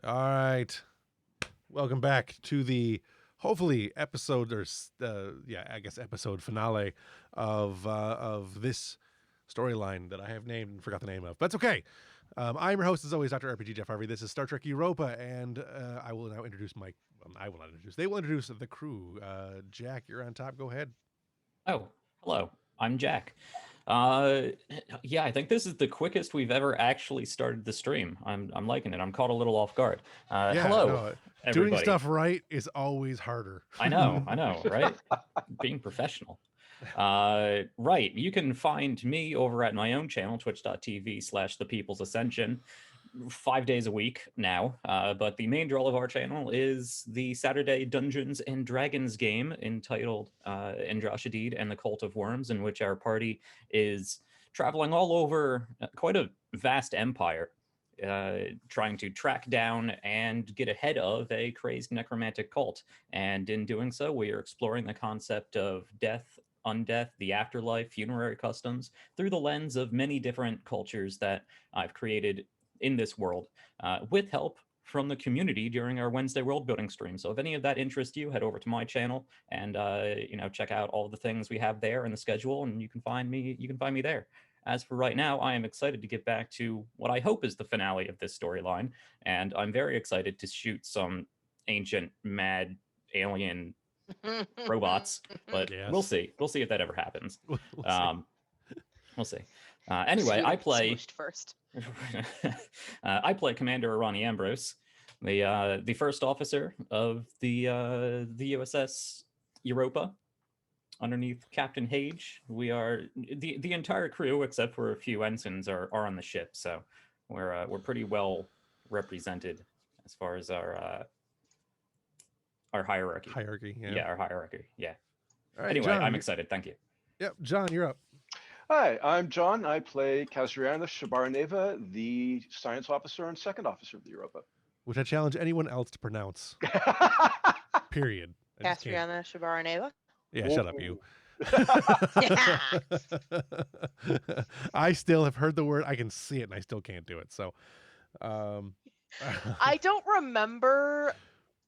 All right. Welcome back to the hopefully episode episode finale of this storyline that I have named and forgot the name of. But it's okay. I'm your host as always, Dr. RPG Jeff Harvey. This is Star Trek Europa, and I will now introduce I will not introduce. They will introduce the crew. Jack, you're on top. Go ahead. Oh, hello. I'm Jack. Yeah, I think this is the quickest we've ever actually started the stream. I'm liking it. I'm caught a little off guard. Yeah, Hello, no, doing everybody. stuff right is always harder. I know, right? Being professional. Right. You can find me over at my own channel, twitch.tv/The People's Ascension, 5 days a week now. But the main draw of our channel is the Saturday Dungeons and Dragons game entitled Andrashadid and the Cult of Worms, in which our party is traveling all over quite a vast empire, trying to track down and get ahead of a crazed necromantic cult. And in doing so, we are exploring the concept of death, undeath, the afterlife, funerary customs through the lens of many different cultures that I've created in this world, with help from the community during our Wednesday world building stream. So if any of that interests you, head over to my channel and check out all the things we have there in the schedule, and you can find me there. As for right now, I am excited to get back to what I hope is the finale of this storyline, and I'm very excited to shoot some ancient mad alien robots, but Yes. we'll see. We'll see if that ever happens. We'll see. We'll see. Anyway, I play first. I play Commander Arani Ambrose, the first officer of the USS Europa, underneath Captain Hage. We are the entire crew, except for a few ensigns, are on the ship. So we're pretty well represented as far as our hierarchy. Yeah, our hierarchy. Yeah. All right, Anyway, John, I'm excited. Thank you. Yep, John, you're up. Hi, I'm John. I play Kazriana Shabaraneva, the science officer and second officer of the Europa. Which I challenge anyone else to pronounce. Period. Castriana Shabaraneva. Yeah, shut up, you. I still have heard the word. I can see it, and I still can't do it. So, I don't remember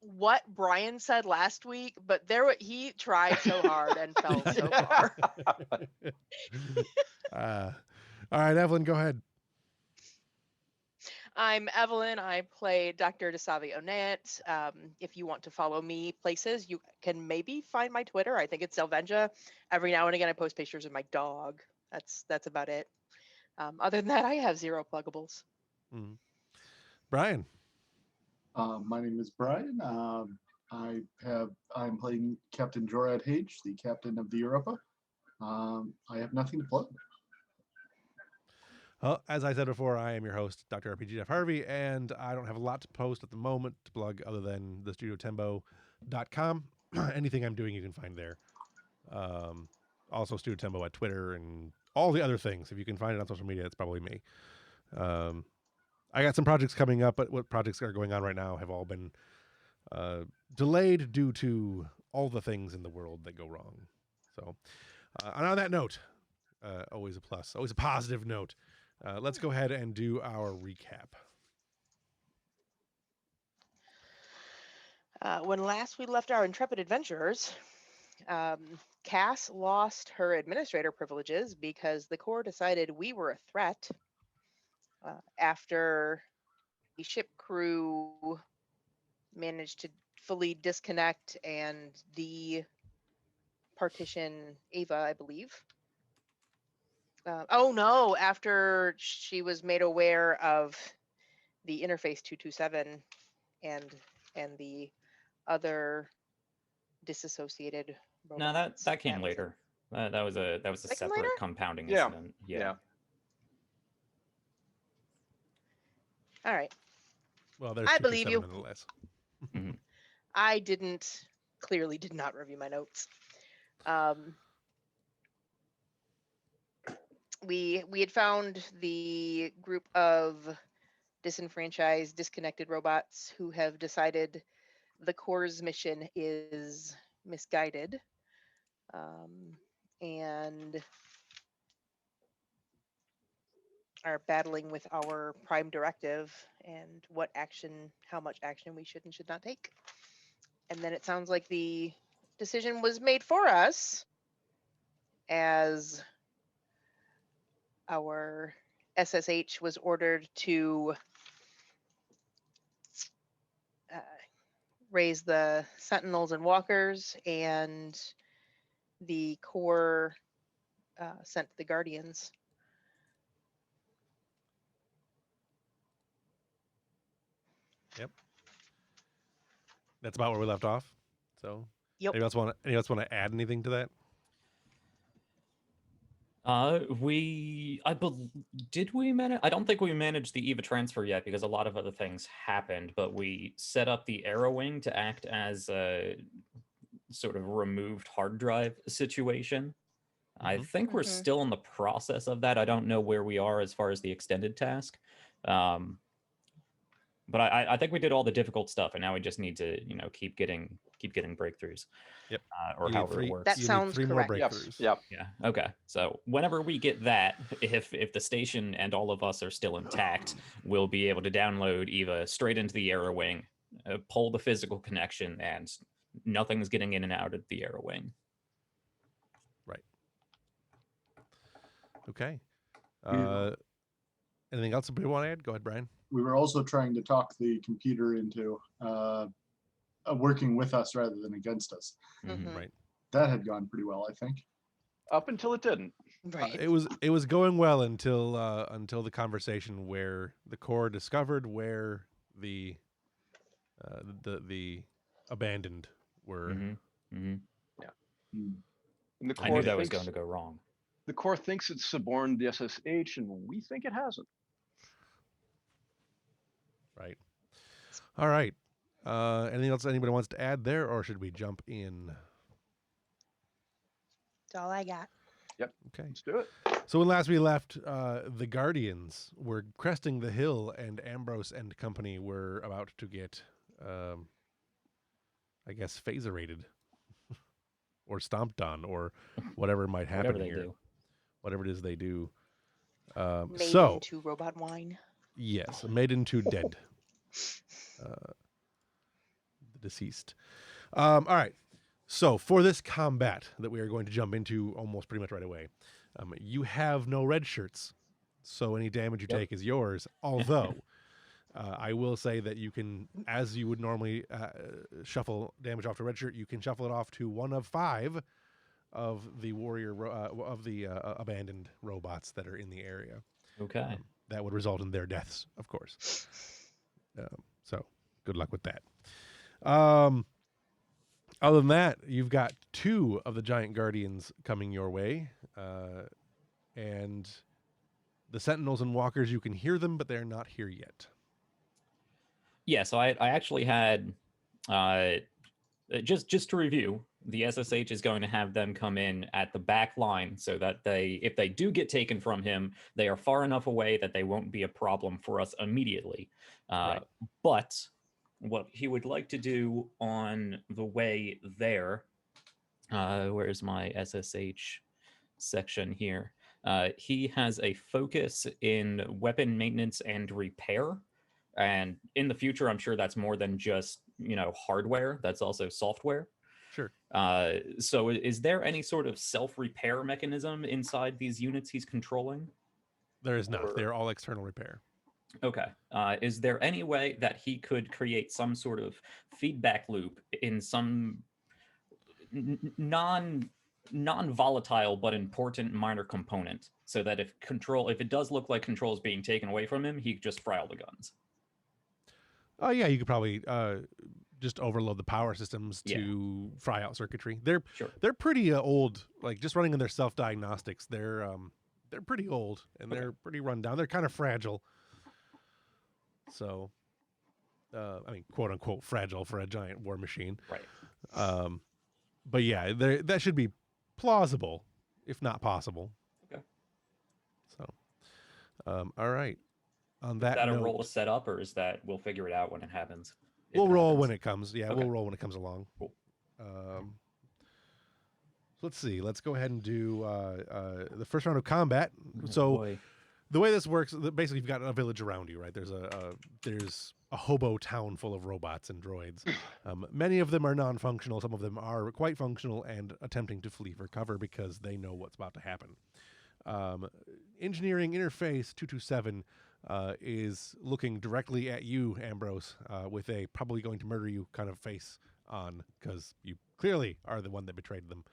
what Brian said last week, but he tried so hard and fell so far. All right, Evelyn, go ahead. I'm Evelyn. I play Dr. Desavi Onet. If you want to follow me places, you can maybe find my Twitter. I think it's Selvenja. Every now and again, I post pictures of my dog. That's about it. Other than that, I have zero pluggables. Mm-hmm. Brian. My name is Brian. I'm playing Captain Jorad Hage, the captain of the Europa. I have nothing to plug. Well, as I said before, I am your host, Dr. RPG Jeff Harvey, and I don't have a lot to post at the moment to plug other than the studiotembo.com. Anything I'm doing, you can find there. Also, Studio Tembo at Twitter and all the other things. If you can find it on social media, it's probably me. I got some projects coming up, but what projects are going on right now have all been delayed due to all the things in the world that go wrong. So, and on that note, always a plus, always a positive note. Let's go ahead and do our recap. When last we left our intrepid adventurers, Cass lost her administrator privileges because the Corps decided we were a threat. After the ship crew managed to fully disconnect and de-partition Ava, I believe. After she was made aware of the interface 227 and the other disassociated robots. No, that came later. That was a separate later? compounding Yeah. incident. Yeah. All right. Well, there's I believe you. nonetheless. Mm-hmm. I clearly did not review my notes. We had found the group of disenfranchised, disconnected robots who have decided the Corps' mission is misguided. And are battling with our prime directive and what action, how much action we should and should not take. And then it sounds like the decision was made for us, as our SSH was ordered to raise the Sentinels and Walkers, and the core sent the Guardians. Yep. That's about where we left off. So, Yep. anyone else want to add anything to that? Did we manage? I don't think we managed the EVA transfer yet because a lot of other things happened, but we set up the Arrow Wing to act as a sort of removed hard drive situation. I Mhm. think we're still in the process of that. I don't know where we are as far as the extended task. But I think we did all the difficult stuff, and now we just need to, keep getting breakthroughs. Yep. Or You need however it works. That you need sounds 3 correct. more Yes. breakthroughs. Yep. Yeah. Okay. So whenever we get that, if the station and all of us are still intact, we'll be able to download EVA straight into the Arrow Wing, pull the physical connection, and nothing's getting in and out of the Arrow Wing. Right. Okay. Yeah. Anything else somebody want to add? Go ahead, Brian. We were also trying to talk the computer into working with us rather than against us. Mhm. Right. That had gone pretty well, I think. Up until it didn't. Right. It was going well until the conversation where the core discovered where the abandoned were. Mm-hmm. Hmm. And the I core knew that was thinks going to go wrong. the core thinks it's suborned the SSH, and we think it hasn't. Right. All right. Anything else anybody wants to add there, or should we jump in? That's all I got. Okay. Let's do it. So when last we left, the Guardians were cresting the hill, and Ambrose and company were about to get, I guess, phaserated or stomped on, or whatever might happen Whatever they here. do. Whatever it is they do. Made So into robot wine. yes, made into dead. The deceased. All right. So for this combat that we are going to jump into almost pretty much right away, you have no red shirts, so any damage you Yep. take is yours. Although I will say that you can, as you would normally shuffle damage off to red shirt, you can shuffle it off to one of 5 of the abandoned robots that are in the area. Okay. That would result in their deaths, of course. So good luck with that. Other than that, you've got 2 of the giant guardians coming your way, and the sentinels and walkers. You can hear them, but they're not here yet. Yeah, so I actually had just to review, the SSH is going to have them come in at the back line so that if they do get taken from him, they are far enough away that they won't be a problem for us immediately. Right. But what he would like to do on the way there, where's my SSH section here? He has a focus in weapon maintenance and repair. And in the future, I'm sure that's more than just, hardware. That's also software. Sure. So is there any sort of self-repair mechanism inside these units he's controlling? There is not. They're all external repair. Okay. Is there any way that he could create some sort of feedback loop in some non-volatile but important minor component, so that if it does look like control is being taken away from him, he could just fry all the guns? Oh yeah, you could probably just overload the power systems to fry out circuitry. They're pretty old. Like just running in their self-diagnostics, they're pretty old and they're pretty run down. They're kind of fragile. So, I mean, quote unquote fragile for a giant war machine. Right. But yeah, that should be plausible, if not possible. Okay. So, all right. On that Is that note, a roll to set up, or is that we'll figure it out when it happens? we'll roll when it comes. Yeah, Okay. we'll roll when it comes along. Cool. Let's see. Let's go ahead and do the first round of combat. So Boy. the way this works, basically, you've got a village around you, right? There's a hobo town full of robots and droids. Many of them are non-functional. Some of them are quite functional and attempting to flee for cover because they know what's about to happen. Engineering interface 227 is looking directly at you, Ambrose, with a probably going to murder you kind of face on, because you clearly are the one that betrayed them.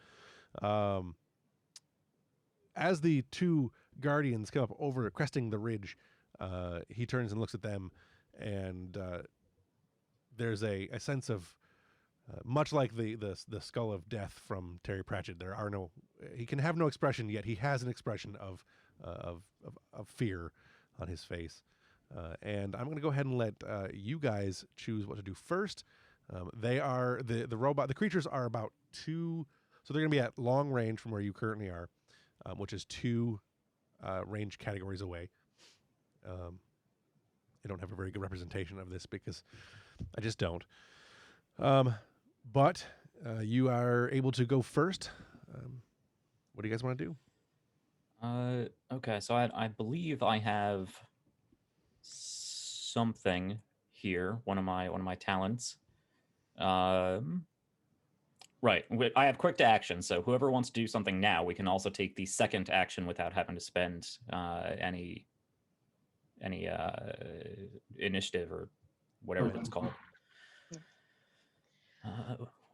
As the two guardians come up over cresting the ridge, he turns and looks at them, and there's a sense of much like the skull of death from Terry Pratchett. He can have no expression, yet he has an expression of fear on his face. And I'm going to go ahead and let you guys choose what to do first. They are the creatures are about 2, so they're going to be at long range from where you currently are, which is 2 range categories away. I don't have a very good representation of this because I just don't. But you are able to go first. What do you guys want to do? Okay, so I believe I have something here. One of my talents. Right. I have quick to action, so whoever wants to do something now, we can also take the second action without having to spend any initiative or whatever it's called.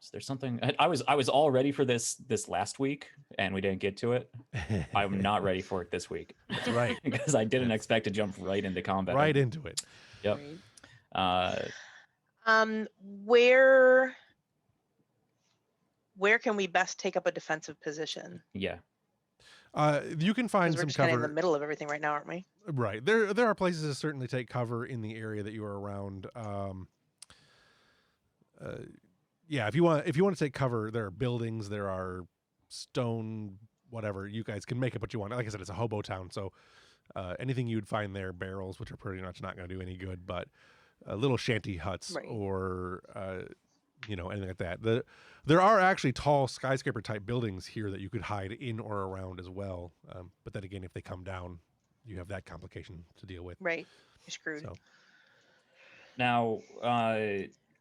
Is there something? I was all ready for this last week, and we didn't get to it. I'm not ready for it this week. That's right. Because I didn't expect to jump right into combat. Right into it. Yep. Right. Where can we best take up a defensive position? Yeah. You can find Because we're some just kind of cover. in the middle of everything right now, aren't we? Right. There are places to certainly take cover in the area that you are around. Yeah, if you want to take cover, there are buildings, there are stone, whatever. You guys can make it what you want. Like I said, it's a hobo town, so anything you'd find there, barrels, which are pretty much not going to do any good, but little shanty huts, Right. or anything like that. There are actually tall skyscraper type buildings here that you could hide in or around as well. But then again, if they come down, you have that complication to deal with. Right. You're screwed. So. Now,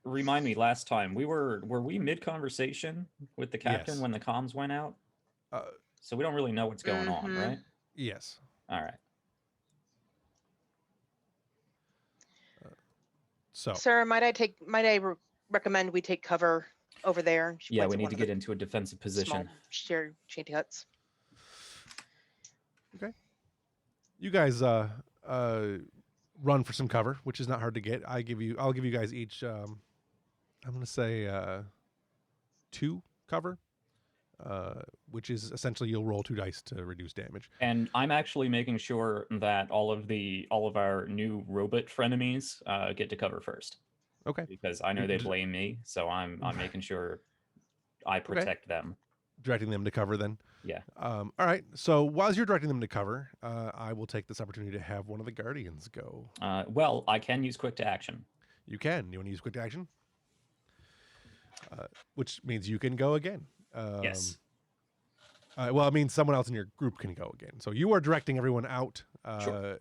remind me, last time were we mid conversation with the captain Yes. when the comms went out? So we don't really know what's going on, Mhm. right? Yes. All right. So. Sir, might I recommend we take cover over there? She Yeah, points we at need one to of get the into a defensive position. small shared shanty huts. You guys run for some cover, which is not hard to get. I'll give you guys each I'm going to say 2 cover, which is essentially you'll roll 2 dice to reduce damage. And I'm actually making sure that all of our new robot frenemies get to cover first. Okay. Because I know they blame me, so I'm making sure I protect them. Directing them to cover then. Yeah. All right. So while you're directing them to cover, I will take this opportunity to have one of the guardians go. Well, I can use quick to action. You can. You want to use quick action? Which means you can go again. Yes. Well, it means someone else in your group can go again. So you are directing everyone out. Sure.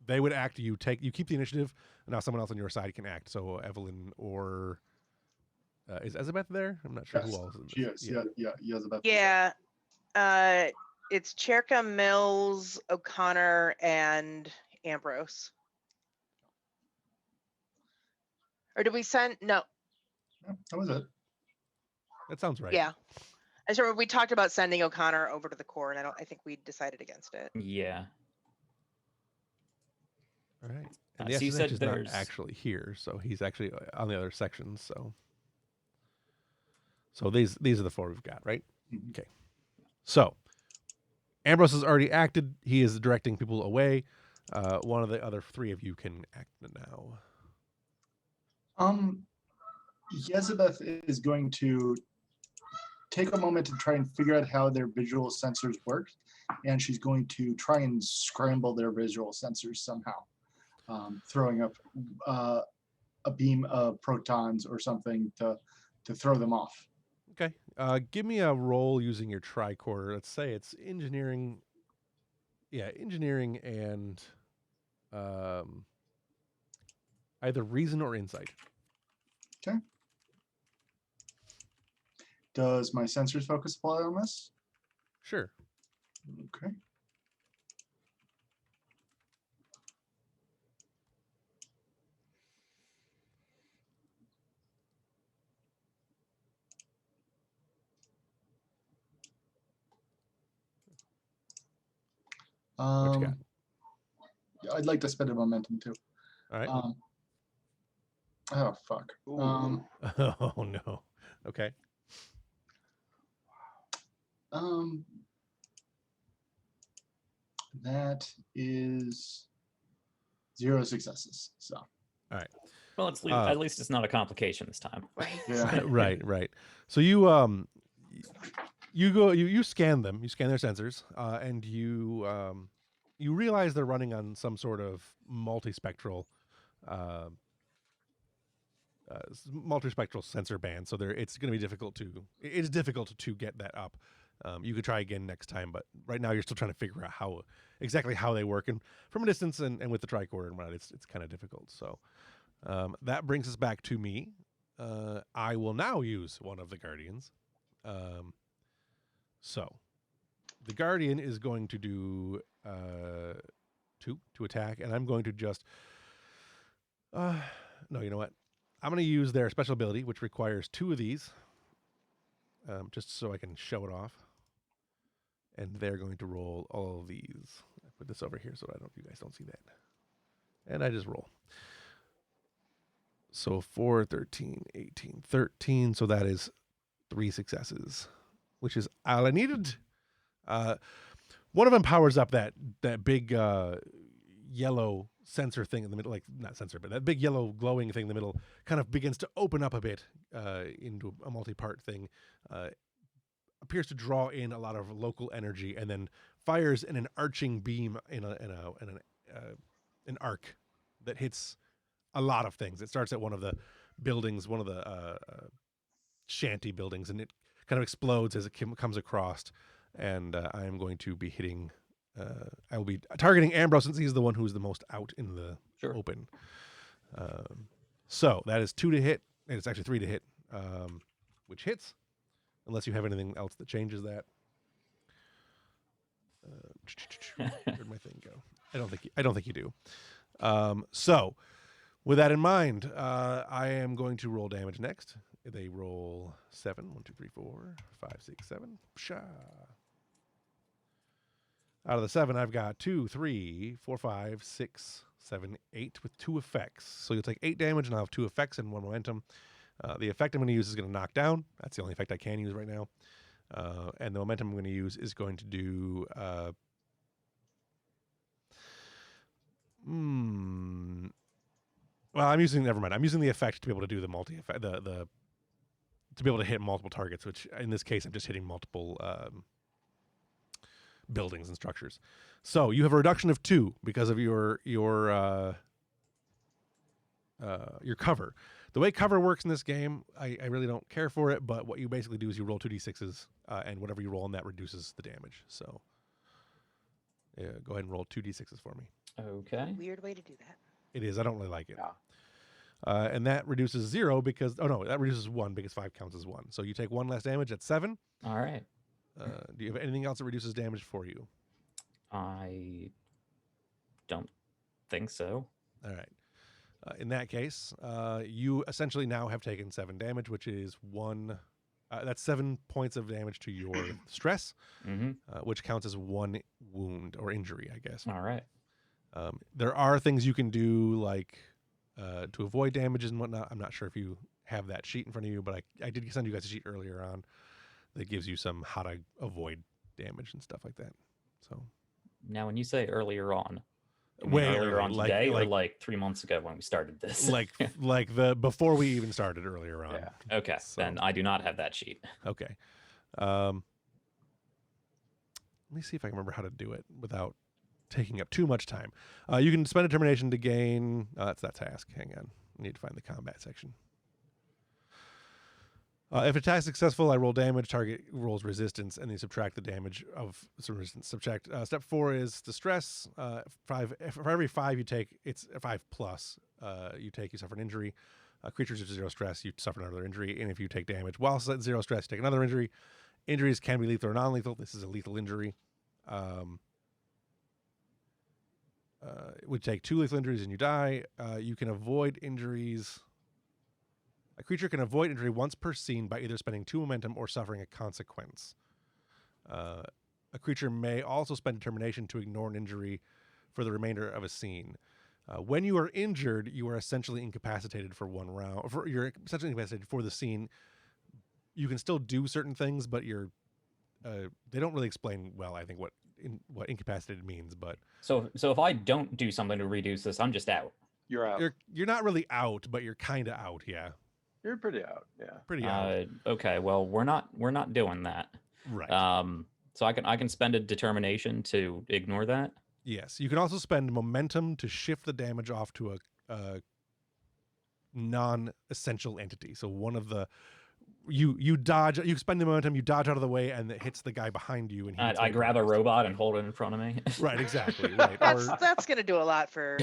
They would act. You keep the initiative, and now someone else on your side can act. So Evelyn or is Elizabeth there? I'm not sure Yes, who else. she is. Yeah, Elizabeth. Yeah. It's Cherka, Mills, O'Connor, and Ambrose. Or did we send? No. Yeah, that was it. That sounds right. Yeah. I remember we talked about sending O'Connor over to the core, and I think we decided against it. Yeah. All right. And So you SSH said is not there's- actually here, so he's actually on the other sections. So these are the 4 we've got, right? Mhm. Okay. So Ambrose has already acted. He is directing people away. One of the other 3 of you can act now. Elizabeth is going to take a moment to try and figure out how their visual sensors work, and she's going to try and scramble their visual sensors somehow, throwing up a beam of protons or something to throw them off. Okay. Give me a roll using your tricorder. Let's say it's engineering yeah, engineering and either reason or insight. Does my sensors focus apply on this? Sure. Okay. What you got? I'd like to spend a momentum too. All right. Oh fuck. Ooh. Oh no. Okay. That is 0 successes. So Well, at least it's not a complication this time. Right. yeah. Right. So you scan them, you scan their sensors, and you realize they're running on some sort of multispectral multispectral sensor band. So it's going to be difficult to get that up. You could try again next time, but right now you're still trying to figure out exactly how they work, and from a distance and with the tricorder and whatnot, it's kind of difficult. So that brings us back to me. I will now use one of the guardians. So the guardian is going to do 2 to attack, and I'm going to just no, you know what? I'm going to use their special ability, which requires 2 of these, just so I can show it off. And they're going to roll all of these. I put this over here so you guys don't see that. And I just roll. So 4, 13, 18, 13. So that is 3 successes, which is all I needed. One of them powers up that big yellow sensor thing in the middle, like not sensor, but that big yellow glowing thing in the middle kind of begins to open up a bit into a multi-part thing. Appears to draw in a lot of local energy, and then fires in an arching beam in an arc that hits a lot of things. It starts at one of the buildings, one of the shanty buildings, and it kind of explodes as it comes across. And I am going to be hitting. I will be targeting Ambrose since he's the one who's the most out in the open. So that is 2 to hit, and it's actually 3 to hit, which hits. Unless you have anything else that changes that. Where'd my thing go? I don't think you do. So, with that in mind, I am going to roll damage next. They roll 7. 1, 2, 3, 4, 5, 6, 7. Psha. Out of the 7, I've got 2, 3, 4, 5, 6, 7, 8 with 2 effects. So you'll take 8 damage, and I'll have 2 effects and 1 momentum. The effect I'm going to use is going to knock down. That's the only effect I can use right now. And the momentum I'm going to use is going to do... well, never mind. I'm using the effect to be able to do the multi-effect, to be able to hit multiple targets, which in this case, I'm just hitting multiple buildings and structures. So you have a reduction of 2 because of your cover. The way cover works in this game, I really don't care for it, but what you basically do is you roll 2d6s, and whatever you roll on that reduces the damage. So go ahead and roll 2d6s for me. Okay. Weird way to do that. It is. I don't really like it. Yeah. And that reduces 0 because... Oh, no, that reduces 1 because 5 counts as 1. So you take 1 less damage at 7. All right. Do you have anything else that reduces damage for you? I don't think so. All right. In that case, you essentially now have taken 7 damage, which is 1... that's 7 points of damage to your stress, which counts as 1 wound or injury, I guess. All right. There are things you can do, like to avoid damages and whatnot. I'm not sure if you have that sheet in front of you, but I did send you guys a sheet earlier on that gives you some how to avoid damage and stuff like that. So now, when you say earlier on, way earlier on today, or like like 3 months ago when we started this, like the before we even started earlier on. Yeah. okay, So- then I do not have that sheet. Okay. Let me see if I can remember how to do it without taking up too much time. You can spend determination to gain. That's that task. Hang on. I need to find the combat section. If attack is successful, I roll damage. Target rolls resistance, and then subtract the damage of some resistance. Subtract. Step 4 is distress. 5. For every 5 you take, it's a 5 plus. You suffer an injury. Creatures at 0 stress, you suffer another injury, and if you take damage while at 0 stress, you take another injury. Injuries can be lethal or non-lethal. This is a lethal injury. It would take 2 lethal injuries and you die. You can avoid injuries. A creature can avoid injury once per scene by either spending 2 momentum or suffering a consequence. A creature may also spend determination to ignore an injury for the remainder of a scene. When you are injured, you are essentially incapacitated for 1 round. You're essentially incapacitated for the scene. You can still do certain things, but they don't really explain well, I think, what incapacitated means. But So if I don't do something to reduce this, I'm just out. You're out. you're not really out, but you're kind of out. Yeah, You're pretty out. Yeah. pretty out. Okay, well we're not doing that. Right. So I can spend a determination to ignore that. Yes, you can also spend momentum to shift the damage off to a non-essential entity. So one of the you dodge, you spend the momentum, you dodge out of the way, and it hits the guy behind you. And I grab a robot and hold it in front of me. Right, exactly. Right. That's gonna do a lot for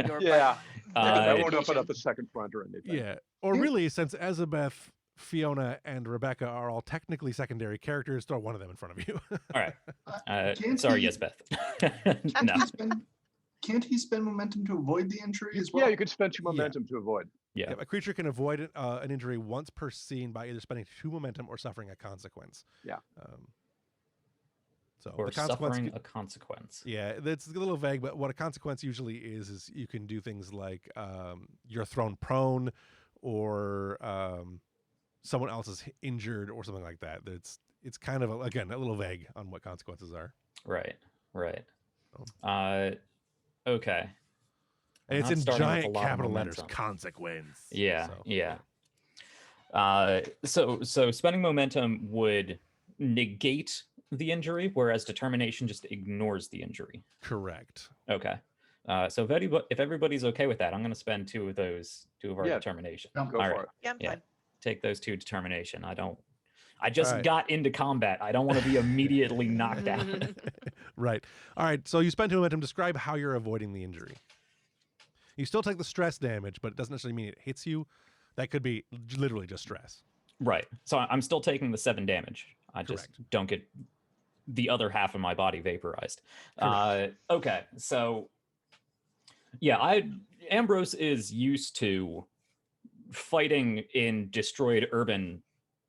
your Yeah. That won't dedication. open up a second front or anything. Yeah. Or really, since Elizabeth, Fiona, and Rebecca are all technically secondary characters, throw one of them in front of you. All right. Can't Sorry, he- yes, Beth. Can't, No. he spend, can't he spend momentum to avoid the injury as well? Yeah, you could spend 2 momentum to avoid. Yeah. Yep, a creature can avoid an injury once per scene by either spending 2 momentum or suffering a consequence. Yeah. So Or the consequence. suffering a consequence. Yeah, that's a little vague, but what a consequence usually is you can do things like you're thrown prone, or someone else is injured, or something like that. It's kind of again a little vague on what consequences are. Right. Oh. Okay. And it's Not in starting with a giant lot of capital letters. momentum. Consequence. Yeah, So, yeah. So spending momentum would negate the injury, whereas determination just ignores the injury. correct. Okay. So if everybody's okay with that, I'm going to spend 2 of our Yeah. determination. Yeah. Go All for right. it. Yeah, I'm Yeah. fine. Take those 2 determination. I just Alright. got into combat. I don't want to be immediately knocked out. Right. All right. So you spend 2 momentum. Describe how you're avoiding the injury. You still take the stress damage, but it doesn't necessarily mean it hits you. That could be literally just stress. Right. So I'm still taking the 7 damage. I just Correct. don't get the other half of my body vaporized. Correct. Okay. So yeah, Ambrose is used to fighting in destroyed urban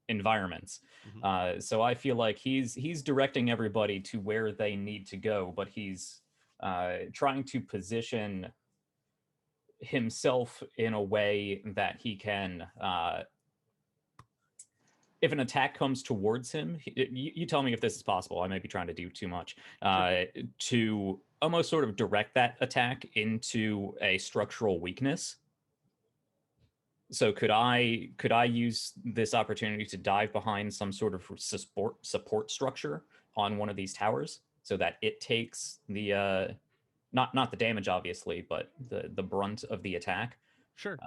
environments. So I feel like he's directing everybody to where they need to go, but he's trying to position himself in a way that he can if an attack comes towards him, you tell me if this is possible. I may be trying to do too much. To almost sort of direct that attack into a structural weakness. So could I use this opportunity to dive behind some sort of support structure on one of these towers so that it takes the not the damage obviously, but the brunt of the attack? Sure.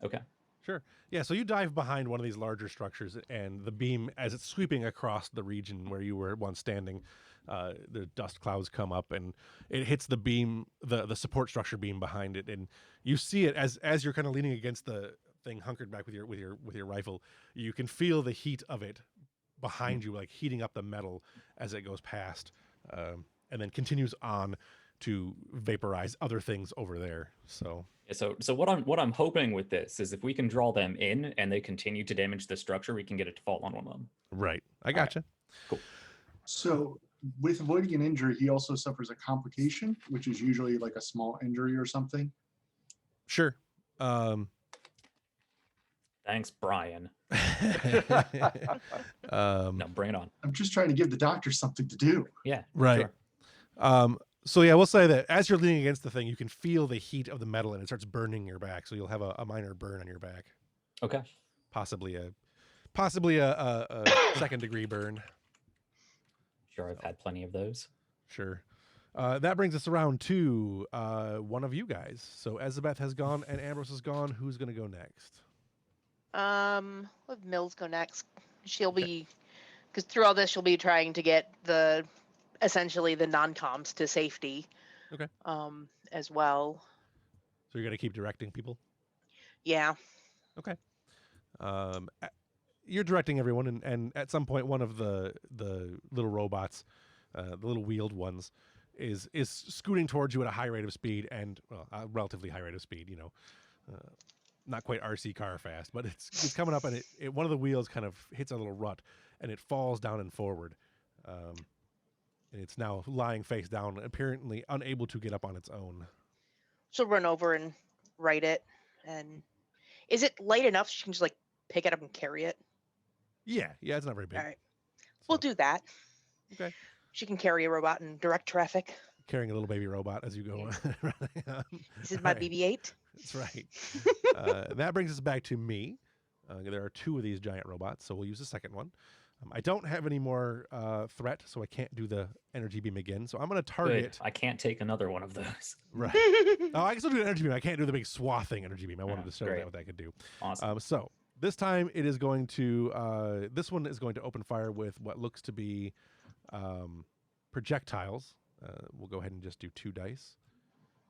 Okay. Sure. Yeah, so you dive behind one of these larger structures, and the beam, as it's sweeping across the region where you were once standing, the dust clouds come up, and it hits the beam, the support structure beam behind it, and you see it as you're kind of leaning against the thing, hunkered back with your rifle. You can feel the heat of it behind you, like heating up the metal as it goes past, and then continues on to vaporize other things over there. So what I'm hoping with this is if we can draw them in and they continue to damage the structure, we can get it to fall on one of them. right, I gotcha. Cool. So with avoiding an injury, he also suffers a complication, which is usually like a small injury or something. Sure. Thanks, Brian. No, bring it on. I'm just trying to give the doctor something to do. Yeah. right. Sure. So yeah, we'll say that as you're leaning against the thing, you can feel the heat of the metal, and it starts burning your back. So you'll have a minor burn on your back, Okay. possibly a second degree burn. Sure, I've had plenty of those. Sure. That brings us around to one of you guys. So Elizabeth has gone and Ambrose has gone. Who's going to go next? Let Mills go next. She'll be, because through all this, she'll be trying to get essentially the non-coms to safety. Okay. As well. So you're gonna keep directing people. Yeah. Okay. You're directing everyone, and at some point, one of the little robots, the little wheeled ones, is scooting towards you at a high rate of speed, and well, a relatively high rate of speed. You know, not quite RC car fast, but it's coming up, and it one of the wheels kind of hits a little rut, and it falls down and forward. And it's now lying face down, apparently unable to get up on its own. She'll run over and right it. And is it light enough she can just like pick it up and carry it? Yeah, it's not very big. All right. We'll do that. Okay. She can carry a robot in direct traffic. Carrying a little baby robot as you go. This is my Right. BB-8. That's right. That brings us back to me. There are 2 of these giant robots, so we'll use the second one. I don't have any more threat, so I can't do the energy beam again. So I'm going to Good. target. I can't take another one of those. Right. Oh, I can still do an energy beam. I can't do the big swathing energy beam. I wanted Oh, to show great. that what that could do. Awesome. So this time it is going to. This one is going to open fire with what looks to be projectiles. We'll go ahead and just do 2 dice,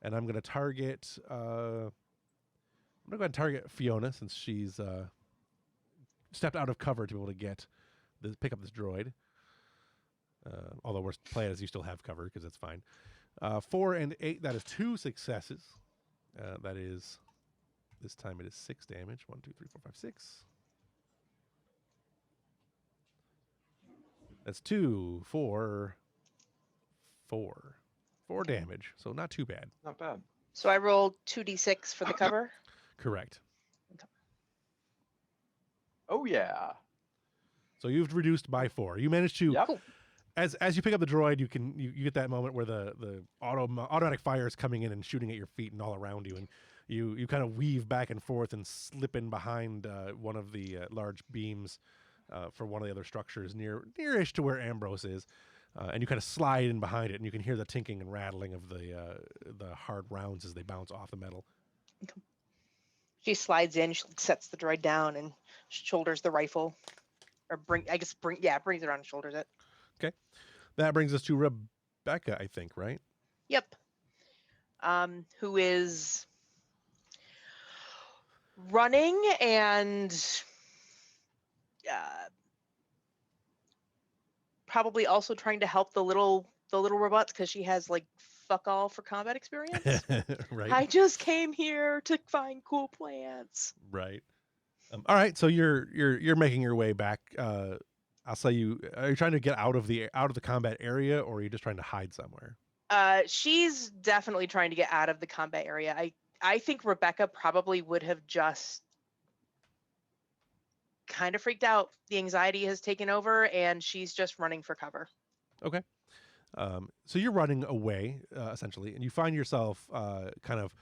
and I'm going to target. I'm going to go ahead and target Fiona since she's stepped out of cover to be able to pick up this droid. Although we're playing as you still have cover because that's fine. 4 and 8, that is 2 successes. That is, this time it is 6 damage. 1, 2, 3, 4, 5, 6. That's 2, 4, 4. 4 damage, so not too bad. Not bad. So I rolled 2d6 for the cover. Correct. Oh yeah. So you've reduced by 4. You managed to, Yep. Cool. as you pick up the droid, you get that moment where the automatic fire is coming in and shooting at your feet and all around you, and you kind of weave back and forth and slip in behind one of the large beams for one of the other structures nearish to where Ambrose is, and you kind of slide in behind it, and you can hear the tinking and rattling of the hard rounds as they bounce off the metal. She slides in, she sets the droid down and shoulders the rifle. Or brings it around and shoulders it. That brings us to Rebecca, I think, right? Yep. Who is running and probably also trying to help the little robots because she has like fuck all for combat experience. Right. I just came here to find cool plants. Right. All right. So you're making your way back. I'll say are you trying to get out of the combat area, or are you just trying to hide somewhere? She's definitely trying to get out of the combat area. I think Rebecca probably would have just kind of freaked out. The anxiety has taken over, and she's just running for cover. Okay. So you're running away, essentially, and you find yourself kind of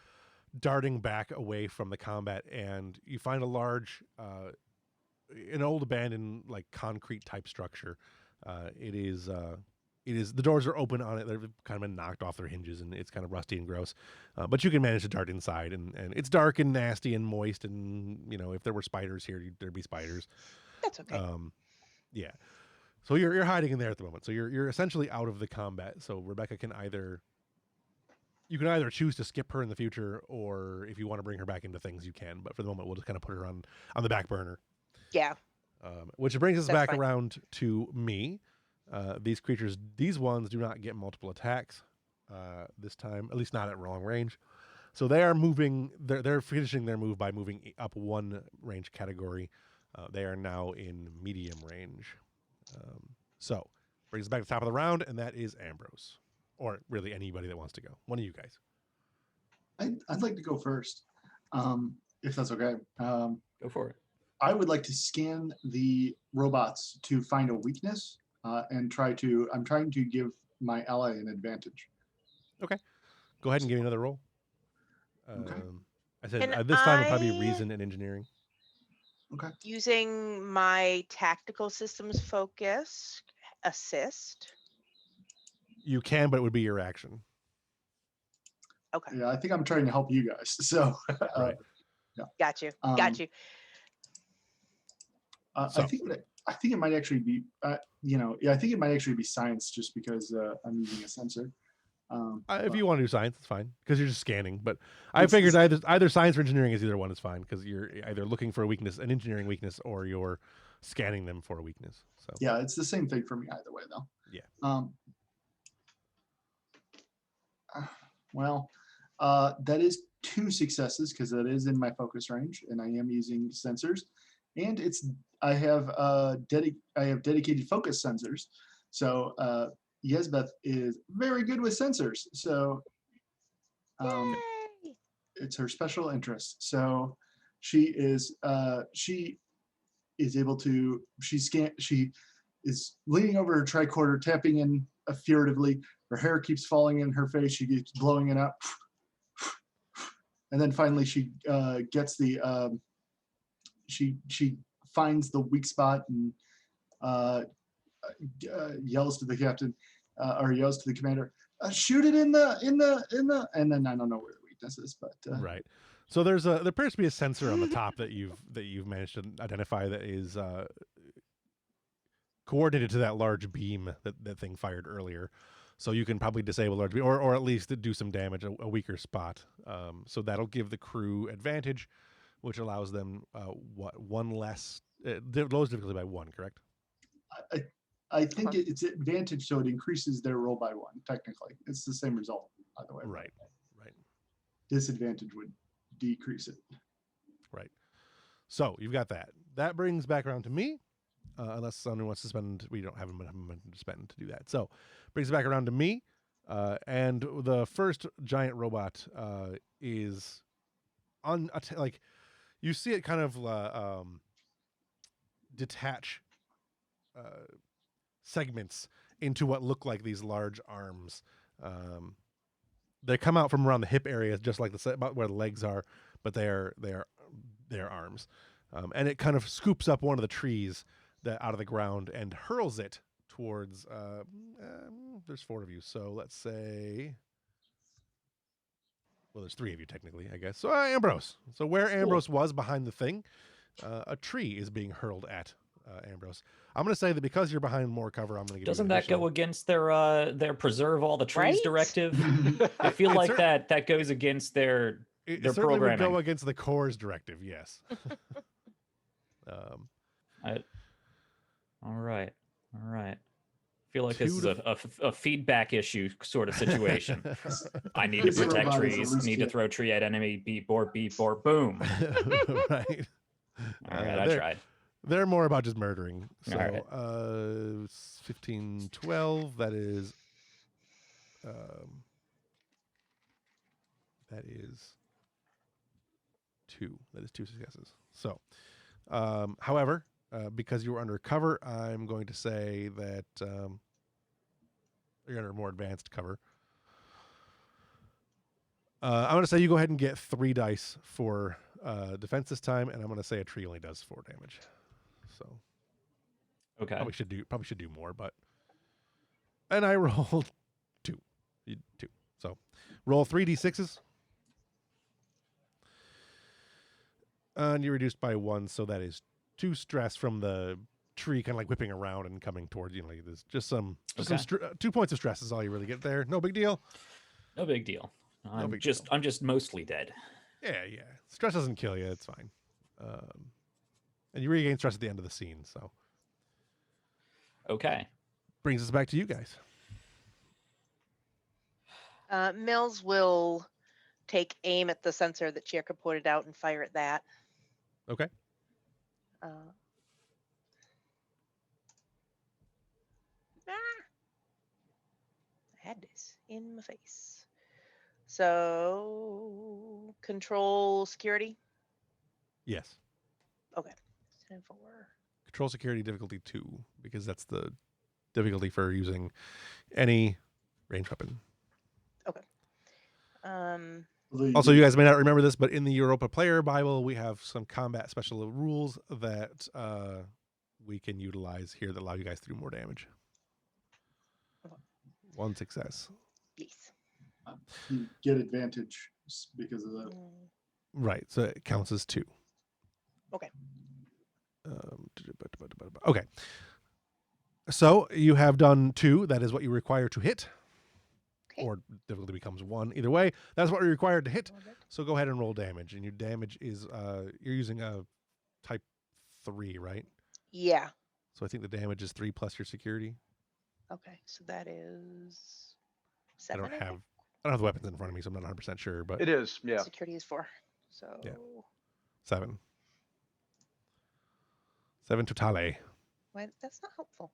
darting back away from the combat, and you find a large, an old abandoned, like concrete type structure. It is the doors are open on it. They've kind of been knocked off their hinges, and it's kind of rusty and gross. But you can manage to dart inside, and it's dark and nasty and moist, and if there were spiders here, there'd be spiders. That's okay. Yeah. So you're hiding in there at the moment. So you're essentially out of the combat. So Rebecca can either choose to skip her in the future, or if you want to bring her back into things, you can. But for the moment, we'll just kind of put her on the back burner. Yeah. Which brings us That's back fine. around to me. These ones do not get multiple attacks this time, at least not at long range. So they are moving. They're finishing their move by moving up 1 range category. They are now in medium range. So brings us back to the top of the round, and that is Ambrose, or really anybody that wants to go. One of you guys. I'd like to go first, if that's okay. Go for it. I would like to scan the robots to find a weakness and I'm trying to give my ally an advantage. Go ahead and give me another roll. Okay. I said Can this time it'll probably be I- reason and engineering. Using my tactical systems focus assist. You can, but it would be your action. Okay. Yeah, I think I'm trying to help you guys. So Right. Got you. Um, Got you. So- I think it might actually be, I think it might actually be science just because I'm using a sensor. If you want to do science, it's fine because you're just scanning. But I It's the figured same- either science or engineering is either one is fine because you're either looking for a weakness, an engineering weakness, or you're scanning them for a weakness. So Yeah, it's the same thing for me either way, though. Yeah. Well, that is 2 successes because that is in my focus range, and I am using sensors, and I have dedicated focus sensors. So Yesbeth is very good with sensors. So Yay! it's her special interest. So she is able to she is leaning over her tricorder, tapping in furtively. Her hair keeps falling in her face. She keeps blowing it up, and then finally she gets the she finds the weak spot and yells to the captain or yells to the commander, shoot it in the and then I don't know where the weakness is, but right. So there appears to be a sensor on the top that you've managed to identify that is coordinated to that large beam that thing fired earlier. So you can probably disable large beam or at least do some damage, a weaker spot. So that'll give the crew advantage, which allows them one less lowers difficulty by 1, correct? I think it's advantage, so it increases their roll by 1. Technically, it's the same result either way. Right. Disadvantage would decrease it. Right. So you've got that. That brings back around to me, unless someone wants to spend. We don't have a momentum to spend to do that. So brings it back around to me, and the first giant robot is on like you see it kind of detach segments into what look like these large arms. They come out from around the hip area, just like about where the legs are, but they're arms. And it kind of scoops up one of the trees that out of the ground and hurls it towards. There's 4 of you, so let's say. Well, there's 3 of you technically, I guess. So Ambrose. So where Ambrose was behind the thing, a tree is being hurled at Ambrose. I'm going to say that because you're behind more cover, I'm going to give Doesn't you that go against their preserve all the trees Right? directive? I feel It like cer- that goes against their It their certainly would go programming. against the Corps' directive, yes. All right. Feel like 2 this is to a feedback issue sort of situation. I need to This protect robot is a trees. loose Need to kit. throw tree at enemy. Beep, boom. Right. All right, I they're- tried. They're more about just murdering. So, All right. 15, 12, that is 2. That is 2 successes. So, however, because you were under cover, I'm going to say that you're under more advanced cover. I'm going to say you go ahead and get 3 dice for defense this time, and I'm going to say a tree only does 4 damage. So Okay. probably should do more, but and I rolled 2. 2. So roll 3d6s. And you're reduced by 1, so that is 2 stress from the tree kind of like whipping around and coming towards you. Like there's just some 2 points of stress is all you really get there. No big deal. No big deal. I'm big just mostly dead. Yeah. Stress doesn't kill you. It's fine. And you regain stress at the end of the scene. So Okay. brings us back to you guys. Mills will take aim at the sensor that Chirka pointed out and fire at that. Okay. I had this in my face. So control security. Yes. 10-4. Control security difficulty 2, because that's the difficulty for using any ranged weapon. Also, you guys may not remember this, but in the Europa Player Bible, we have some combat special rules that we can utilize here that allow you guys to do more damage. Okay. 1 success. Yes. You get advantage because of that. Right, so it counts as 2. Okay. Okay. So you have done 2. That is what you require to hit. Okay. Or difficulty becomes 1. Either way, that's what you're required to hit. So go ahead and roll damage. And your damage is, you're using a type 3, right? Yeah. So I think the damage is 3 plus your security. Okay. So that is I 7. don't have the weapons in front of me, so I'm not 100% sure, but It is, yeah. Security is 4. So 7. 7 totale. why, that's not helpful.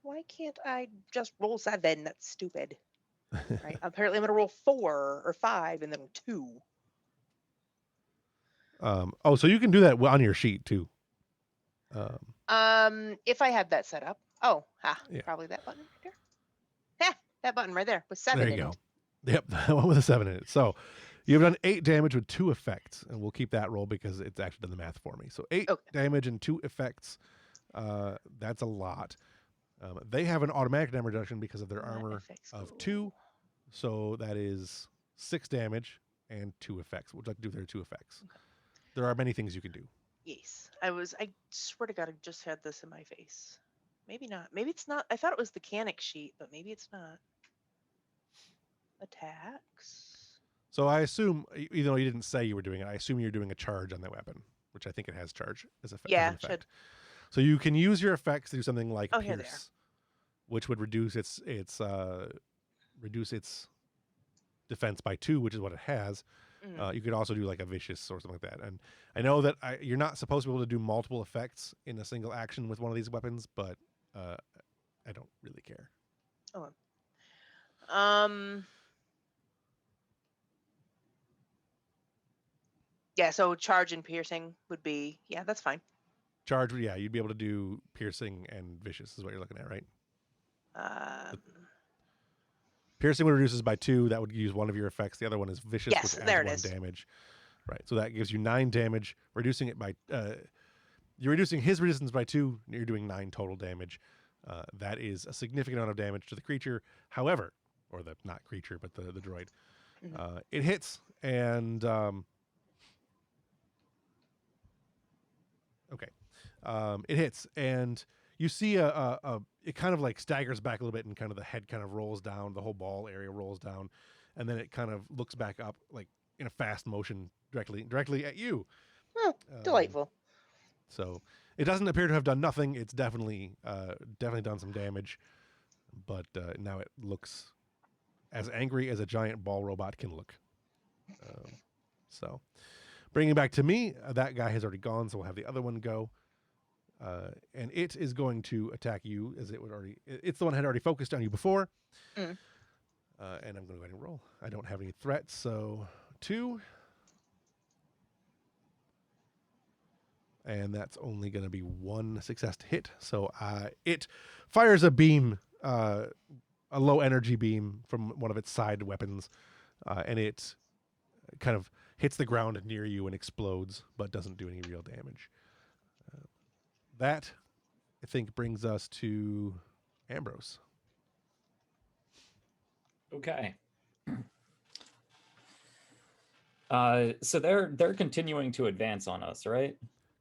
Why can't I just roll 7? That's stupid. Right. Apparently I'm gonna roll 4 or 5 and then 2. Oh, so you can do that on your sheet too. If I had that set up. Oh, Yeah. probably that button right there. Yeah, that button right there with 7 There you in go. it. Yep, the one with a 7 in it. So you've done 8 damage with 2 effects, and we'll keep that roll because it's actually done the math for me. So 8 Okay. damage and 2 effects. That's a lot. They have an automatic damage reduction because of their What armor effects of go? 2. So that is 6 damage and 2 effects. What would you like to do with their 2 effects? Okay. There are many things you can do. Yes. I swear to God, I just had this in my face. Maybe not. Maybe it's not. I thought it was the Canic sheet, but maybe it's not. Attacks. So I assume, even though you didn't say you were doing it, I assume you're doing a charge on that weapon, which I think it has charge as an Yeah, effect. should. So you can use your effects to do something like Oh, here they are. Pierce, which would reduce its defense by 2, which is what it has. Mm. You could also do like a Vicious or something like that. And I know that you're not supposed to be able to do multiple effects in a single action with one of these weapons, but I don't really care. Yeah, so charge and piercing would be, yeah, that's fine. Charge, yeah, you'd be able to do Piercing and Vicious is what you're looking at, right? Piercing would reduces by 2. That would use one of your effects. The other one is Vicious, Yes, which there adds it 1 is. damage. Right, so that gives you 9 damage. Reducing it by you're reducing his resistance by 2. You're doing 9 total damage. That is a significant amount of damage to the creature. However, or the not creature, but the droid, Mhm. it hits and okay, it hits and you see it kind of like staggers back a little bit and kind of the head kind of rolls down, the whole ball area rolls down, and then it kind of looks back up like in a fast motion directly at you. Oh, delightful. So it doesn't appear to have done nothing. It's definitely done some damage, but now it looks as angry as a giant ball robot can look. So bringing it back to me, that guy has already gone, so we'll have the other one go. And it is going to attack you as it would already. It's the one that had already focused on you before. Mm. And I'm going to go ahead and roll. I don't have any threats, so 2. And that's only going to be 1 success to hit. So it fires a beam, a low energy beam from one of its side weapons, and it kind of hits the ground near you and explodes, but doesn't do any real damage. That, I think, brings us to Ambrose. Okay. So they're continuing to advance on us, right?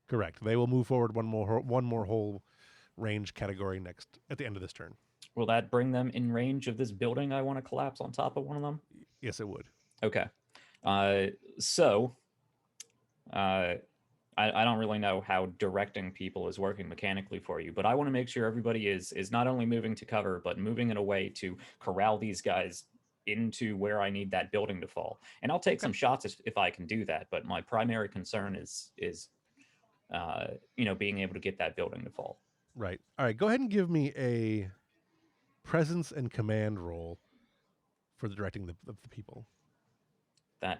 Correct. They will move forward one more whole range category next at the end of this turn. Will that bring them in range of this building I want to collapse on top of one of them? Yes, it would. Okay. I don't really know how directing people is working mechanically for you, but I want to make sure everybody is not only moving to cover, but moving in a way to corral these guys into where I need that building to fall. And I'll take some shots if I can do that, but my primary concern is being able to get that building to fall. Right. All right. Go ahead and give me a presence and command roll for the directing of the people.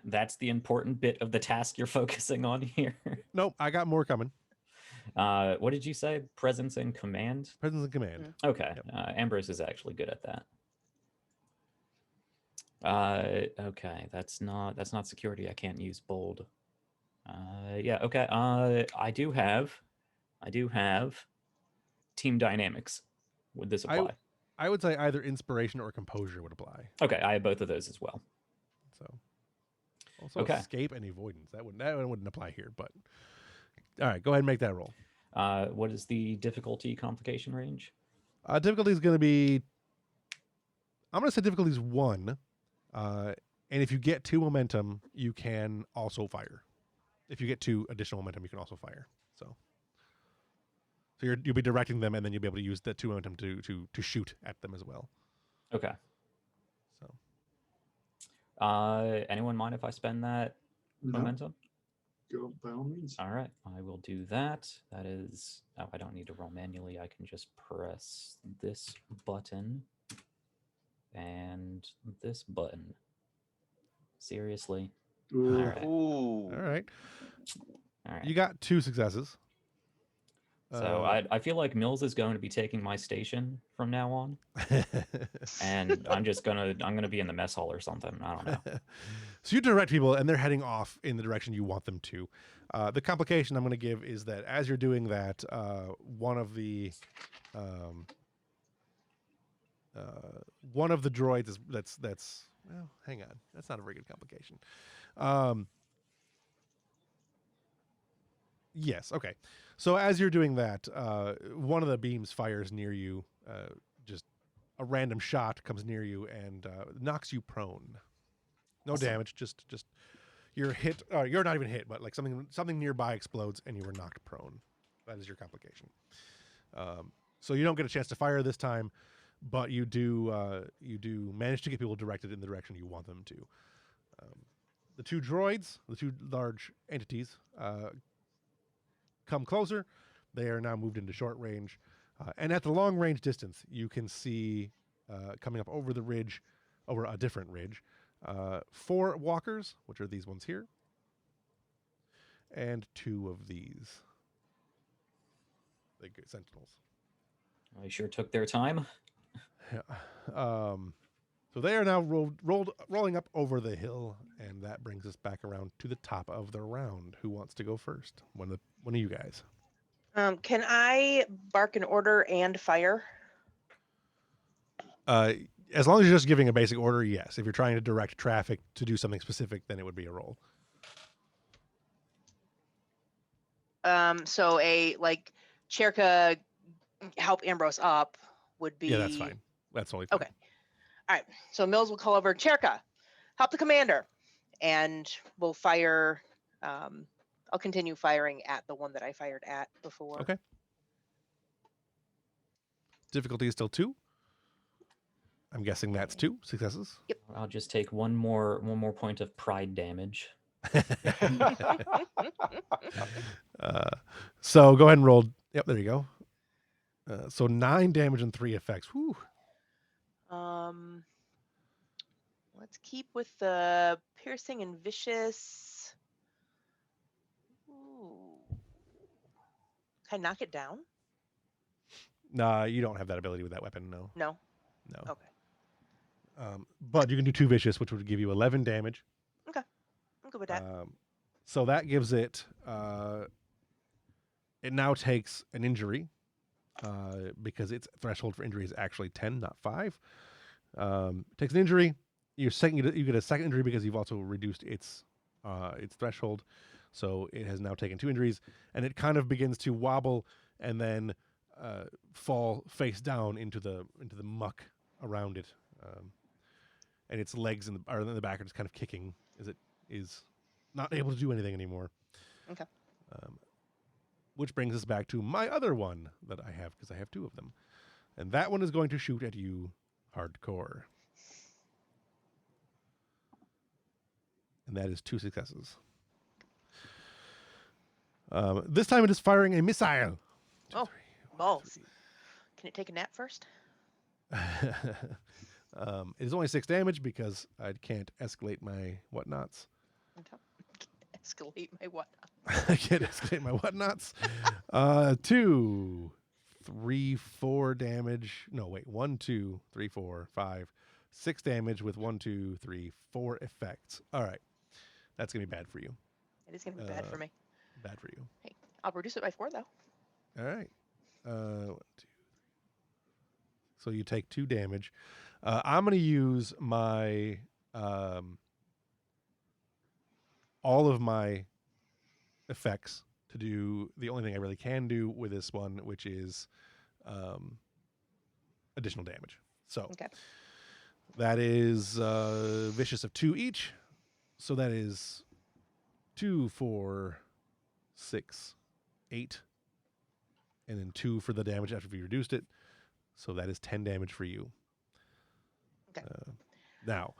That's the important bit of the task you're focusing on here. Nope, I got more coming. What did you say? Presence and command? Presence and command. Okay. Yep. Ambrose is actually good at that. Okay, that's not security. I can't use bold. Yeah, okay. I do have team dynamics. Would this apply? I would say either inspiration or composure would apply. Okay, I have both of those as well. So also Okay. escape and avoidance. That one wouldn't apply here, but All right, go ahead and make that roll. What is the difficulty complication range? Difficulty is going to be, I'm going to say difficulty is 1. And if you get 2 momentum, you can also fire. If you get 2 additional momentum, you can also fire. So you'll be directing them, and then you'll be able to use that 2 momentum to shoot at them as well. Okay. So Anyone mind if I spend that No, momentum? go by all means. All right, I will do that. That is, oh, I don't need to roll manually. I can just press this button and this button. Seriously? Ooh. All right. Ooh. all right, All right. you got 2 successes. So I feel like Mills is going to be taking my station from now on, and I'm gonna be in the mess hall or something. I don't know. So you direct people, and they're heading off in the direction you want them to. The complication I'm going to give is that as you're doing that, one of the droids is that's well, hang on, that's not a very good complication. Yes, okay. So as you're doing that, one of the beams fires near you. Just a random shot comes near you and knocks you prone. No Awesome. damage, just you're hit. You're not even hit, but like something nearby explodes and you were knocked prone. That is your complication. So you don't get a chance to fire this time, but you do manage to get people directed in the direction you want them to. The 2 droids, the 2 large entities, come closer. They are now moved into short range, and at the long range distance, you can see coming up over the ridge, over a different ridge. 4 walkers, which are these ones here, and 2 of these big sentinels. I sure took their time. Yeah. So they are now rolling up over the hill, and that brings us back around to the top of the round. Who wants to go first? One of you guys. Can I bark an order and fire? As long as you're just giving a basic order, yes. If you're trying to direct traffic to do something specific, then it would be a roll. So a like Cherka help Ambrose up would be. Yeah, that's fine. That's totally fine. Okay. All right. So Mills will call over Cherka, help the commander, and we'll fire. I'll continue firing at the one that I fired at before. Okay. Difficulty is still 2. I'm guessing that's 2 successes. I'll just take one more point of pride damage. So go ahead and roll. Yep, there you go. So 9 damage and 3 effects. Whew. Let's keep with the piercing and vicious. Ooh. Can I knock it down? Nah, you don't have that ability with that weapon. No. No. No. Okay. But you can do 2 vicious, which would give you 11 damage. I'm good with that. So that gives it. It now takes an injury, because its threshold for injury is actually 10, not 5. Takes an injury. You get a second injury because you've also reduced its threshold. So it has now taken 2 injuries, and it kind of begins to wobble and then fall face down into the muck around it, and its legs in the back are just kind of kicking as it is not able to do anything anymore. Okay. Which brings us back to my other one that I have, because I have 2 of them, and that one is going to shoot at you hardcore, and that is 2 successes. This time it is firing a missile. Oh, balls. Can it take a nap first? It is only 6 damage because I can't escalate my whatnots. Escalate my what? I can't escalate my whatnots. 2, 3, 4 damage. No, wait. 1, 2, 3, 4, 5, 6 damage with 1, 2, 3, 4 effects. All right. That's going to be bad for you. It is going to be bad for me. Bad for you. Hey, I'll reduce it by 4 though. All right. 1, 2, 3. So you take 2 damage. I'm going to use my all of my effects to do the only thing I really can do with this one, which is additional damage. So Okay. that is vicious of 2 each. So that is 2, 4, 6, 8, and then 2 for the damage after we reduced it. So that is 10 damage for you. Okay. Now,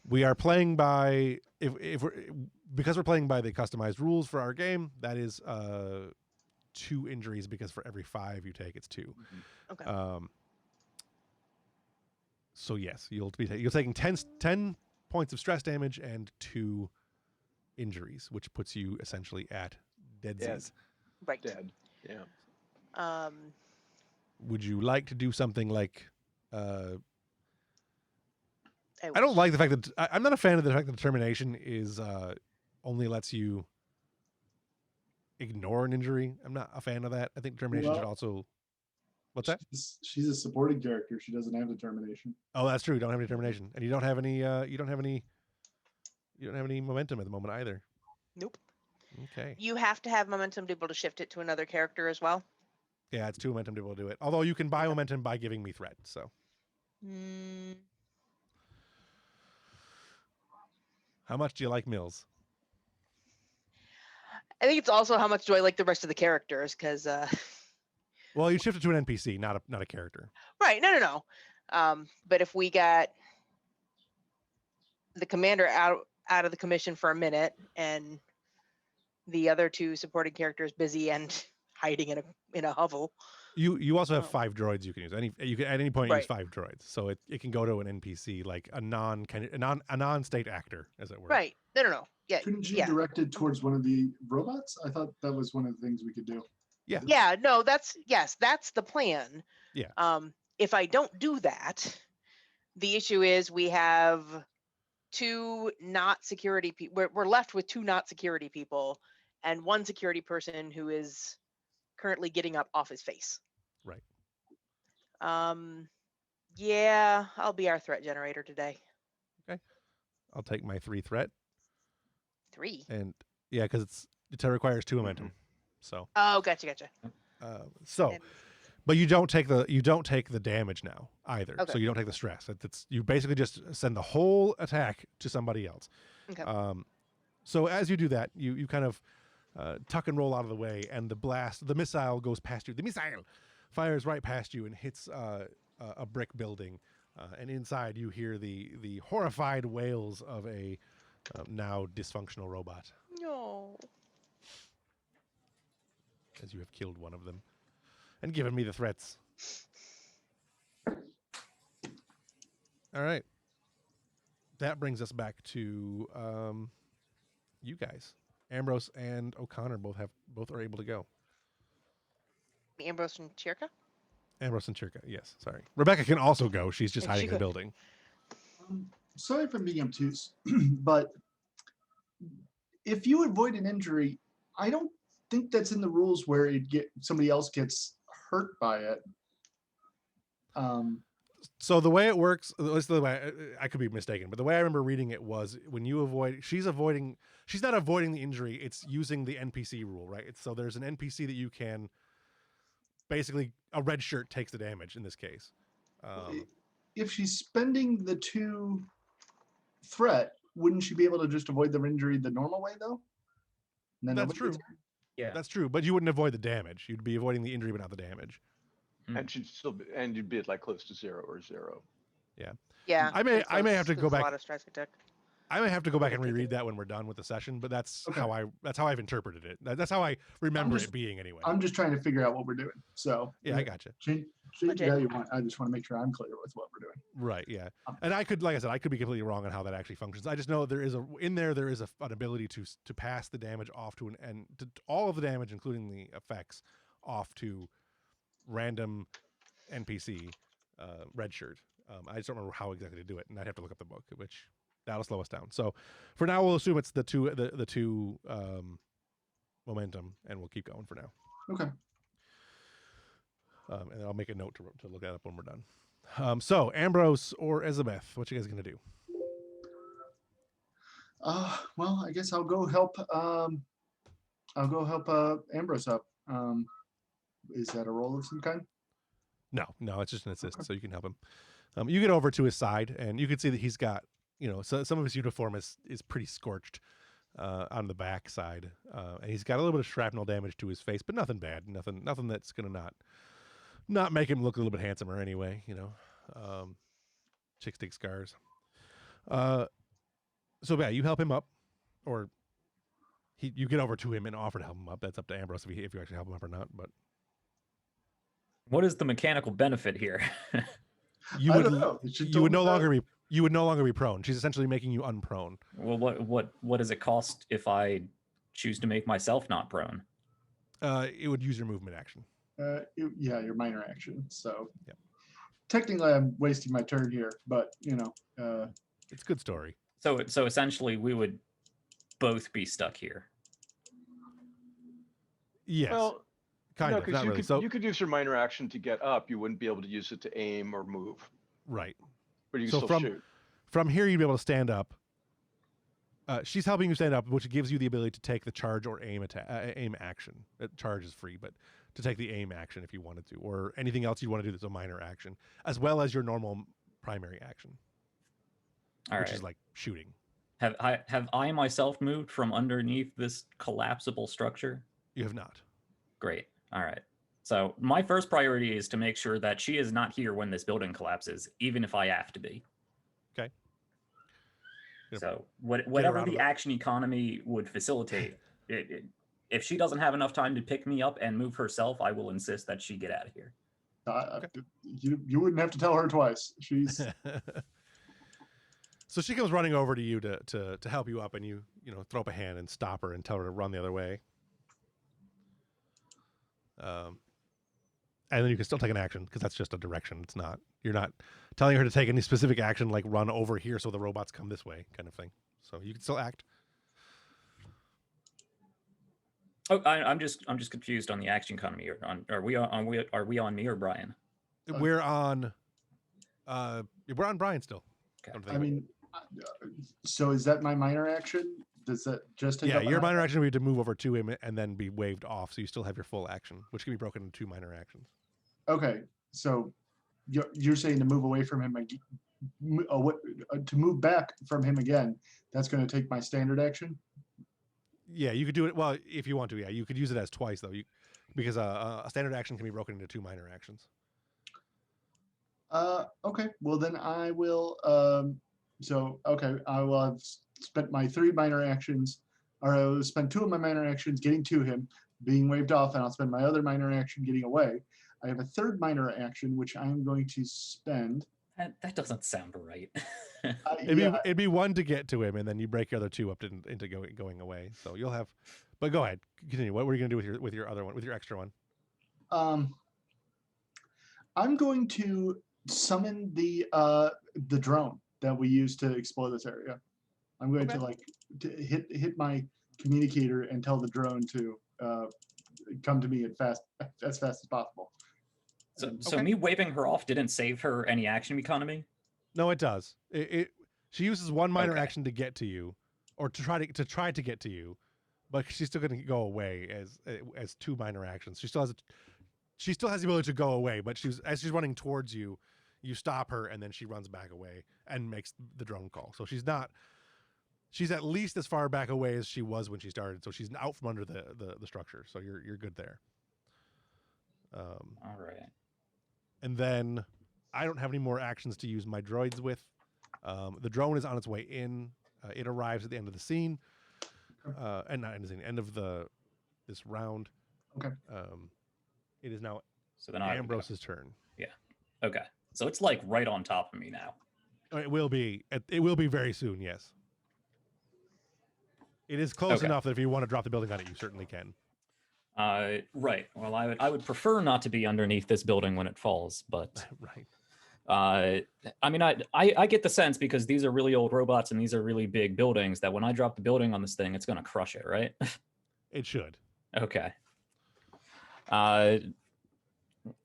we are playing by because we're playing by the customized rules for our game. That is 2 injuries because for every 5 you take, it's 2. Okay. So yes, you're taking 10 points of stress damage and 2 injuries, which puts you essentially at deadsies. Right. Dead. Yeah. Would you like to do something like? I I don't wish. like the fact that I'm not a fan of the fact that determination is only lets you ignore an injury. I'm not a fan of that. I think determination should Well- also. What's that? She's a supporting character. She doesn't have determination. Oh, that's true. You don't have any determination, and you don't have any. You don't have any momentum at the moment either. Nope. Okay. You have to have momentum to be able to shift it to another character as well. Yeah, it's 2 momentum to be able to do it. Although you can buy Okay. momentum by giving me threat. So Mm, how much do you like Mills? I think it's also how much do I like the rest of the characters because Well, you shift it to an NPC, not a character. right, no. But if we got the commander out of the commission for a minute and the other 2 supporting characters busy and hiding in a hovel. You also have Oh. 5 droids you can use. You can at any point use Right. 5 droids. So it can go to an NPC like a non-state actor, as it were. Right. No. Yeah. Couldn't you yeah. direct it towards one of the robots? I thought that was one of the things we could do. Yeah, no, that's the plan. Yeah. If I don't do that, the issue is we have 2 not security people. We're left with 2 not security people and 1 security person who is currently getting up off his face. Right. Yeah, I'll be our threat generator today. I'll take my 3 threat 3. and yeah, because it requires 2 momentum. So Oh, gotcha. And- but you don't take the damage now either. Okay. So you don't take the stress. You basically just send the whole attack to somebody else. Okay. So as you do that, you kind of tuck and roll out of the way, and the missile goes past you. The missile fires right past you and hits a brick building, and inside you hear the horrified wails of a now dysfunctional robot No. as you have killed one of them and given me the threats. All right. That brings us back to you guys. Ambrose and O'Connor both are able to go. Ambrose and Chirka? Ambrose and Chirka, yes. Sorry. Rebecca can also go. She's just Yeah, hiding she in the could. building. Sorry for being obtuse, but if you avoid an injury, I don't think that's in the rules where somebody else gets hurt by it. So the way it works, at least the way I could be mistaken, but the way I remember reading it was when you she's not avoiding the injury, it's using the NPC rule, right? So there's an NPC that you can basically, a red shirt takes the damage in this case. If she's spending the 2 threat, wouldn't she be able to just avoid the injury the normal way though? And then That's nobody true. gets hurt? Yeah. That's true, but you wouldn't avoid the damage. You'd be avoiding the injury, but not the damage. And you'd be at like close to 0 or 0. Yeah. I may that's- have to that's go a back. lot of stress I took. I may have to go back and Okay. reread that when we're done with the session, but that's Okay. how I've interpreted it. That's how I remember just- it being anyway. I'm just trying to figure out what we're doing. So Yeah, I gotcha. change Okay. it how you want. I just want to make sure I'm clear with what we're doing. Right, yeah. And I could, like I said, I could be completely wrong on how that actually functions. I just know there is an ability to pass the damage off to all of the damage, including the effects, off to random NPC red shirt. I just don't remember how exactly to do it, and I'd have to look up the book, which that'll slow us down. So for now, we'll assume it's the two momentum, and we'll keep going for now. Okay. And then I'll make a note to look that up when we're done. So Ambrose or Elizabeth, what you guys gonna do? Well, I guess I'll go help I'll go help Ambrose up. Is that a roll of some kind? No, it's just an assist, so you can help him. You get over to his side, and you can see that he's got, so some of his uniform is pretty scorched on the back side, and he's got a little bit of shrapnel damage to his face, but nothing bad, nothing that's gonna not make him look a little bit handsomer anyway. Chicks take scars. So yeah, you help him up, or you get over to him and offer to help him up. That's up to Ambrose if you actually help him up or not. But What is the mechanical benefit here? you I would don't know. you would no longer be prone. She's essentially making you unprone. Well, what does it cost if I choose to make myself not prone? It would use your movement action. Yeah, your minor action. So Yep. technically, I'm wasting my turn here, but It's a good story. So essentially, we would both be stuck here. Yes, Well, kind no, of. because Not really. you could use your minor action to get up. You wouldn't be able to use it to aim or move, Right. but you can So still shoot. From here, you'd be able to stand up. She's helping you stand up, which gives you the ability to take the charge or aim action. Charge is free, but to take the aim action if you wanted to, or anything else you want to do that's a minor action, as well as your normal primary action, All which right. is like shooting. Have I myself moved from underneath this collapsible structure? You have not. Great. All right. So my first priority is to make sure that she is not here when this building collapses, even if I have to be. Okay. Yep. So whatever out of the it. action economy would facilitate, if she doesn't have enough time to pick me up and move herself, I will insist that she get out of here. you wouldn't have to tell her twice. She's So she comes running over to you to help you up, and you throw up a hand and stop her and tell her to run the other way. And then you can still take an action because that's just a direction. You're not telling her to take any specific action like run over here so the robots come this way kind of thing. So you can still act. Oh, I'm just confused on the action economy. Are we on me or Brian? We're on Brian still. Okay. I mean, so is that my minor action? Does that just take Yeah, up your my- minor action would be to move over to him and then be waved off, so you still have your full action, which can be broken into 2 minor actions. Okay, so you're saying to move away from him to move back from him again, that's going to take my standard action? Yeah, you could do it. Well, if you want to, yeah, you could use it as twice though, because a standard action can be broken into 2 minor actions. Okay, well then I will. I will have spent my 3 minor actions, or I will spend 2 of my minor actions getting to him, being waved off, and I'll spend my other minor action getting away. I have a 3rd minor action, which I'm going to spend. That doesn't sound right. It'd be 1 to get to him, and then you break your other 2 up into going away. So you'll have. But go ahead, continue. What were you going to do with your other one, with your extra one? I'm going to summon the drone that we use to explore this area. I'm going to hit my communicator and tell the drone to come to me as fast as possible. So me waving her off didn't save her any action economy? No, it does. She uses 1 minor Okay. action to get to you, or to try to get to you, but she's still going to go away as 2 minor actions. She still has the ability to go away, but as she's running towards you, you stop her, and then she runs back away and makes the drone call. So she's at least as far back away as she was when she started. So she's out from under the structure. So you're good there. All right. And then I don't have any more actions to use my droids with. The drone is on its way in. It arrives at the end of the scene, and not end of the scene, end of this round. Okay. It is now So then I would go. Ambrose's turn. Okay. So it's like right on top of me now. It will be. It will be very soon. Yes. It is close Okay. enough that if you want to drop the building on it, you certainly can. Right. Well, I would prefer not to be underneath this building when it falls, but Right. I mean, I get the sense, because these are really old robots and these are really big buildings, that when I drop the building on this thing, it's going to crush it, right? It should. Okay.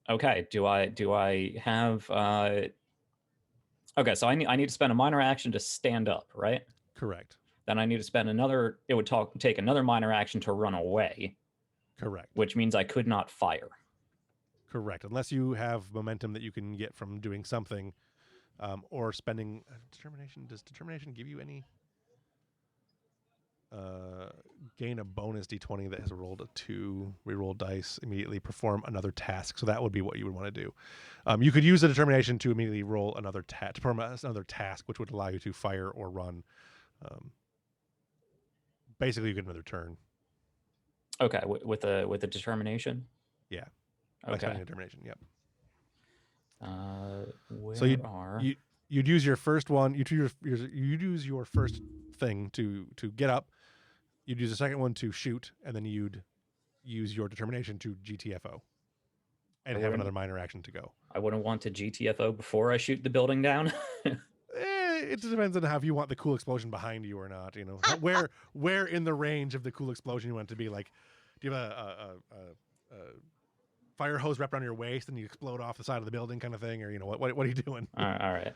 Okay. Do I have? Okay. So I need to spend a minor action to stand up, right? Correct. then I need to spend another. It would take another minor action to run away, Correct. which means I could not fire. Correct. Unless you have momentum that you can get from doing something, or spending determination. Does determination give you any? Gain a bonus d20 that has rolled a 2, reroll dice, immediately perform another task. So that would be what you would want to do. You could use a determination to immediately roll another to perform another task, which would allow you to fire or run. Basically, you get another turn. Okay, with a determination. Yeah. By Okay. spending a determination. Yep. Where So are you'd use your first one. You'd use your first thing to get up. You'd use the second one to shoot, and then you'd use your determination to GTFO, and have another minor action to go. I wouldn't want to GTFO before I shoot the building down. It depends on how you want the cool explosion behind you or not. You know, where in the range of the cool explosion you want it to be. Like, do you have a fire hose wrapped around your waist and you explode off the side of the building, kind of thing, or what are you doing? All right.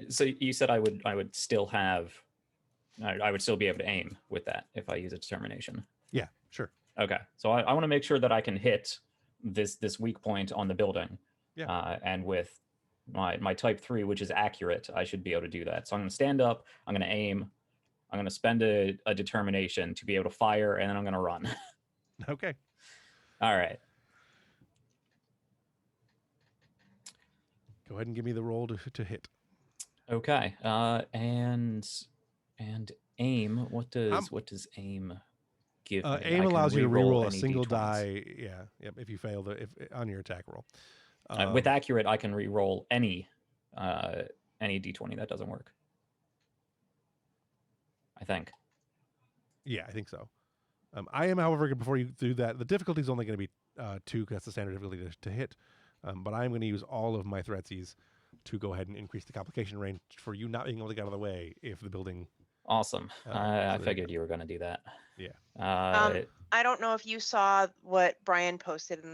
So you said I would still have. I would still be able to aim with that if I use a determination. Yeah, sure. Okay, so I want to make sure that I can hit this weak point on the building. Yeah. And with my type 3, which is accurate, I should be able to do that. So I'm going to stand up. I'm going to aim. I'm going to spend a determination to be able to fire, and then I'm going to run. Okay. All right. Go ahead and give me the roll to hit. Okay. And aim. What does aim give me? Aim I can allows you to reroll reroll a any single D20s. die. Yeah. Yep. If you fail on your attack roll. With accurate, I can reroll any D20. That doesn't work. I think. Yeah, I think so. I am, however, before you do that, the difficulty is only going to be 2 because that's the standard difficulty to hit. But I'm going to use all of my threatsies to go ahead and increase the complication range for you not being able to get out of the way if the building. Awesome. I so figured you were going to do that. Yeah. I don't know if you saw what Brian posted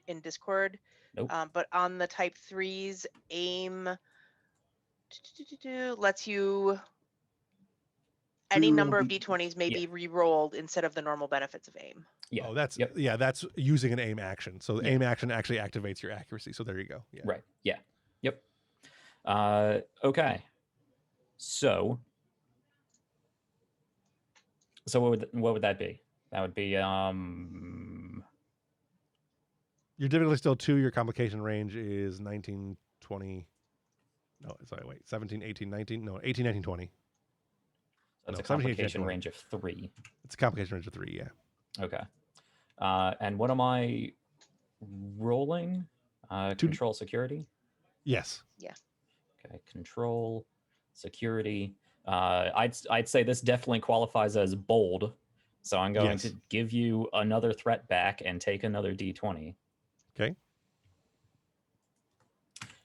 in Discord. Nope. But on the type 3s, aim lets you any Reroll number of D- d20s may be re-rolled instead of the normal benefits of aim. Yeah. Oh, that's Yep. yeah, that's using an aim action. So the Yeah. aim action actually activates your accuracy. So there you go. Yeah. Right. Yeah. Yep. Okay. So what would that be? That would be Your difficulty is still 2. Your complication range is 19, 20. No, sorry, wait. 17, 18, 19. No, 18, 19, 20. that's No, a 17, 18, complication 20. range of 3. It's a complication range of 3, yeah. Okay. And what am I rolling? Control security? Yes. Okay, control security. I'd say this definitely qualifies as bold. So I'm going Yes. to give you another threat back and take another D20. Okay.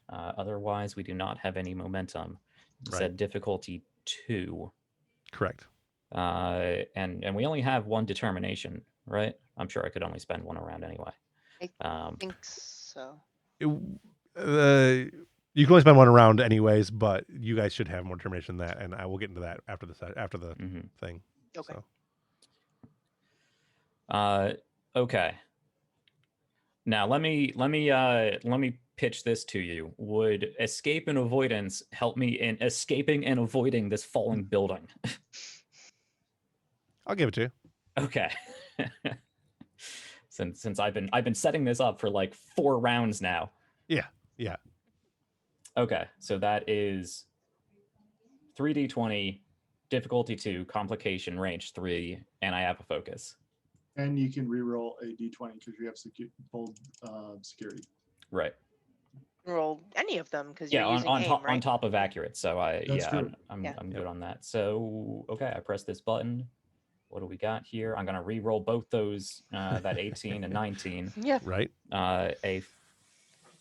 Otherwise, we do not have any momentum. You Right. said difficulty 2. Correct. And we only have one determination, right? I'm sure I could only spend one around anyway. I think so. You can only spend one round anyways, but you guys should have more determination than that, and I will get into that after the Mhm. thing. Okay. So. Okay. Now let me pitch this to you. Would escape and avoidance help me in escaping and avoiding this falling building? I'll give it to you. Okay. Since I've been setting this up for like 4 rounds now. Yeah. Okay, so that is 3d20, difficulty 2, complication range 3, and I have a focus. And you can reroll a d20 because you have bold security. Right. Roll any of them because Yeah, you're using on aim, top right? on top of accurate. So That's true. I'm Yeah. good on that. So okay, I press this button. What do we got here? I'm gonna re-roll both those, that 18 and 19. Yeah. Right. A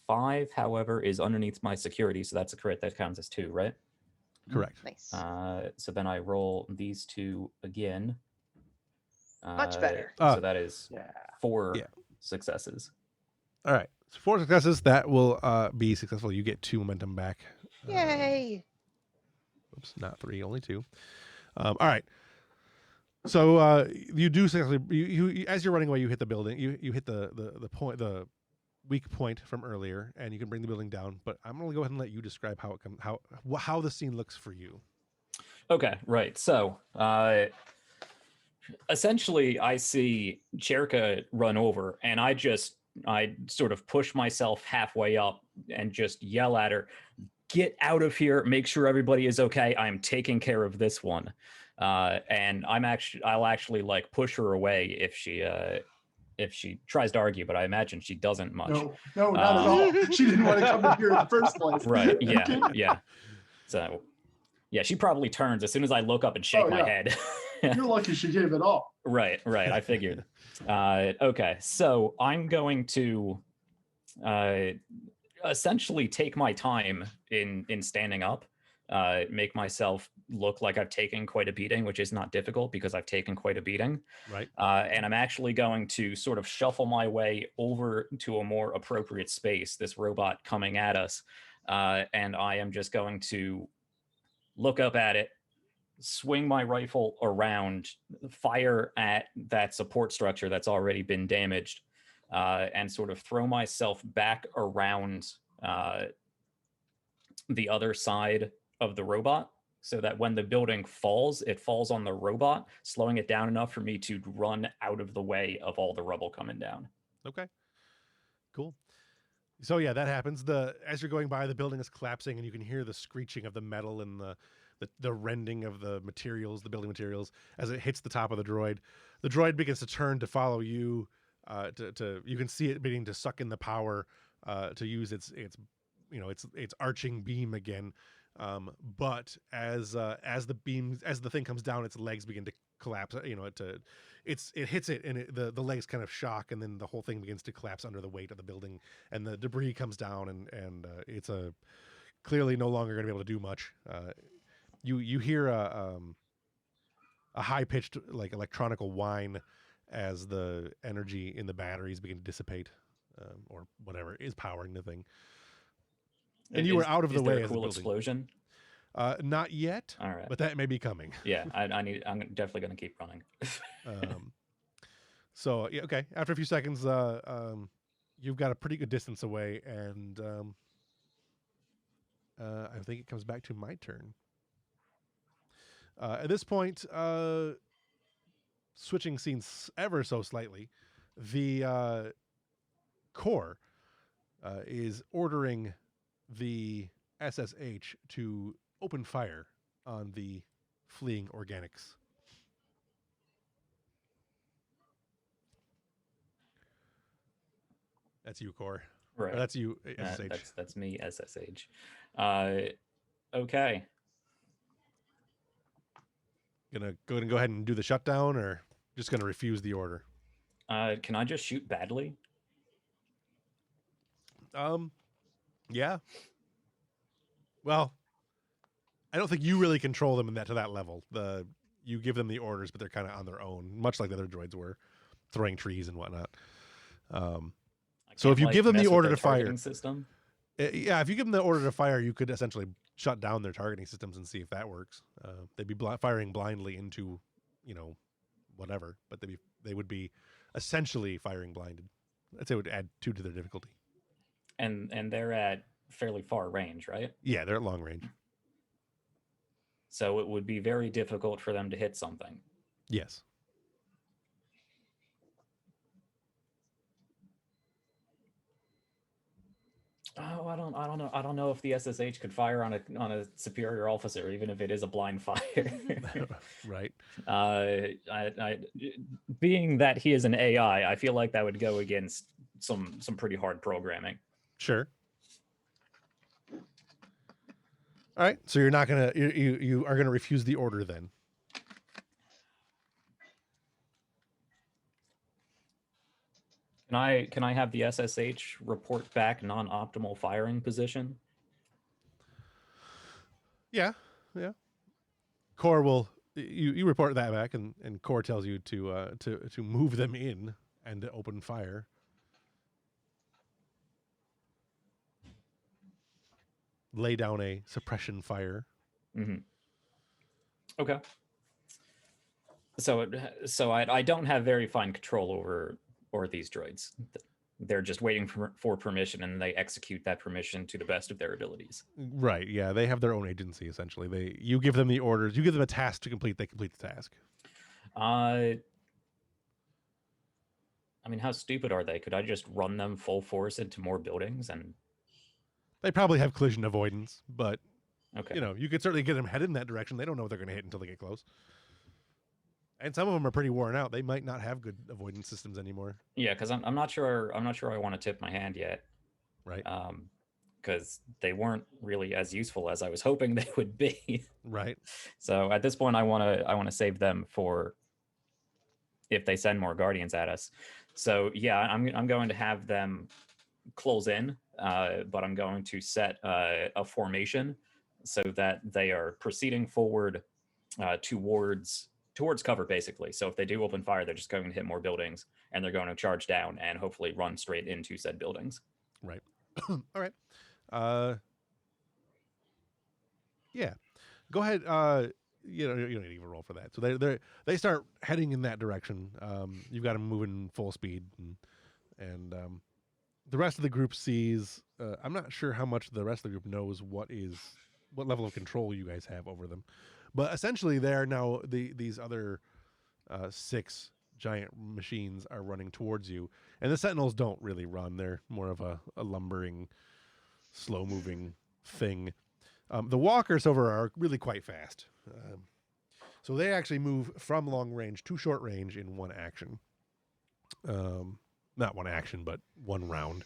5, however, is underneath my security, so that's a crit. That counts as 2, right? Correct. Nice. So then I roll these 2 again. Much better. So that is Yeah. 4 Yeah. successes. All right. So 4 successes. That will be successful. You get 2 momentum back. Yay. Oops, not 3, only 2. All right. So you do essentially you as you're running away, you hit the building. You hit the point, the weak point from earlier, and you can bring the building down. But I'm going to go ahead and let you describe how the scene looks for you. Okay, right. So, essentially, I see Cherka run over, and I sort of push myself halfway up and just yell at her, "Get out of here! Make sure everybody is okay. I'm taking care of this one." And I'll actually like push her away if she tries to argue, but I imagine she doesn't much. No, not at all. She didn't want to come in here in the first place. Right? Yeah. So, yeah, she probably turns as soon as I look up and shake my head. You're lucky she gave it all. Right. I figured. Okay, so I'm going to essentially take my time in standing up, make myself look like I've taken quite a beating, which is not difficult because I've taken quite a beating. Right. And I'm actually going to sort of shuffle my way over to a more appropriate space, this robot coming at us. And I am just going to look up at it, swing my rifle around, fire at that support structure that's already been damaged, and sort of throw myself back around the other side of the robot so that when the building falls, it falls on the robot, slowing it down enough for me to run out of the way of all the rubble coming down. Okay. Cool. So yeah, that happens. As you're going by, the building is collapsing, and you can hear the screeching of the metal and the rending of the materials, the building materials, as it hits the top of the droid. The droid begins to turn to follow you. You can see it beginning to suck in the power to use its arching beam again. But as the thing comes down, its legs begin to collapse. It hits it, and the legs kind of shock, and then the whole thing begins to collapse under the weight of the building, and the debris comes down, and it's clearly no longer going to be able to do much. You hear a high pitched like electronical whine as the energy in the batteries begin to dissipate, or whatever is powering the thing. And you were out of the way. Is there a cool explosion? Not yet. All right, but that may be coming. Yeah, I'm definitely going to keep running. So yeah, okay. After a few seconds, you've got a pretty good distance away, and I think it comes back to my turn. At this point, switching scenes ever so slightly, the Core is ordering the SSH to open fire on the fleeing organics. That's you, Core. Right. Or that's you, SSH. That's me, SSH. Okay. Gonna go ahead and do the shutdown, or just gonna refuse the order? Can I just shoot badly? Yeah. Well, I don't think you really control them to that level. You give them the orders, but they're kind of on their own, much like the other droids were, throwing trees and whatnot. So if you give them the order to fire, system? If you give them the order to fire, you could essentially shut down their targeting systems and see if that works. They'd be firing blindly into, whatever, but they would be essentially firing blinded. I'd say it would add 2 to their difficulty. And they're at fairly far range, right? Yeah, they're at long range. So it would be very difficult for them to hit something. Yes. Oh, I don't know if the SSH could fire on a superior officer, even if it is a blind fire. Right. Being that he is an AI, I feel like that would go against some pretty hard programming. Sure. All right. So you're not gonna you are gonna refuse the order then. Can I have the SSH report back non-optimal firing position? Yeah. Core will you report that back, and Core tells you to move them in and to open fire. Lay down a suppression fire. Mm-hmm. Okay. So I don't have very fine control over these droids. They're just waiting for permission, and they execute that permission to the best of their abilities. Right. Yeah, they have their own agency essentially. You give them the orders, you give them a task to complete, they complete the task. I mean, how stupid are they? Could I just run them full force into more buildings? And They probably have collision avoidance, but okay, you could certainly get them headed in that direction. They don't know what they're going to hit until they get close. And some of them are pretty worn out. They might not have good avoidance systems anymore. yeah, because I'm not sure I want to tip my hand yet. Right. Because they weren't really as useful as I was hoping they would be. Right. So at this point, I want to save them for if they send more guardians at us. So yeah, I'm going to have them close in, but I'm going to set a formation so that they are proceeding forward towards cover, basically. So if they do open fire, they're just going to hit more buildings, and they're going to charge down and hopefully run straight into said buildings. Right. All right. Yeah. Go ahead. You don't need to even roll for that. So they start heading in that direction. You've got them moving full speed, and the rest of the group sees. I'm not sure how much the rest of the group knows what level of control you guys have over them, but essentially they are now these other 6 giant machines are running towards you, and the Sentinels don't really run. They're more of a lumbering, slow moving thing. The walkers over are really quite fast. So they actually move from long range to short range in one action. Not one action, but one round.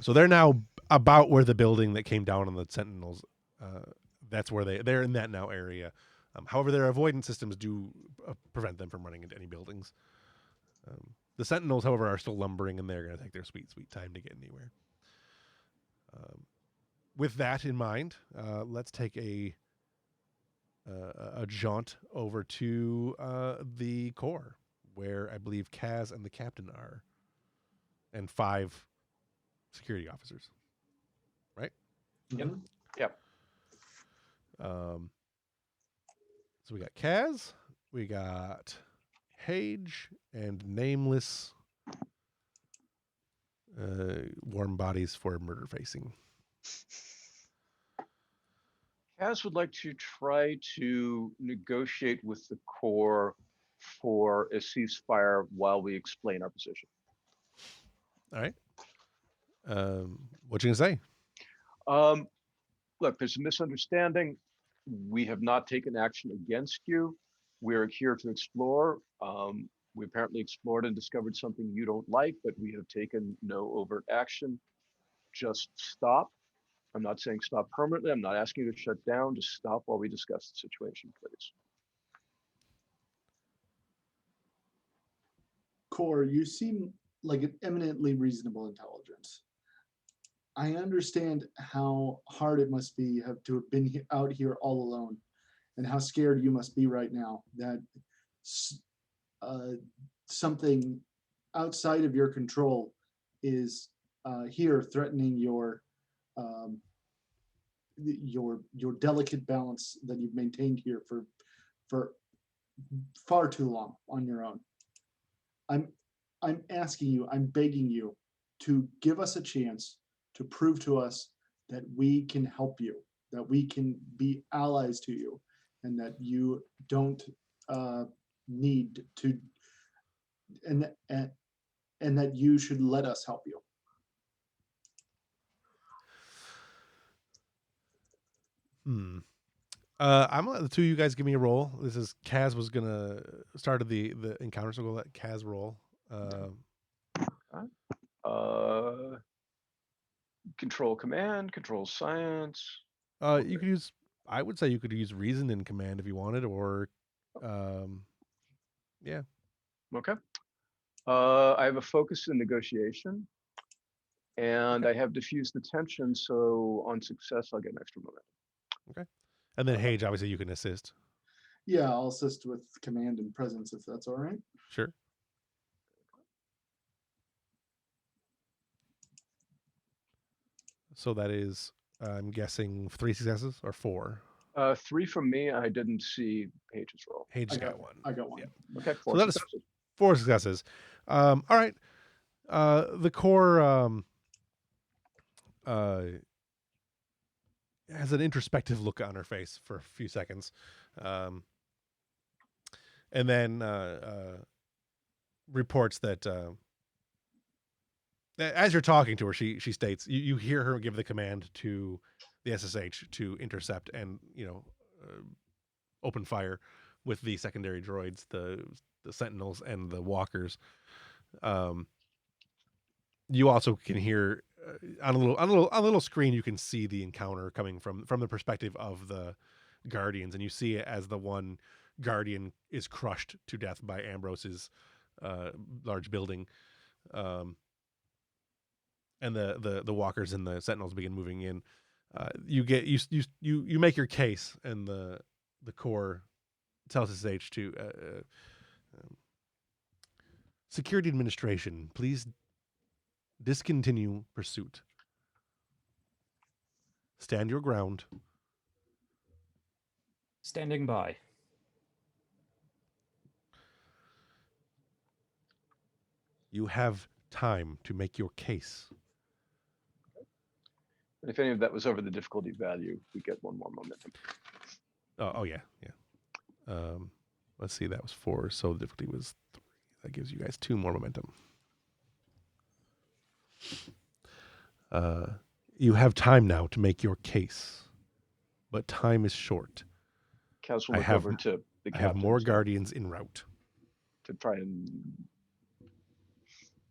So they're now about where the building that came down on the Sentinels, that's where they're in that now area. However, their avoidance systems do prevent them from running into any buildings. The Sentinels, however, are still lumbering, and they're going to take their sweet, sweet time to get anywhere. With that in mind, let's take a jaunt over to the core, where I believe Kaz and the captain are, and 5 security officers. Right? Yep. Yep. So we got Kaz, we got Hage, and nameless warm bodies for murder facing. Kaz would like to try to negotiate with the core for a ceasefire while we explain our position. All right. What you gonna say? Look, there's a misunderstanding. We have not taken action against you. We're here to explore. We apparently explored and discovered something you don't like, but we have taken no overt action. Just stop. I'm not saying stop permanently. I'm not asking you to shut down. Just stop while we discuss the situation, please. Core, you seem like an eminently reasonable intelligence. I understand how hard it must be to have been out here all alone, and how scared you must be right now that something outside of your control is here threatening your delicate balance that you've maintained here for far too long on your own. I'm asking you, I'm begging you to give us a chance to prove to us that we can help you, that we can be allies to you, and that you don't need to, and that you should let us help you. I'm gonna let the two of you guys give me a roll. This is Kaz was gonna start the encounter, so we'll let Kaz roll. Control command, control science. You could use. I would say you could use reason in command if you wanted, or, yeah. Okay. I have a focus in negotiation, and I have diffused the tension. So on success, I'll get an extra moment. Okay. And then Hage, obviously, you can assist. Yeah, I'll assist with command and presence if that's all right. Sure. So that is, I'm guessing, 3 successes or 4. 3 from me. I didn't see Paige's roll. Paige I got one. I got one. Yeah. Okay, So 4 that is successes. 4 successes. All right. The core has an introspective look on her face for a few seconds, and then reports that as you're talking to her, she states you hear her give the command to the SSH to intercept and open fire with the secondary droids, the sentinels and the walkers. You also can hear on a little screen. You can see the encounter coming from the perspective of the Guardians, and you see it as the one Guardian is crushed to death by Ambrose's large building, and the walkers and the sentinels begin moving in. You make your case, and the core tells SSH to Security Administration, please discontinue pursuit. Stand your ground. Standing by. You have time to make your case. And if any of that was over the difficulty value, we get 1 more momentum. Oh yeah. Let's see, that was 4, so the difficulty was 3. That gives you guys 2 more momentum. You have time now to make your case, but time is short. Kaz will I look have- over to the I have more captains Guardians en route. to try and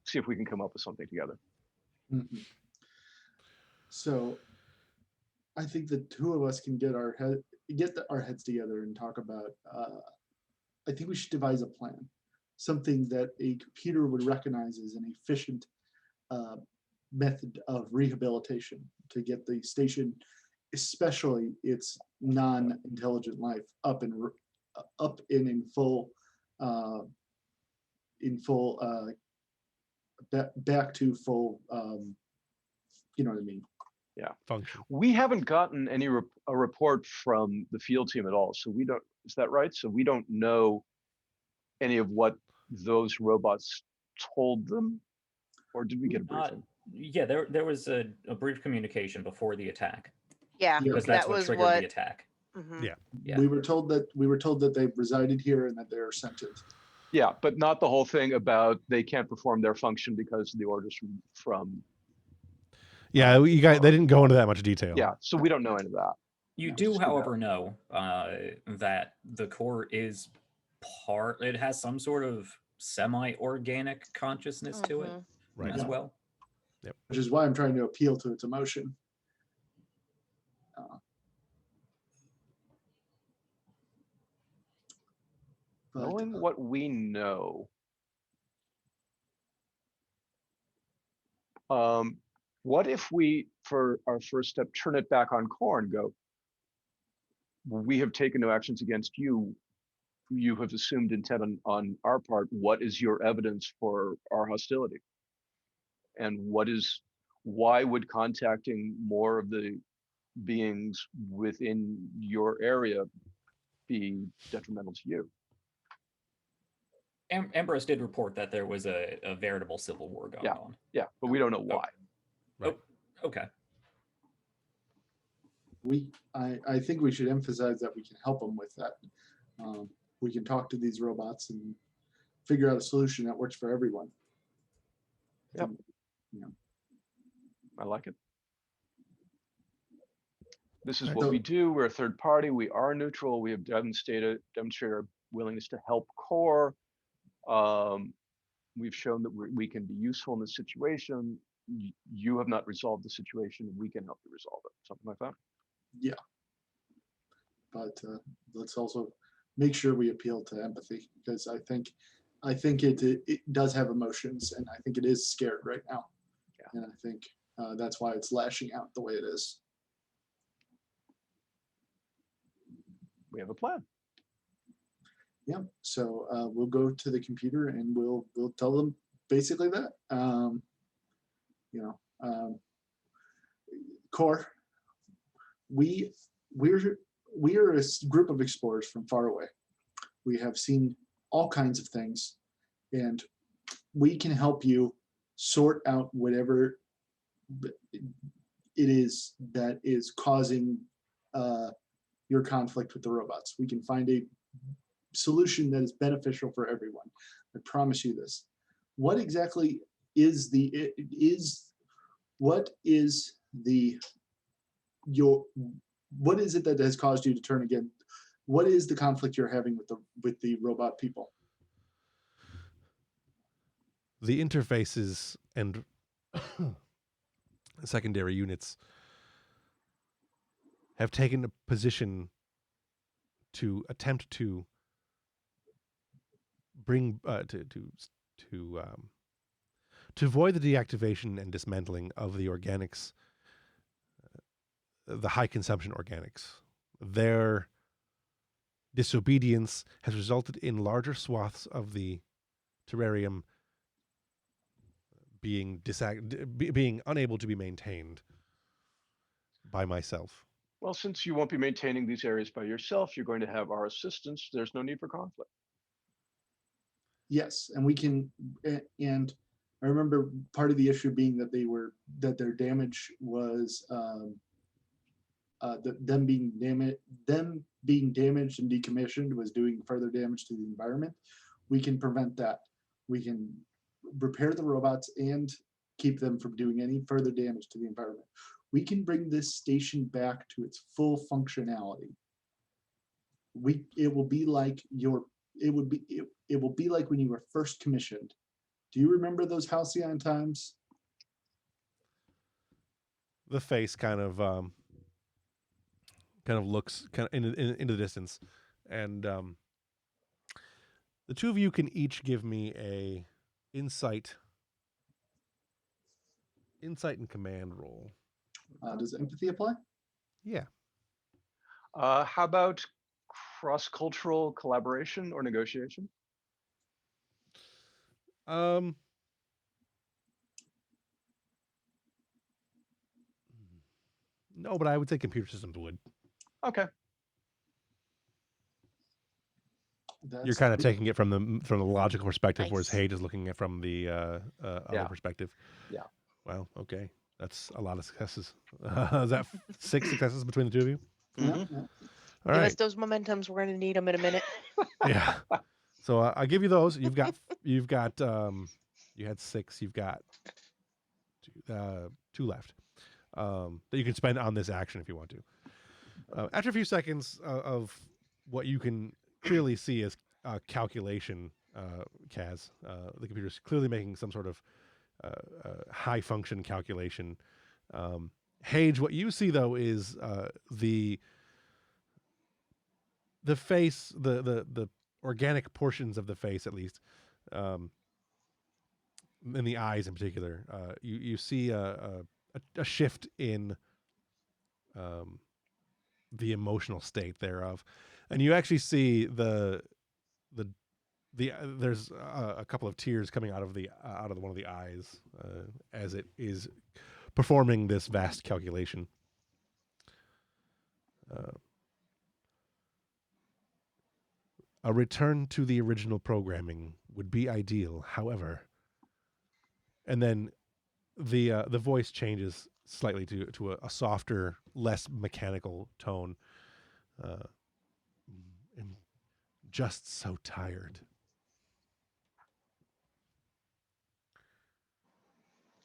see if we can come up with something together. Mhm. So I think the two of us can get our heads together and talk about. I think we should devise a plan, something that a computer would recognize as an efficient method of rehabilitation to get the station, especially its non-intelligent life, up and in full, back to full. You know what I mean? Function. We haven't gotten any a report from the field team at all, so we don't. Is that right? So we don't know any of what those robots told them, or did we get a briefing? Yeah, there was a brief communication before the attack, Yeah, because Okay. that's that what was triggered what. the attack. Mhm. Yeah. Yeah. We were told that they resided here and that they're sentient. Yeah, but not the whole thing about they can't perform their function because of the orders from Yeah, you guys. They didn't go into that much detail. yeah. So we don't know any of that. You No, do, just about. however, know that the core is it has some sort of semi-organic consciousness to it Mhm. Right. as Yeah. well. Which is why I'm trying to appeal to its emotion. But, Knowing what we know, what if we, for our first step, turn it back on core and go, we have taken no actions against you. You have assumed intent on our part. What is your evidence for our hostility? And why would contacting more of the beings within your area be detrimental to you? Ambrose did report that there was a veritable civil war going on. Yeah, but we don't know why. Right. Oh, okay. I think we should emphasize that we can help them with that. We can talk to these robots and figure out a solution that works for everyone. Yep. You know, I like it. This is Right. what we do. We're a third party. We are neutral. We have demonstrated our willingness to help core. We've shown that we can be useful in this situation. You have not resolved the situation. We can help you resolve it. Something like that. but let's also make sure we appeal to empathy, because I think it does have emotions, and I think it is scared right now. Yeah. And I think that's why it's lashing out the way it is. We have a plan. Yeah. So we'll go to the computer and we'll tell them basically that. Core, we're we are a group of explorers from far away. We have seen all kinds of things, and we can help you sort out whatever it is that is causing your conflict with the robots. We can find a solution that is beneficial for everyone. I promise you this. What exactly is what is it that has caused you to turn again? What is the conflict you're having with the robot people? The interfaces and secondary units have taken a position to attempt to bring to avoid the deactivation and dismantling of the organics, the high consumption organics. Their disobedience has resulted in larger swaths of the terrarium being being unable to be maintained by myself. Well, since you won't be maintaining these areas by yourself, you're going to have our assistance. There's no need for conflict. Yes, and we can, and I remember part of the issue being that their damage was them being damaged and decommissioned was doing further damage to the environment. We can prevent that. We can repair the robots and keep them from doing any further damage to the environment. We can bring this station back to its full functionality. It will be like when you were first commissioned. Do you remember those halcyon times? The face kind of looks kind of into the distance, and the two of you can each give me a insight and command roll. Does empathy apply? Yeah. How about cross-cultural collaboration or negotiation? No, but I would say computer systems would. Okay. You're kind of taking it from the logical perspective, whereas Nice. Hage is looking at it from the other Yeah. perspective. Yeah. Well, okay, that's a lot of successes. Is that 6 successes between the two of you? Yeah, Mhm. yeah. All Give us right. those momentums. We're gonna need them in a minute. Yeah. So I give you those. You had 6. You've got 2 left that you can spend on this action if you want to. After a few seconds of what you can clearly see as calculation, Kaz, the computer's clearly making some sort of high function calculation. Hage, what you see though is the face, the organic portions of the face, at least, in the eyes in particular. You see a shift in the emotional state thereof, and you actually see there's a couple of tears coming out of one of the eyes as it is performing this vast calculation. A return to the original programming would be ideal, however. And then the voice changes slightly to a softer, less mechanical tone. I'm just so tired.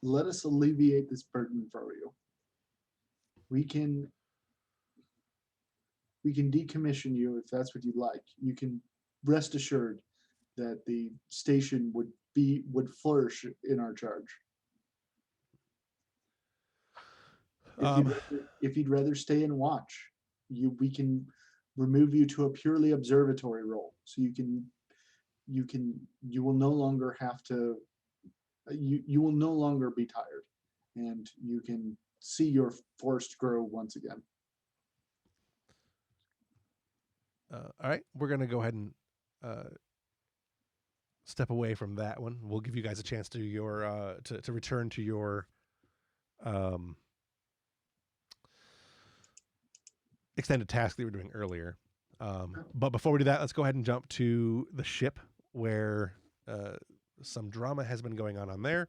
Let us alleviate this burden for you. We can decommission you if that's what you'd like. You can rest assured that the station would flourish in our charge. If you'd rather stay and watch, we can remove you to a purely observatory role, so you will no longer have to. You will no longer be tired, and you can see your forest grow once again. All right, we're gonna go ahead and step away from that one. We'll give you guys a chance to to return to your extended task that we were doing earlier. But before we do that, let's go ahead and jump to the ship where some drama has been going on there.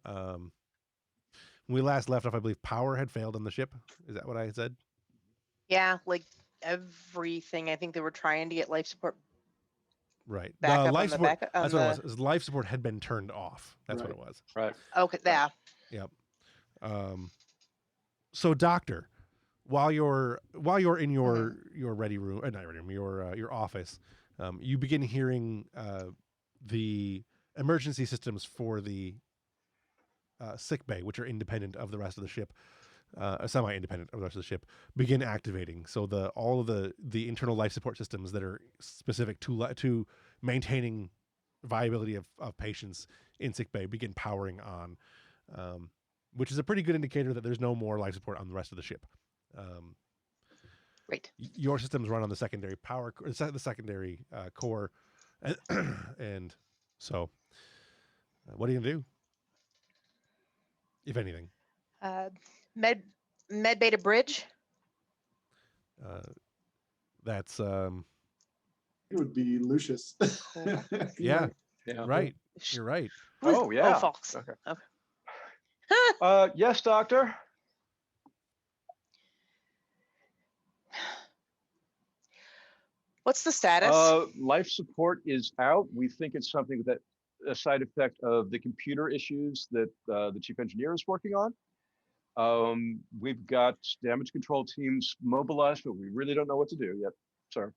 When we last left off, I believe power had failed on the ship. Is that what I said? Yeah, like everything. I think they were trying to get life support Right. back The up life on the support. back. That's what it was. Life support had been turned off. That's what Right. it was. Right. Okay, yeah. Yep. So doctor, while you're in your ready room, not ready room, your office, you begin hearing the emergency systems for the sick bay, which are independent of the rest of the ship, semi-independent of the rest of the ship, begin activating. So all of the internal life support systems that are specific to maintaining viability of patients in sick bay begin powering on, which is a pretty good indicator that there's no more life support on the rest of the ship. Great. Your systems run on the secondary power, the secondary core, and so what are you gonna do, if anything? Med Beta Bridge. That's It would be Lucius. Cool. yeah, Yeah. right. You're right. Oh, yeah. Oh, Fox. Okay. Okay. Yes, doctor. What's the status? Life support is out. We think it's something that a side effect of the computer issues that the chief engineer is working on. We've got damage control teams mobilized, but we really don't know what to do yet, sir.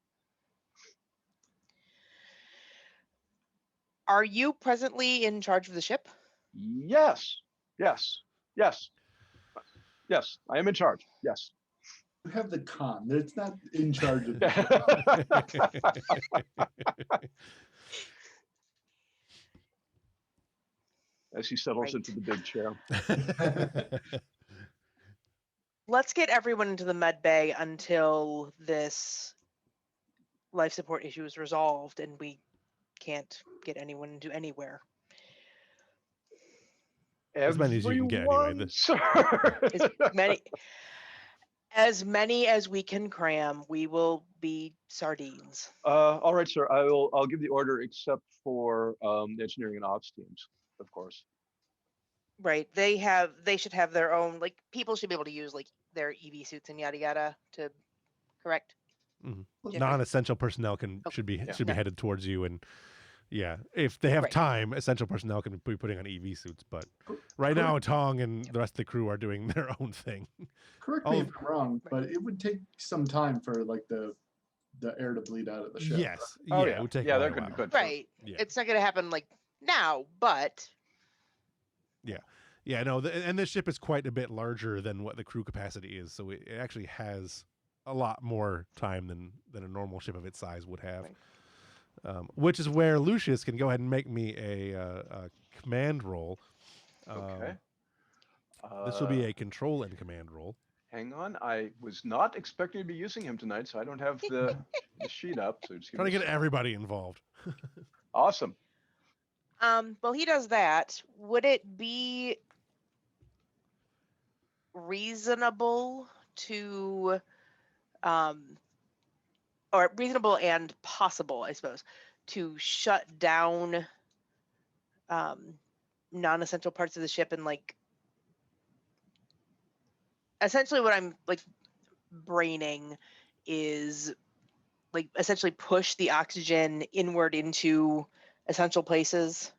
Are you presently in charge of the ship? Yes, yes, yes, yes. I am in charge. Yes. You have the con. It's not in charge of. As he settles Right. into the big chair. Let's get everyone into the med bay until this life support issue is resolved and we can't get anyone into anywhere. As many as you can get anyway. Everyone, sir. As many as we can cram, we will be sardines. All right, sir. I'll give the order, except for the engineering and ops teams, of course. Right. They should have their own, like, people should be able to use like their EV suits and yada yada to correct. Non-essential personnel should be headed towards you, and if they have Right. time, essential personnel can be putting on EV suits. But right now, Tong and the rest of the crew are doing their own thing. Correct me if I'm wrong, but it would take some time for like the air to bleed out of the ship. Yes, Oh, it would take yeah, a they're while. gonna be good. Right. Yeah. It's not going to happen like now, but Yeah, no, and this ship is quite a bit larger than what the crew capacity is, so it actually has a lot more time than a normal ship of its size would have. Right. Which is where Lucius can go ahead and make me a command roll. Okay. This will be a control and command roll. Hang on. I was not expecting to be using him tonight, so I don't have the sheet up. So just give Trying to me a get second. everybody involved. Awesome. well, he does that. Would it be reasonable to or reasonable and possible, I suppose, to shut down non-essential parts of the ship and like essentially what I'm like braining is like essentially push the oxygen inward into essential places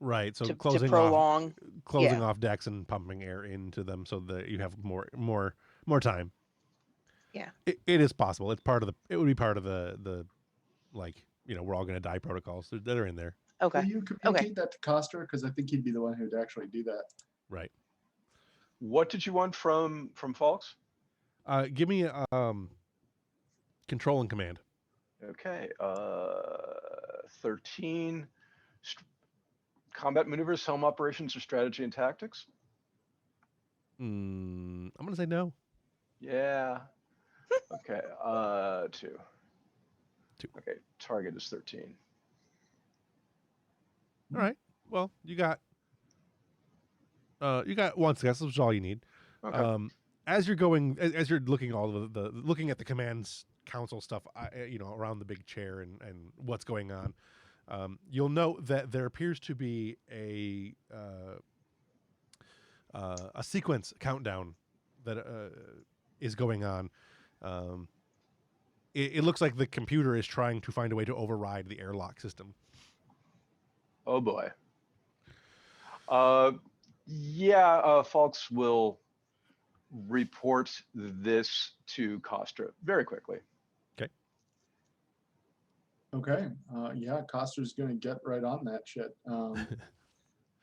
Right, so to closing prolong. off decks and pumping air into them so that you have more time. Yeah. It is possible. It would be part of the like, we're all going to die protocols that are in there. Okay. Will you communicate that to Coster? Because I think he'd be the one who'd actually do that. Right. What did you want from Falks? Give me control and command. Okay. 13. Combat maneuvers, helm operations, or strategy and tactics? I'm going to say no. Yeah. Okay. 2. 2. Okay. Target is 13. All right. Well, you got one success, which is all you need. Okay. as you're going, as you're looking looking at the command's council stuff, around the big chair and what's going on, you'll note that there appears to be a sequence countdown that is going on. It looks like the computer is trying to find a way to override the airlock system. Oh boy. Falks will report this to Kostra very quickly. Okay. Costa's gonna get right on that shit.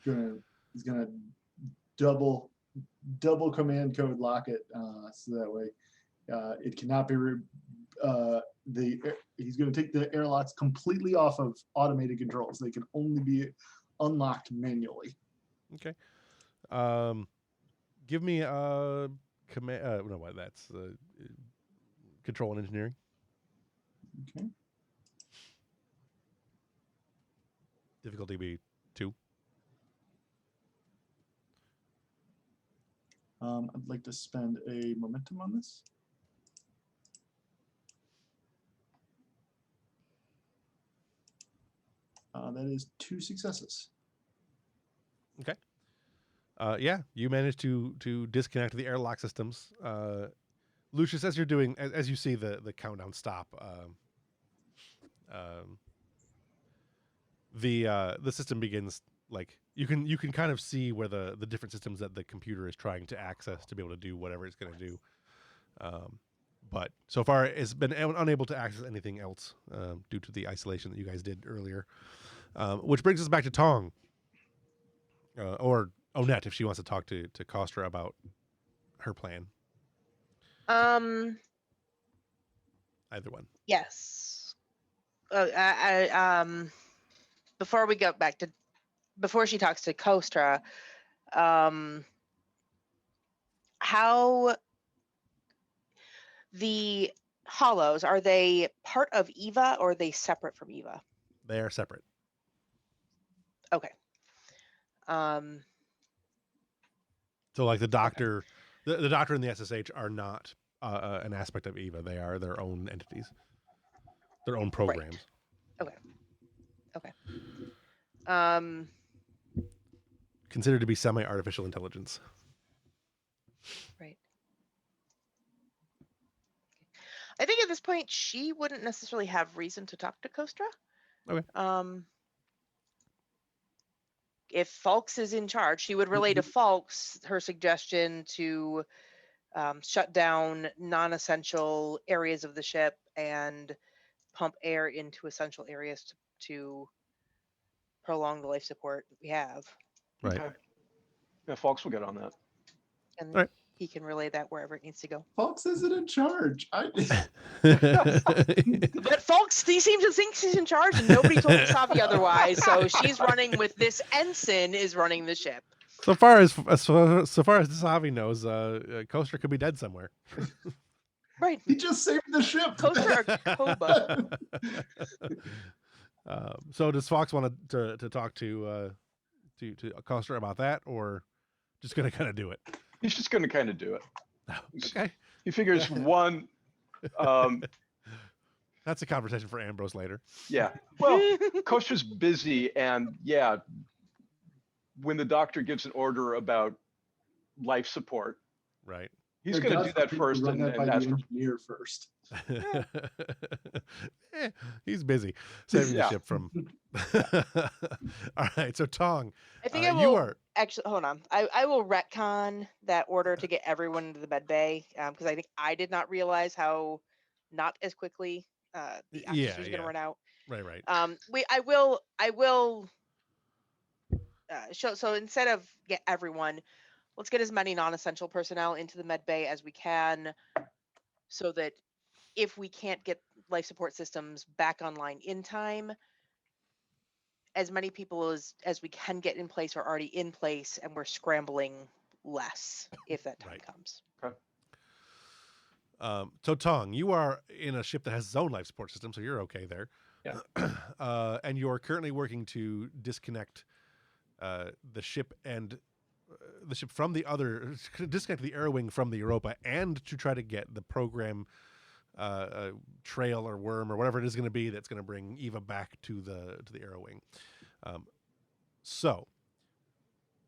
He's gonna double command code lock it, so that way it cannot be he's going to take the airlocks completely off of automated controls. They can only be unlocked manually. Okay. Give me a command. No, what? That's control and engineering. Okay. Difficulty be 2. I'd like to spend a momentum on this. That is 2 successes. Okay. You managed to disconnect the airlock systems. Lucius, as you see the countdown stop, the system begins, like you can kind of see where the different systems that the computer is trying to access to be able to do whatever it's going to do. But so far it's been unable to access anything else due to the isolation that you guys did earlier. Which brings us back to Tong, or Onette, if she wants to talk to Kostra about her plan. Either one. Yes. Before we go back to, before she talks to Kostra, how the Hollows, are they part of Eva or are they separate from Eva? They are separate. Okay. So like the doctor, the doctor and the SSH are not an aspect of Eva. They are their own entities, their own programs. Right. Okay. Considered to be semi-artificial intelligence. Right. I think at this point she wouldn't necessarily have reason to talk to Kostra. Okay. If Falks is in charge, she would relay to Falks her suggestion to shut down non-essential areas of the ship and pump air into essential areas to prolong the life support we have. Right. Okay. Yeah, Falks will get on that. And Right. he can relay that wherever it needs to go. Falks isn't in charge. But Falks, he seems to think she's in charge, and nobody told Savi otherwise. So she's running with this ensign is running the ship. So far as Savi knows, Kostra could be dead somewhere. Right. He just saved the ship. Kostra or Koba. So does Fox want to talk to Kostra about that, or just going to kind of do it? He's just going to kind of do it. Okay. He figures one. That's a conversation for Ambrose later. Yeah. Well, Kostra's busy, and yeah, when the doctor gives an order about life support, right? He's going to do that first, and that's the engineer first. He's busy saving the ship from. All right, so Tong, I think I will actually hold on. I will retcon that order to get everyone into the med bay because I think I did not realize how not as quickly the oxygen was going to run out. Right. I will show. So instead of get everyone, let's get as many non-essential personnel into the med bay as we can, so that if we can't get life support systems back online in time, as many people as we can get in place are already in place, and we're scrambling less if that time comes. Okay. So Tong, you are in a ship that has its own life support system, so you're okay there. Yeah. And you're currently working to disconnect the ship and the ship from the other, disconnect the Arrow Wing from the Europa, and to try to get the program trail or worm or whatever it is going to be that's going to bring Eva back to the Arrow Wing. So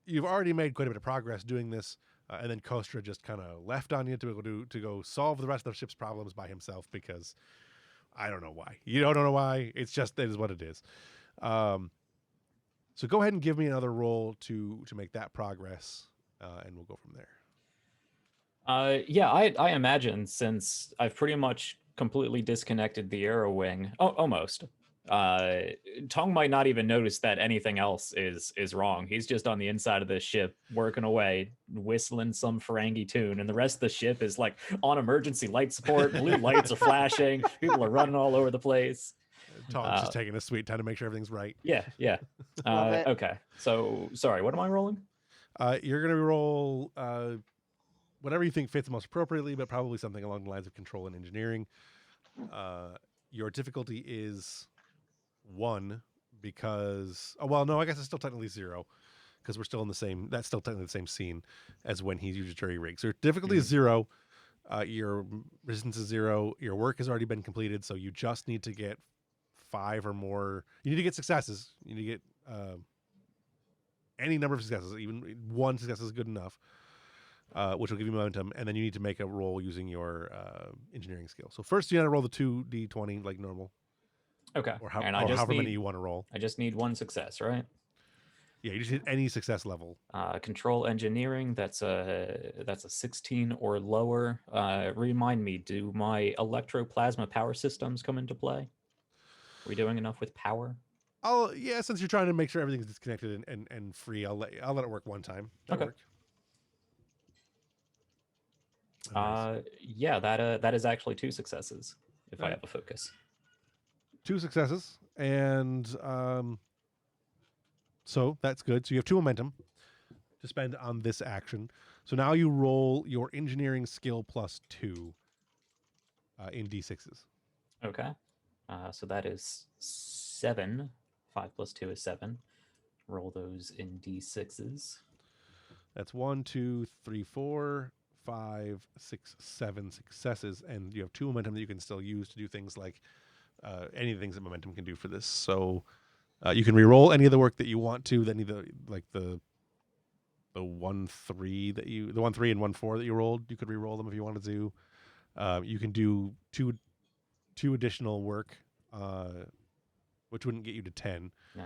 you've already made quite a bit of progress doing this, and then Kostra just kind of left on you to go solve the rest of the ship's problems by himself, because I don't know why. You don't know why. It's just, it is what it is. So go ahead and give me another roll to make that progress, and we'll go from there. Yeah, I imagine, since I've pretty much completely disconnected the Arrow Wing, almost. Tong might not even notice that anything else is wrong. He's just on the inside of this ship, working away, whistling some Ferengi tune, and the rest of the ship is like on emergency light support. Blue lights are flashing. People are running all over the place. Tom's just taking a sweet time to make sure everything's right. Yeah. Love it. Okay. So, sorry, what am I rolling? You're going to roll whatever you think fits most appropriately, but probably something along the lines of control and engineering. Your difficulty is 1 because, oh, well, no, I guess it's still technically 0 because we're still in the same, that's still technically the same scene as when he used jury rig. So your difficulty is 0. Your resistance is 0. Your work has already been completed. So you just need to get 5 or more. You need to get successes. You need to get any number of successes. Even 1 success is good enough, which will give you momentum. And then you need to make a roll using your engineering skill. So first you got to roll the 2d20 like normal. Okay. Or, and however many you want to roll. I just need 1 success, right? Yeah, you just hit any success level. Control engineering, that's a 16 or lower. Remind me, do my electroplasma power systems come into play? Are we doing enough with power? Yeah, since you're trying to make sure everything's disconnected and free, I'll let it work one time. That'll Okay. work. Yeah, that is actually 2 successes if I Alright. have a focus. 2 successes, and so that's good. So you have 2 momentum to spend on this action. So now you roll your engineering skill plus 2 in d6s. Okay. So that is 7. 5 plus 2 is 7. Roll those in d6s. That's 1, 2, 3, 4, 5, 6, 7 successes, and you have 2 momentum that you can still use to do things like any of the things that momentum can do for this. So you can re-roll any of the work that you want to. Then either like the 1, 3 that you, the 1, 3 and 1, 4 that you rolled, you could re-roll them if you wanted to. You can do two additional work, which wouldn't get you to 10. No.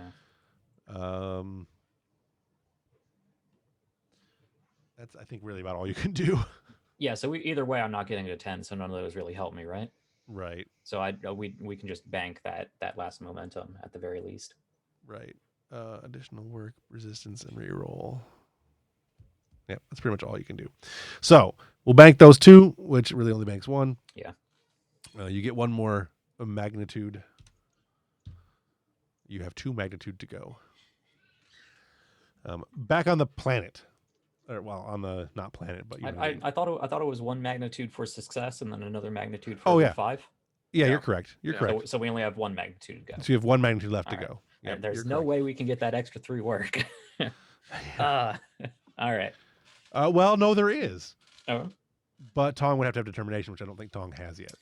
That's, I think, really about all you can do. Yeah, so either way, I'm not getting to 10, so none of those really help me, right? Right. So we can just bank that last momentum at the very least. Right. Additional work, resistance, and reroll. Yeah, that's pretty much all you can do. So we'll bank those 2, which really only banks 1. Yeah. You get 1 more magnitude. You have 2 magnitude to go. Back on the planet. Or, well, on the, not planet, but... I thought it was 1 magnitude for success and then another magnitude for 5. Yeah, Yeah. you're correct. You're Yeah. correct. So we only have 1 magnitude to go. So you have 1 magnitude left All to right. go. And Yep, there's you're no correct. way we can get that extra 3 work. All right. Well, no, there is. Oh. But Tong would have to have determination, which I don't think Tong has yet.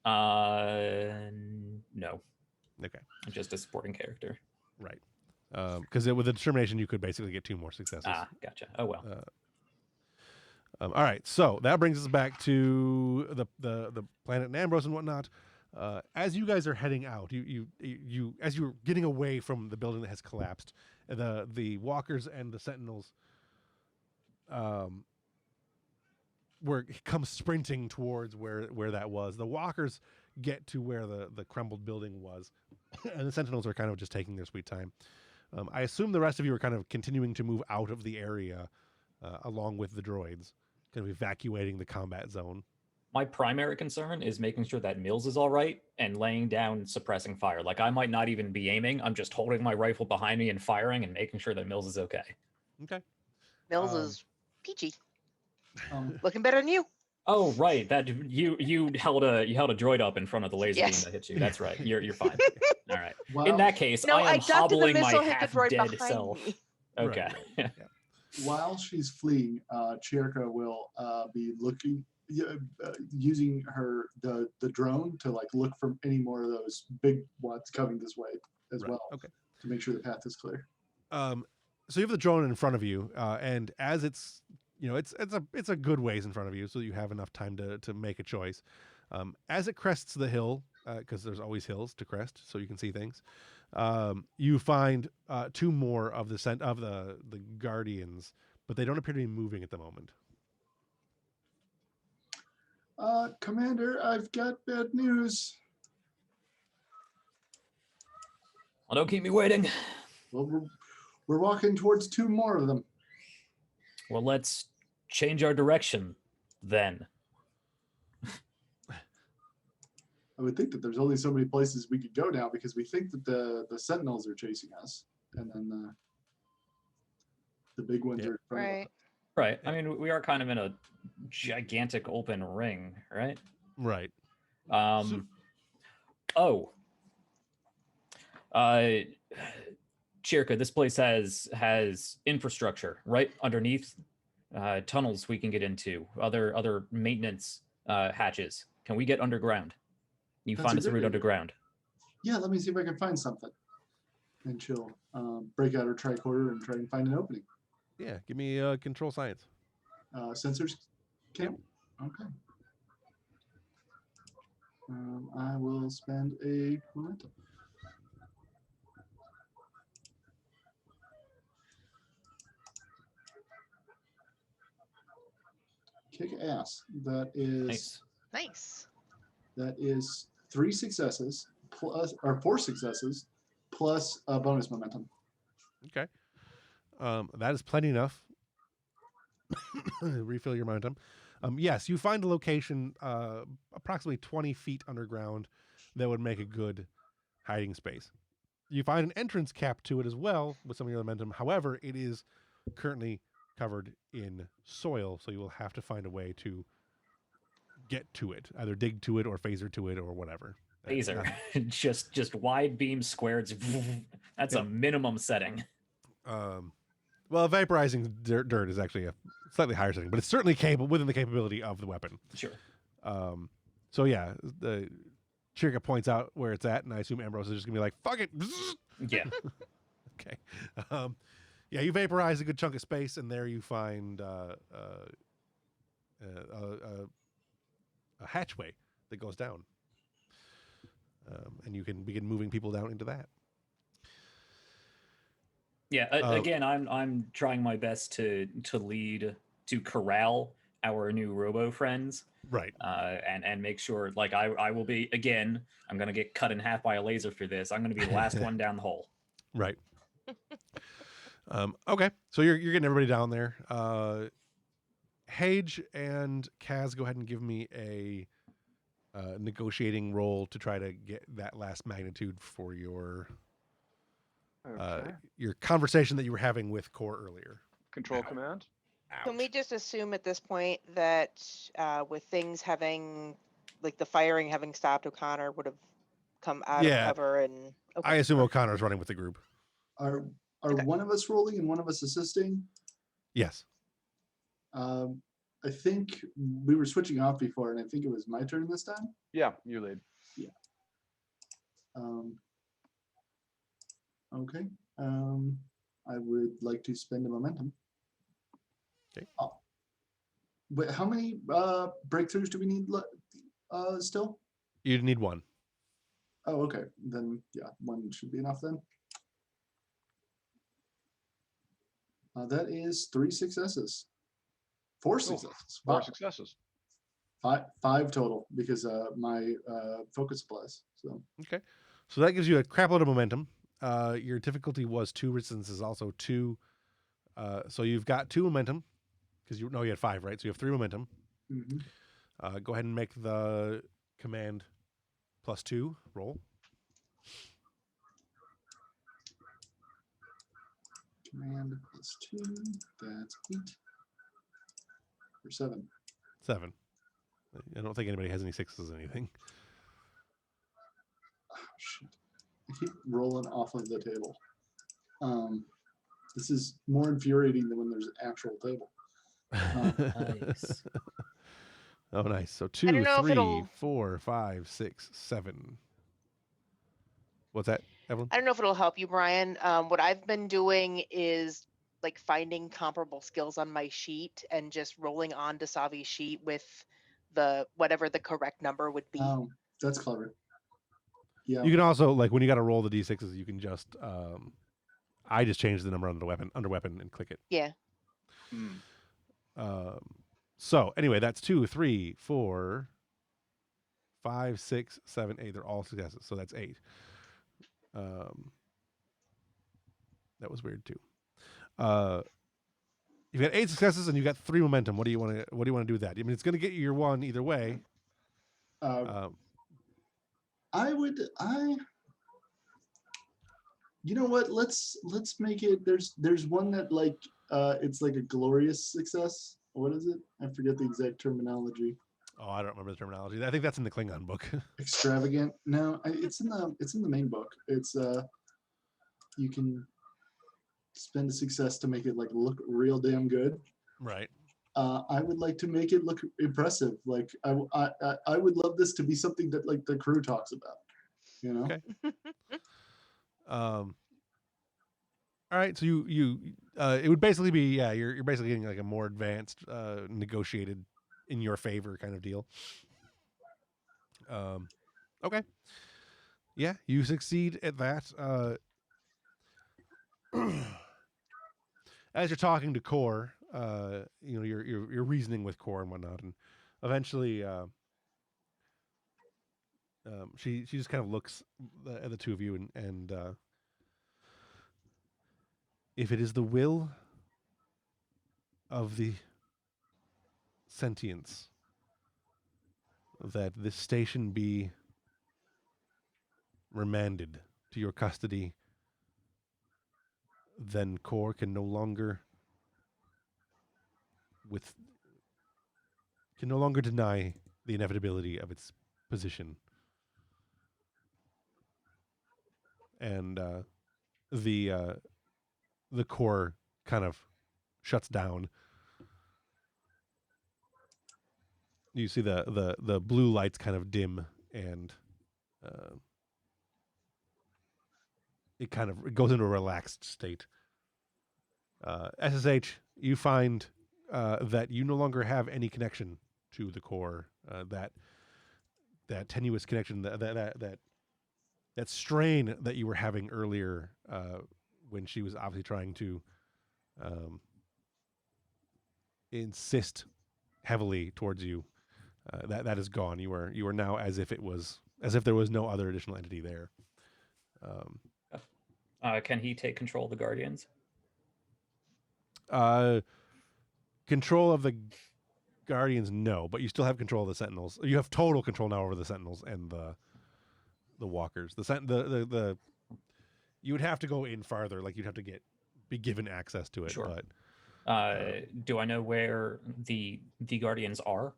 No. Okay. I'm just a supporting character. Right. Because with the determination, you could basically get 2 more successes. Gotcha. Oh well. All right. So that brings us back to the planet Nambros and whatnot. As you guys are heading out, you as you're getting away from the building that has collapsed, the walkers and the sentinels come sprinting towards where that was. The walkers get to where the crumbled building was, and the sentinels are kind of just taking their sweet time. I assume the rest of you are kind of continuing to move out of the area along with the droids, kind of evacuating the combat zone. My primary concern is making sure that Mills is all right and laying down suppressing fire. Like I might not even be aiming. I'm just holding my rifle behind me and firing and making sure that Mills is okay. Okay. Mills is peachy, looking better than you. Oh right, that you held a droid up in front of the laser Yes. beam that hit you. That's right. You're fine. All right. Well, In that case, No, I I am ducked and the hobbling my missile hit the half droid dead behind self. me. Okay. Right. while she's fleeing, Chirka will be looking, using the drone to like look for any more of those big ones coming this way as Right, well, okay. to make sure the path is clear. So you have the drone in front of you, and as it's it's a good ways in front of you, so you have enough time to make a choice. As it crests the hill, because there's always hills to crest, so you can see things. You find two more of the guardians, but they don't appear to be moving at the moment. Commander, I've got bad news. Well, don't keep me waiting. Well, we're walking towards two more of them. Well, let's change our direction then. I would think that there's only so many places we could go now because we think that the sentinels are chasing us, and then the big ones are in front of us. Right. Right. I mean, we are kind of in a gigantic open ring, right? Right. Oh. Chirka, this place has infrastructure right underneath, tunnels we can get into, other maintenance hatches. Can we get underground? You That's find a us a good route idea. underground. Yeah, let me see if I can find something. And she'll break out her tricorder and try and find an opening. Yeah. Give me control science. Sensors count? Okay. I will spend a momentum. Kick ass. That is Nice. Nice. that is 3 successes plus, or 4 successes plus a bonus momentum. Okay. That is plenty enough. Refill your momentum. Yes, you find a location approximately 20 feet underground that would make a good hiding space. You find an entrance cap to it as well with some of your momentum. However, it is currently covered in soil, so you will have to find a way to get to it, either dig to it or phaser to it or whatever. Phaser. just wide beam squared. That's Yeah. a minimum setting. Well, vaporizing dirt is actually a slightly higher setting, but it's certainly capable within the capability of the weapon. Sure. So yeah, the Chirka points out where it's at, and I assume Ambrose is just gonna be like, "Fuck it." Yeah. Okay. Yeah, you vaporize a good chunk of space, and there you find a hatchway that goes down, and you can begin moving people down into that. Yeah, again, I'm trying my best to lead, to corral our new robo friends, Right. and make sure, like, I will be, again, I'm gonna get cut in half by a laser for this. I'm gonna be the last one down the hole. Right. Okay, so you're getting everybody down there. Hage and Kaz, go ahead and give me a negotiating roll to try to get that last magnitude for your Okay. your conversation that you were having with Core earlier. Control command. Can we just assume at this point that with things having, like the firing having stopped, O'Connor would have come out Yeah. of cover and. Okay. I assume O'Connor's running with the group. Are Okay. one of us rolling and one of us assisting? Yes. I think we were switching off before, and I think it was my turn this time. Yeah, you lead. Okay. I would like to spend a momentum. Okay. But how many breakthroughs do we need still? You need one. Oh, okay. Then yeah, one should be enough then. That is 3 successes. 4 successes. 4 Wow. successes. Five total because my focus applies. So Okay. So that gives you a crap load of momentum. Your difficulty was 2, resistance is also 2. So you've got 2 momentum because you had 5, right? So you have 3 momentum. mhm. Go ahead and make the command +2 roll. Command +2. That's 8 or 7. 7. I don't think anybody has any 6s or anything. Oh, shit. I keep rolling off of the table. This is more infuriating than when there's an actual table. Nice. Oh, nice. So I 2, don't know if 3, it'll- 4, 5, 6, 7. What's that, Evelyn? I don't know if it'll help you, Brian. What I've been doing is like finding comparable skills on my sheet and just rolling on to Savi's sheet with the whatever the correct number would be. That's clever. Yeah. You can also, like, when you got to roll the d6s, you can just I just changed the number under weapon and click it. Yeah. So anyway, that's 2, 3, 4, 5, 6, 7, 8. They're all successes, so that's 8. That was weird too. You've got 8 successes and you got 3 momentum. What do you want to do with that? I mean, it's going to get you your 1 either way. You know what? Let's make it. There's one that like it's like a glorious success. What is it? I forget the exact terminology. Oh, I don't remember the terminology. I think that's in the Klingon book. Extravagant. No, it's in the main book. It's you can spend a success to make it like look real damn good. Right. I would like to make it look impressive. Like I would love this to be something that like the crew talks about. You know. Okay. All right. So you it would basically be you're basically getting like a more advanced negotiated in your favor kind of deal. Okay. Yeah, you succeed at that. As you're talking to Core, you're reasoning with Core and whatnot, and eventually, she just kind of looks at the two of you, and if it is the will of the sentience that this station be remanded to your custody, then Core can no longer deny the inevitability of its position. And the Core kind of shuts down. You see the blue lights kind of dim, and it goes into a relaxed state. SSH, you find that you no longer have any connection to the Core. That tenuous connection, that strain that you were having earlier when she was obviously trying to insist heavily towards you, that is gone. You are now as if there was no other additional entity there. Can he take control of the Guardians? Control of the Guardians, no, but you still have control of the Sentinels. You have total control now over the Sentinels and the Walkers. The you would have to go in farther, like you'd have to be given access to it. Sure. But do I know where the Guardians are?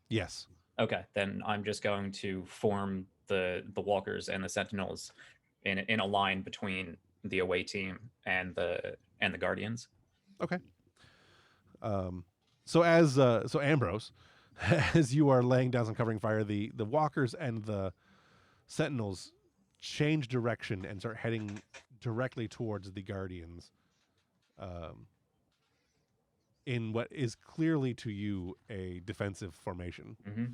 Yes. Okay, then I'm just going to form the Walkers and the Sentinels in a line between the away team and the Guardians. Okay. So Ambrose, as you are laying down some covering fire, the Walkers and the Sentinels change direction and start heading directly towards the Guardians. In what is clearly to you a defensive formation. Mm-hmm.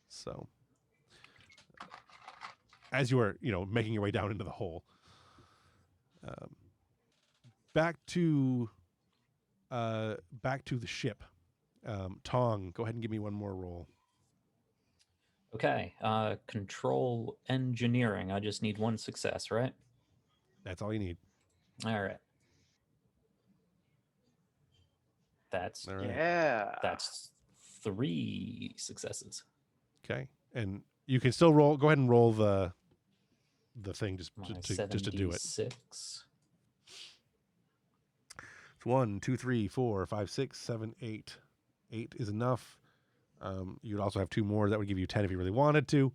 So, as you are, making your way down into the hole, back to the ship. Tong, go ahead and give me one more roll. Okay. Control engineering. I just need 1 success, right? That's all you need. All right. That's All right. Yeah. That's 3 successes. Okay, and you can still roll. Go ahead and roll the thing just to do it. 6. It's 1, 2, 3, 4, 5, 6, 7, 8. 8 is enough. You'd also have 2 more that would give you 10 if you really wanted to,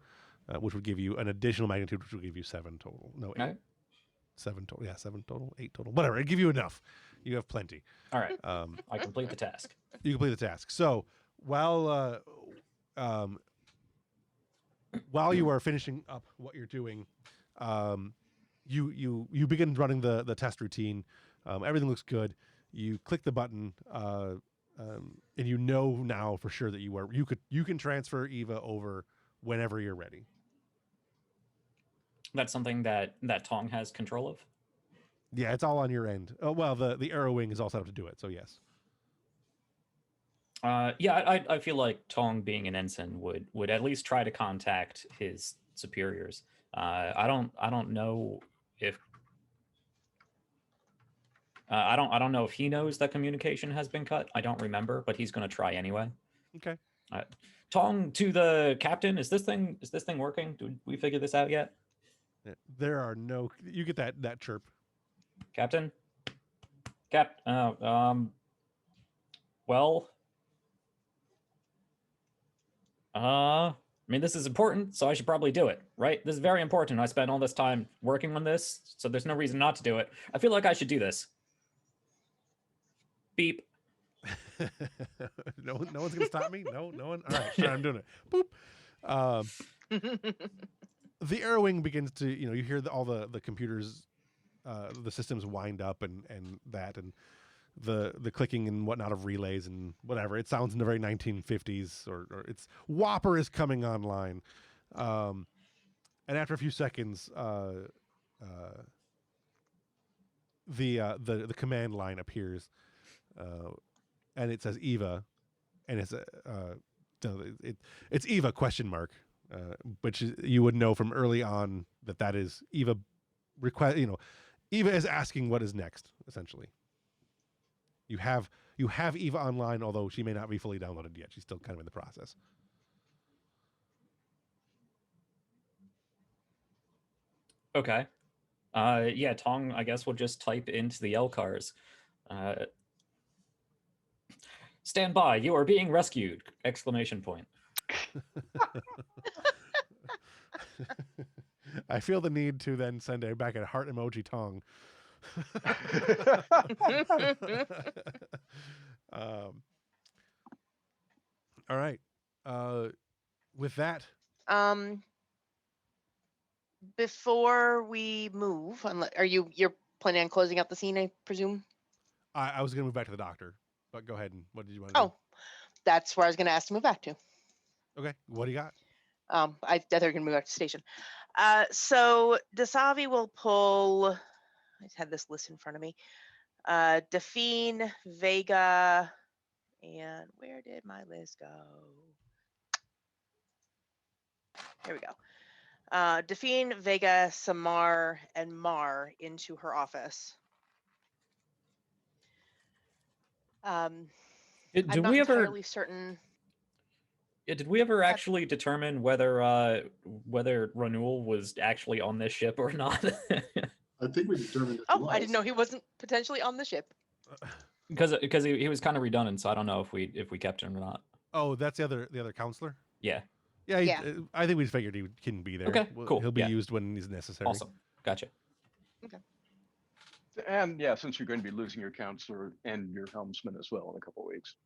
which would give you an additional magnitude, which would give you 7 total. No, 8. All right. 7 total. Yeah, 7 total, 8 total. Whatever. I give you enough. You have plenty. All right, Um, I complete the task. you complete the task. So while you are finishing up what you're doing, you begin running the test routine. Everything looks good. You click the button, and you know now for sure that you can transfer Eva over whenever you're ready. That's something that Tong has control of. Yeah, it's all on your end. Oh well, the arrow wing is all set up to do it. So yes. Yeah, I feel like Tong, being an ensign, would at least try to contact his superiors. I don't know if I don't know if he knows that communication has been cut. I don't remember, but he's going to try anyway. Okay. Tong, to the captain, is this thing working? Did we figure this out yet? There are no. You get that chirp. Captain? Well, I mean, this is important, so I should probably do it, right? This is very important. I spent all this time working on this, so there's no reason not to do it. I feel like I should do this. Beep. No one's gonna stop me. No one. All right, sure, I'm doing it. Boop. The arrow wing begins to, you hear all the computers, the systems wind up and the clicking and whatnot of relays and whatever. It sounds in the very 1950s, or it's Whopper is coming online. And after a few seconds, the command line appears, and it says Eva, and it's Eva ? Which you would know from early on that is Eva request. Eva is asking what is next. Essentially, you have Eva online, although she may not be fully downloaded yet. She's still kind of in the process. Okay. Yeah, Tong, I guess we'll just type into the LCARs. Stand by, you are being rescued! ! I feel the need to then send back a heart emoji Tong. All right. With that, Before we move, you're planning on closing out the scene, I presume? I was going to move back to the doctor, but go ahead. And what did you want to Oh, that's where I was going to ask to move back to. do? Okay. What do you got? I thought they were going to move back to the station. So Dasavi will pull. I had this list in front of me. Delphine, Vega, and where did my list go? Here we go. Delphine, Vega, Samar, and Mar into her office. I'm Did not we ever? entirely certain. Yeah, did we ever actually determine whether Ranul was actually on this ship or not? I think we determined it Oh, I didn't know he wasn't potentially on the ship. because he was kind of redundant, so I don't know if we kept him or not. Oh, that's the other counselor. Yeah. Yeah. Yeah. I think we figured he couldn't be there. Okay, cool, He'll be yeah. used when he's necessary. Awesome. Gotcha. And yeah, since you're going to be losing your counselor and your helmsman as well in a couple of weeks.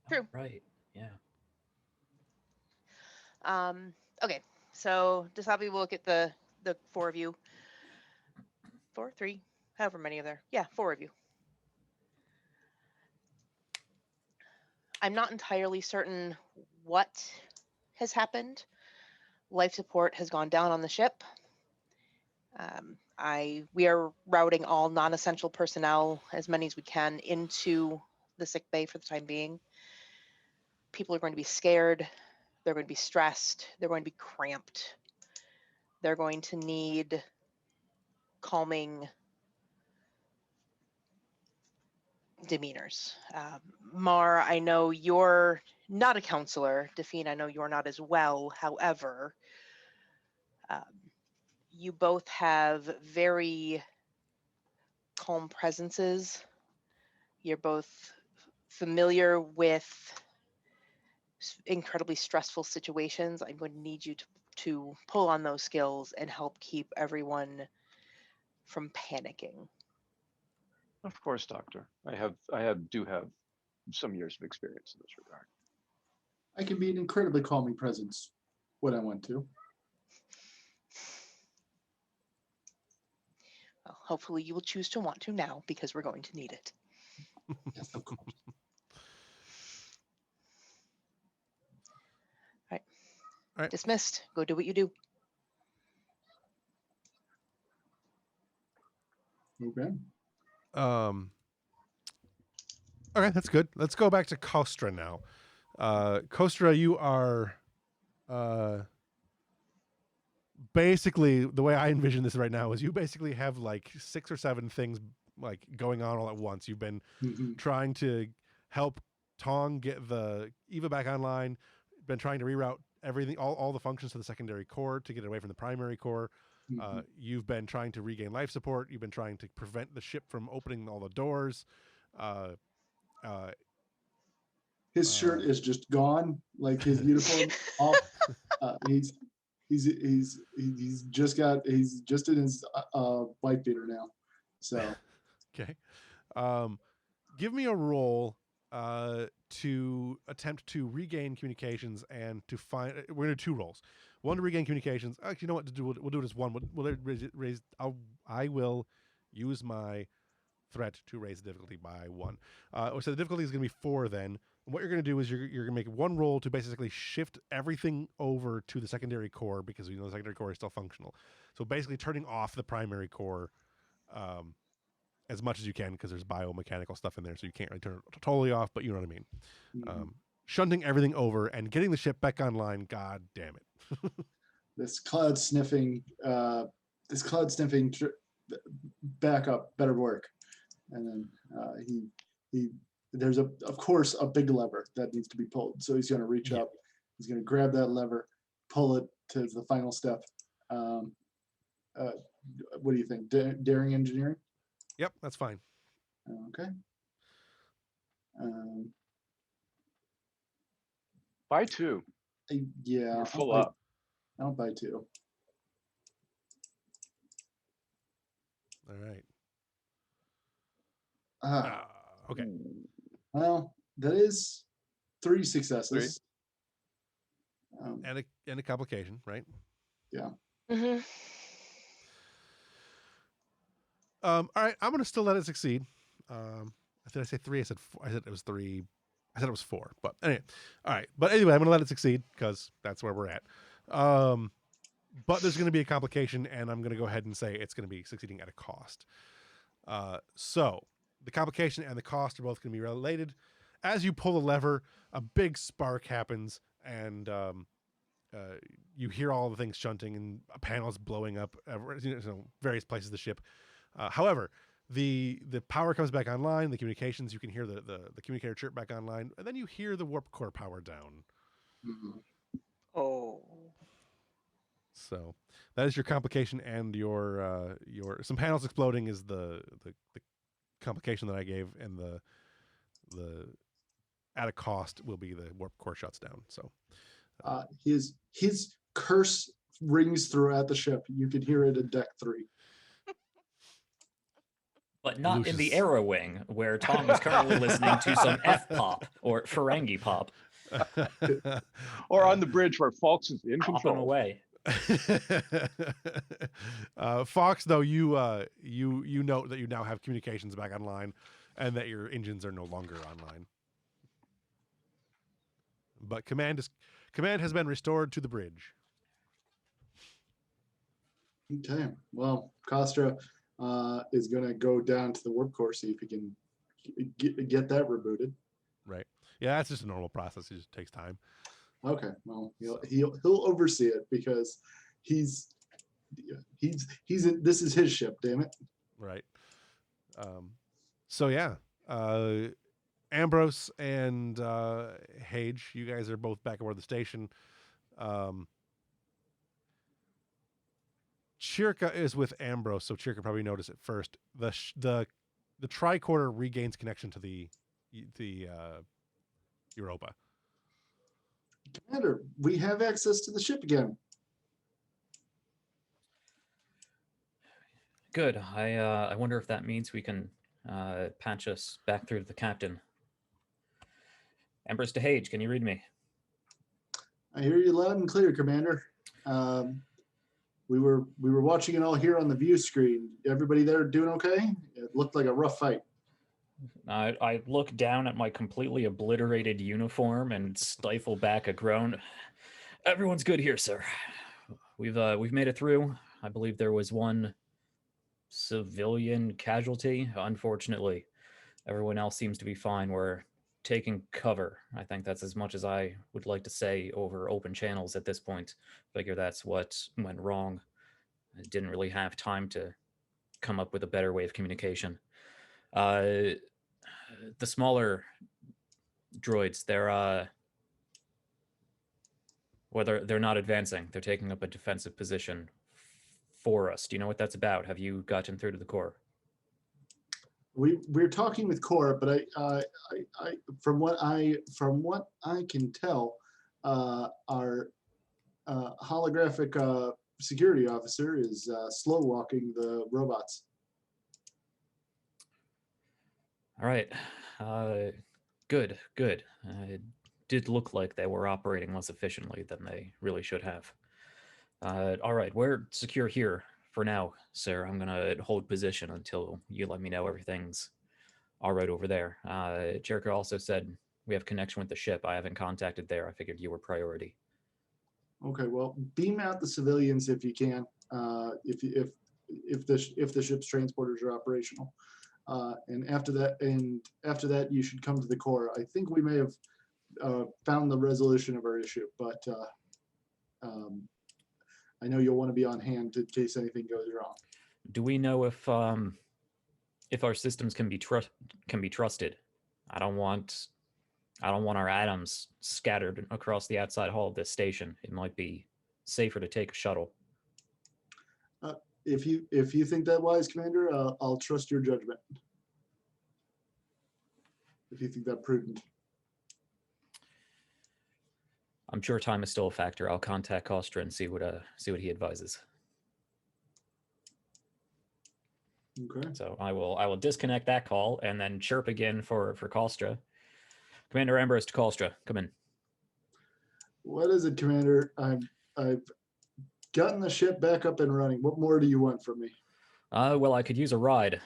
True. Right. Yeah. Okay, so Dasabi will look at the four of you. 4, 3, however many of there. Yeah, 4 of you. I'm not entirely certain what has happened. Life support has gone down on the ship. We are routing all non-essential personnel, as many as we can, into the sick bay for the time being. People are going to be scared. They're going to be stressed. They're going to be cramped. They're going to need calming demeanors. Mar, I know you're not a counselor. Delphine, I know you're not as well. However, you both have very calm presences. You're both familiar with incredibly stressful situations. I'm going to need you to pull on those skills and help keep everyone from panicking. Of course, Doctor. Do have some years of experience in this regard. I can be an incredibly calming presence when I want to. Well, hopefully you will choose to want to now because we're going to need it. Yes, of course. Right. Dismissed. Go do what you do. Okay. Okay, that's good. Let's go back to Kostra now. Kostra, you are basically, the way I envision this right now is you basically have like 6 or 7 things like going on all at once. You've been Mhm. trying to help Tong get the Eva back online, been trying to reroute everything, all the functions to the secondary core to get it away from the primary core. Mhm. You've been trying to regain life support. You've been trying to prevent the ship from opening all the doors. His shirt is just gone, like his uniform off. He's just in his white beater now. So Okay. Give me a roll to attempt to regain communications and to find. We're going to do 2 rolls. One to regain communications. Actually, you know what to do? We'll do it as one. We'll raise. I will use my threat to raise the difficulty by 1. So the difficulty is going to be 4 then. And what you're going to do is you're going to make 1 roll to basically shift everything over to the secondary core because we know the secondary core is still functional. So basically turning off the primary core as much as you can because there's biomechanical stuff in there, so you can't really turn it totally off, but you know what I mean. mhm. Shunting everything over and getting the ship back online. God damn it. this cloud sniffing backup better work. And then there's of course a big lever that needs to be pulled. So he's going to reach Yeah. up, he's going to grab that lever, pull it to the final step. What do you think? Daring engineering? Yep, that's fine. Okay. By 2. Yeah. You're full up. I'll buy 2. All right. Ah, Okay. well, that is 3 successes. And a complication, right? Mm-hmm. All right, I'm going to still let it succeed. Did I say 3? I said 4. I said it was 3. I said it was 4. But anyway, all right. But anyway, I'm going to let it succeed because that's where we're at. But there's going to be a complication, and I'm going to go ahead and say it's going to be succeeding at a cost. So the complication and the cost are both going to be related. As you pull the lever, a big spark happens, and you hear all the things shunting and panels blowing up, various places of the ship. However, the power comes back online, the communications, you can hear the communicator chirp back online, and then you hear the warp core power down. Mhm. Oh. So that is your complication, and your some panels exploding is the complication that I gave, and the at a cost will be the warp core shuts down. So His curse rings throughout the ship. You can hear it in deck 3. But not in the Lucius. Arrow Wing, where Tom is currently listening to some F-pop or Ferengi pop Or on the bridge where Falks is in popping control. away. Fox, though, you note that you now have communications back online, and that your engines are no longer online. But command has been restored to the bridge. Okay. Well, Kostra is going to go down to the warp core, see if he can get that rebooted. Right. Yeah, that's just a normal process. It just takes time. Okay. Well, he'll oversee it because he's this is his ship. Damn it. Right. So yeah, Ambrose and Hage, you guys are both back aboard the station. Chirka is with Ambrose, so Chirka probably noticed it first. The tricorder regains connection to the Europa. Commander, we have access to the ship again. Good. I wonder if that means we can patch us back through to the captain. Empress DeHage, can you read me? I hear you loud and clear, Commander. We were watching it all here on the view screen. Everybody there doing okay? It looked like a rough fight. I look down at my completely obliterated uniform and stifle back a groan. Everyone's good here, sir. We've made it through. I believe there was one civilian casualty. Unfortunately, everyone else seems to be fine. We're taking cover. I think that's as much as I would like to say over open channels at this point. Figure that's what went wrong. I didn't really have time to come up with a better way of communication. The smaller droids, they're not advancing. They're taking up a defensive position for us. Do you know what that's about? Have you gotten through to the core? We're talking with Cora, but from what I can tell, our holographic security officer is slow walking the robots. All right. Good. It did look like they were operating less efficiently than they really should have. All right, we're secure here for now, sir. I'm gonna hold position until you let me know everything's all right over there. Jericho also said we have connection with the ship. I haven't contacted there. I figured you were priority. Okay, well, beam out the civilians if you can. If the ship's transporters are operational, and after that, you should come to the core. I think we may have found the resolution of our issue, but I know you'll want to be on hand in case anything goes wrong. Do we know if our systems can be trusted? I don't want our atoms scattered across the outside hall of this station. It might be safer to take a shuttle. If you think that wise, Commander, I'll trust your judgment. If you think that prudent. I'm sure time is still a factor. I'll contact Kostra and see what he advises. Okay. So I will disconnect that call and then chirp again for Kostra. Commander Ambrose to Kostra, come in. What is it, Commander? I've gotten the ship back up and running. What more do you want from me? Well, I could use a ride.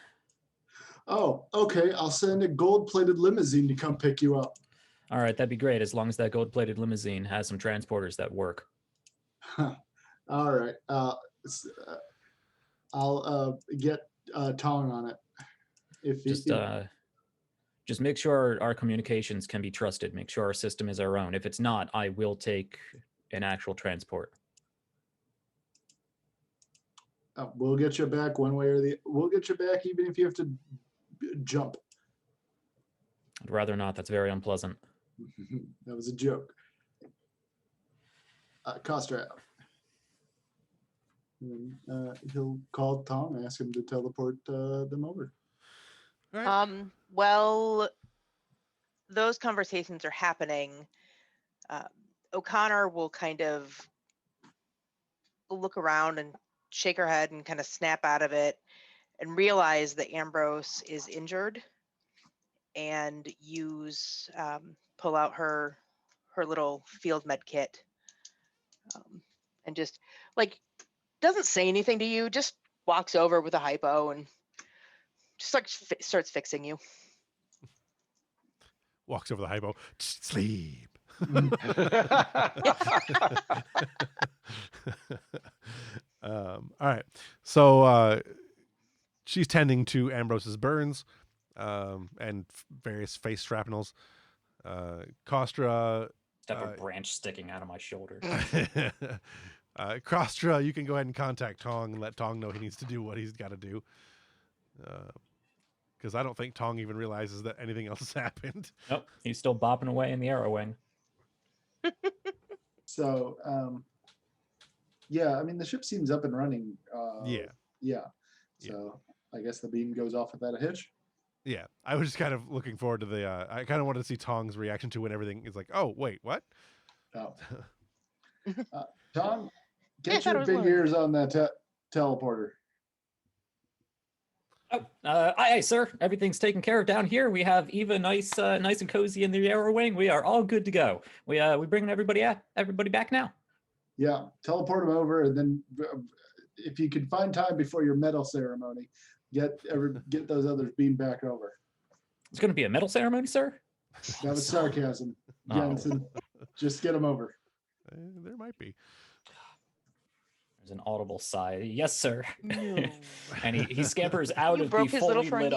Oh, okay. I'll send a gold-plated limousine to come pick you up. All right, that'd be great, as long as that gold-plated limousine has some transporters that work. All right. I'll get Tong on it. Just make sure our communications can be trusted. Make sure our system is our own. If it's not, I will take an actual transport. We'll get you back one way or the. We'll get you back even if you have to jump. I'd rather not. That's very unpleasant. That was a joke. Kostra out. He'll call Tom and ask him to teleport them over. Right. Well, those conversations are happening. O'Connor will kind of look around and shake her head and kind of snap out of it and realize that Ambrose is injured and pull out her little field med kit and just doesn't say anything to you, just walks over with a hypo and just starts fixing you. Walks over the hypo. Sleep. All right. So she's tending to Ambrose's burns and various face shrapnels. Kostra. I have a branch sticking out of my shoulder. Kostra, you can go ahead and contact Tong and let Tong know he needs to do what he's got to do. Because I don't think Tong even realizes that anything else has happened. Nope, he's still bopping away in the arrow wing. So, yeah, I mean, the ship seems up and running. Yeah. So I guess the beam goes off without a hitch. Yeah, I was just kind of looking forward to the. I kind of wanted to see Tong's reaction to when everything is like, "Oh, wait, what?" Oh. Tom, get your big ears on that teleporter. Oh, aye, sir. Everything's taken care of down here. We have Eva nice and cozy in the Arrow Wing. We are all good to go. We bringing everybody back now. Yeah, teleport them over, and then if you can find time before your medal ceremony, get those others beamed back over. It's going to be a medal ceremony, sir? That was sarcasm, Oh. Jensen. Just get them over. There might be. There's an audible sigh. Yes, sir. No. And he scampers out You of broke the his little fully lit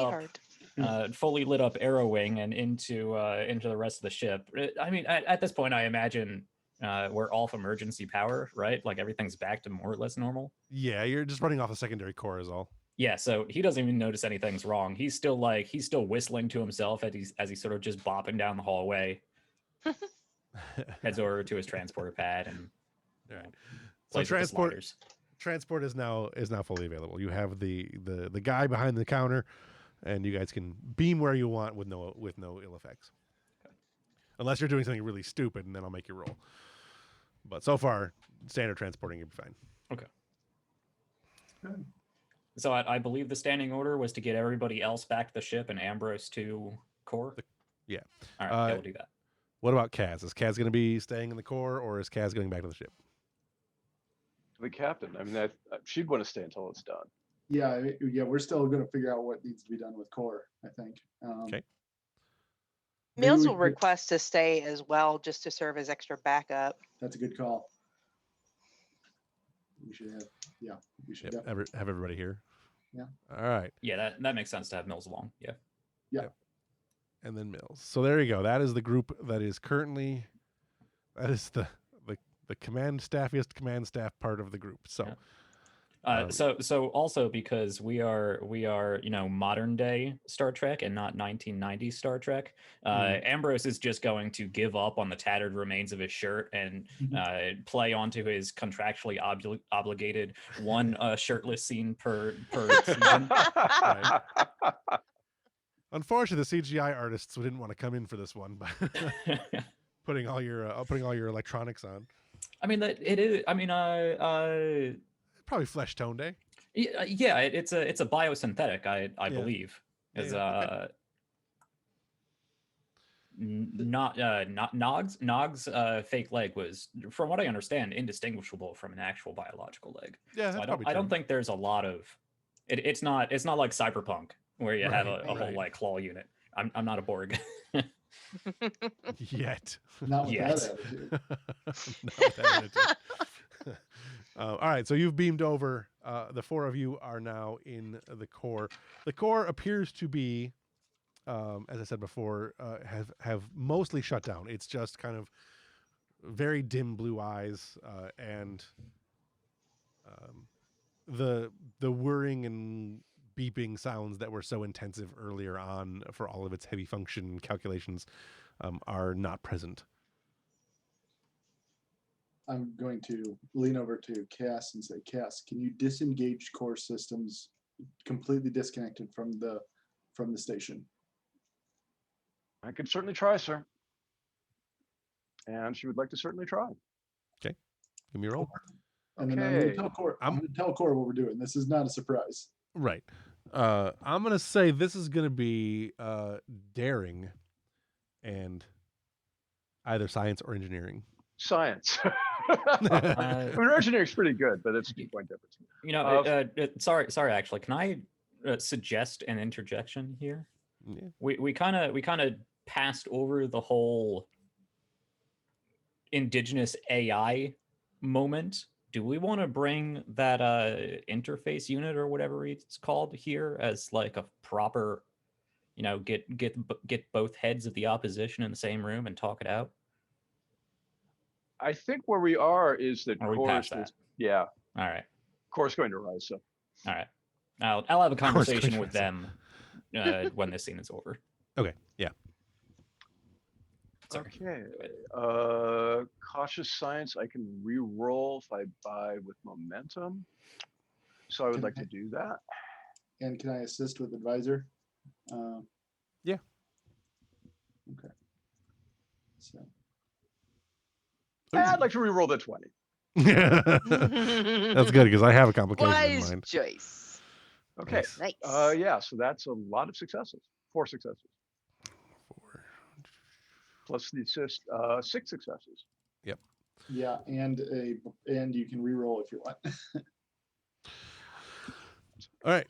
up Ferengi heart. Arrow Wing and into the rest of the ship. I mean, at this point, I imagine we're off emergency power, right? Like everything's back to more or less normal. Yeah, you're just running off the secondary core is all. Yeah, so he doesn't even notice anything's wrong. He's still whistling to himself as he's sort of just bopping down the hallway. Heads over to his transporter pad and All right. So plays with the sliders. transport is now fully available. You have the guy behind the counter, and you guys can beam where you want with no ill effects. Okay. Unless you're doing something really stupid, and then I'll make you roll. But so far, standard transporting, you'll be fine. Okay. Good. So I believe the standing order was to get everybody else back to the ship and Ambrose to core. Yeah. All right, yeah, we'll do that. What about Kaz? Is Kaz going to be staying in the core, or is Kaz going back to the ship? The captain. I mean, she'd want to stay until it's done. Yeah, we're still going to figure out what needs to be done with core, I think. Okay. maybe Mills we will could- request to stay as well, just to serve as extra backup. That's a good call. We should have, we should Yep. definitely. Have everybody here. Yeah. All right. Yeah, that makes sense to have Mills along. Yeah. And then Mills. So there you go. That is the group that is currently. That is the command staff part of the group. So. Yeah. So also because we are modern day Star Trek and not 1990s Star Trek, Ambrose is just going to give up on the tattered remains of his shirt and play onto his contractually obligated one shirtless scene per season. Right. Unfortunately, the CGI artists didn't want to come in for this one, but putting all your electronics on. I mean that it is. I mean, Probably flesh toned, eh? yeah, it's a biosynthetic. I Yeah. believe is Yeah, Nog's fake leg was, from what I understand, indistinguishable from an actual biological leg. Yeah, So that's I probably don't true. think there's a lot of it's not like Cyberpunk where you have a Right, whole right. like claw unit. I'm not a Borg. Yet. Not with Yes. that attitude. Not with that attitude. All right, so you've beamed over. The four of you are now in the core. The core appears to be, as I said before, have mostly shut down. It's just kind of very dim blue eyes and the whirring and beeping sounds that were so intensive earlier on for all of its heavy function calculations are not present. I'm going to lean over to Cass and say, Cass, can you disengage core systems completely disconnected from the station? I could certainly try, sir. And she would like to certainly try. Give me a roll. And then I'm Okay. going to tell core what we're doing. This is not a surprise. Right. I'm gonna say this is gonna be daring, and either science or engineering. Science. I mean, her engineering's pretty good, but it's a 2-point difference. You know, sorry. Actually, can I suggest an interjection here? Yeah. We kind of passed over the whole indigenous AI moment. Do we want to bring that interface unit or whatever it's called here as like a proper, get both heads of the opposition in the same room and talk it out? I think where we are is that Are we Core's past that? yeah, All right. Core's going to rise. So All right. I'll have a course, conversation Chris. with them when this scene is over. Okay. Yeah. Sorry. okay. Cautious science. I can re-roll if I buy with momentum. So I would like to do that. And can I assist with advisor? Yeah. Okay. So I'd like to re-roll the 20. That's good because I have a complication in Wise mind. choice. Okay. Nice. Nice. Yeah, so that's a lot of successes. 4 successes. 4. Plus the assist, 6 successes. Yeah, and you can reroll if you want. All right.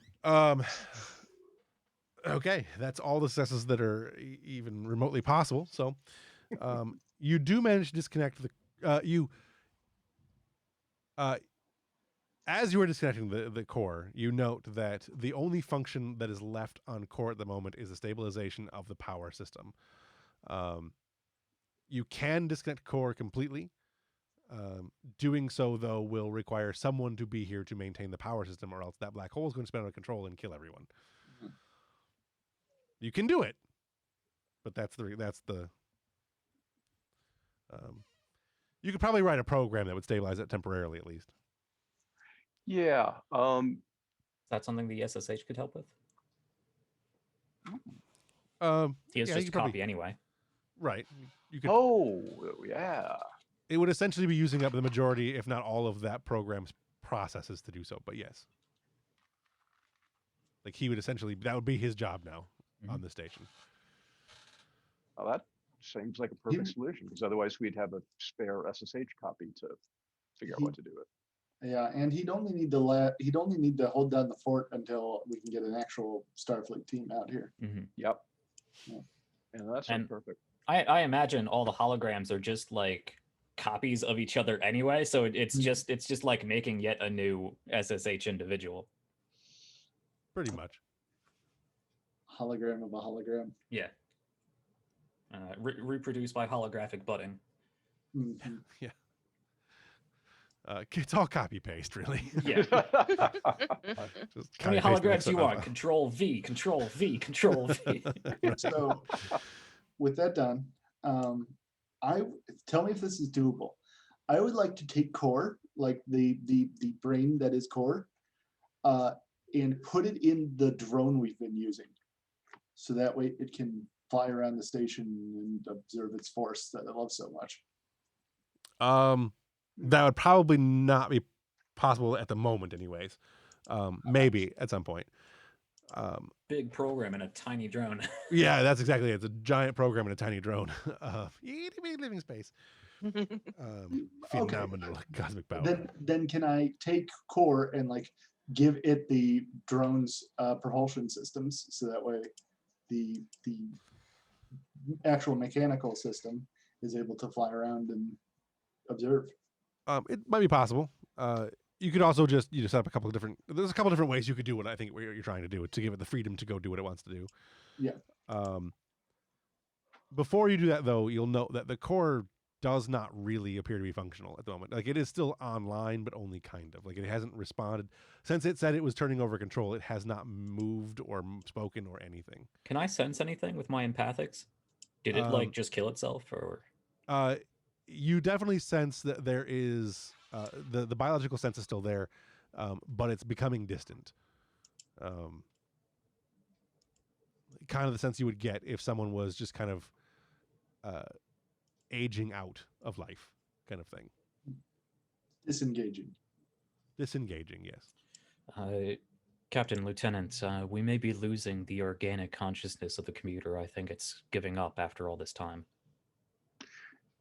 Okay, that's all the successes that are even remotely possible. So, you do manage to disconnect the as you are disconnecting the core. You note that the only function that is left on core at the moment is the stabilization of the power system. You can disconnect core completely. Doing so, though, will require someone to be here to maintain the power system, or else that black hole is going to spin out of control and kill everyone. You can do it, but that's the. You could probably write a program that would stabilize it temporarily, at least. Yeah. Is that something the SSH could help with? He is yeah, just you a could probably- copy anyway. Right. You could. Oh, yeah. It would essentially be using up the majority, if not all, of that program's processes to do so. But yes, like he would essentially, that would be his job now on the station. Well, that seems like a perfect solution, because otherwise we'd have a spare SSH copy to figure out what to do with. Yeah, and he'd only need to hold down the fort until we can get an actual Starfleet team out here. Yep. Yeah. And that's And- perfect. I imagine all the holograms are just like copies of each other anyway, so it's just like making yet a new SSH individual. Pretty much. Hologram of a hologram. Yeah. Reproduced by holographic budding. Mhm. It's all copy paste, really. Yeah. Just How many copy paste the holograms next do you one. want? Control V, Control V, Control V. So, with that done, tell me if this is doable. I would like to take core, like the brain that is core, and put it in the drone we've been using, so that way it can fly around the station and observe its force that I love so much. That would probably not be possible at the moment, anyways. Maybe at some point. Big program and a tiny drone. Yeah, that's exactly it. It's a giant program and a tiny drone. Living space. Phenomenal cosmic power. Then can I take core and like give it the drone's propulsion systems, so that way the actual mechanical system is able to fly around and observe. It might be possible. You could also just set up a couple of different. There's a couple of different ways you could do what I think you're trying to do, to give it the freedom to go do what it wants to do. Yeah. Before you do that, though, you'll note that the core does not really appear to be functional at the moment. Like, it is still online, but only kind of. Like, it hasn't responded since it said it was turning over control. It has not moved or spoken or anything. Can I sense anything with my empathics? Did it like just kill itself, or? You definitely sense that there is the biological sense is still there, but it's becoming distant. Kind of the sense you would get if someone was just kind of aging out of life, kind of thing. Disengaging, yes. Captain, Lieutenant, we may be losing the organic consciousness of the commuter. I think it's giving up after all this time.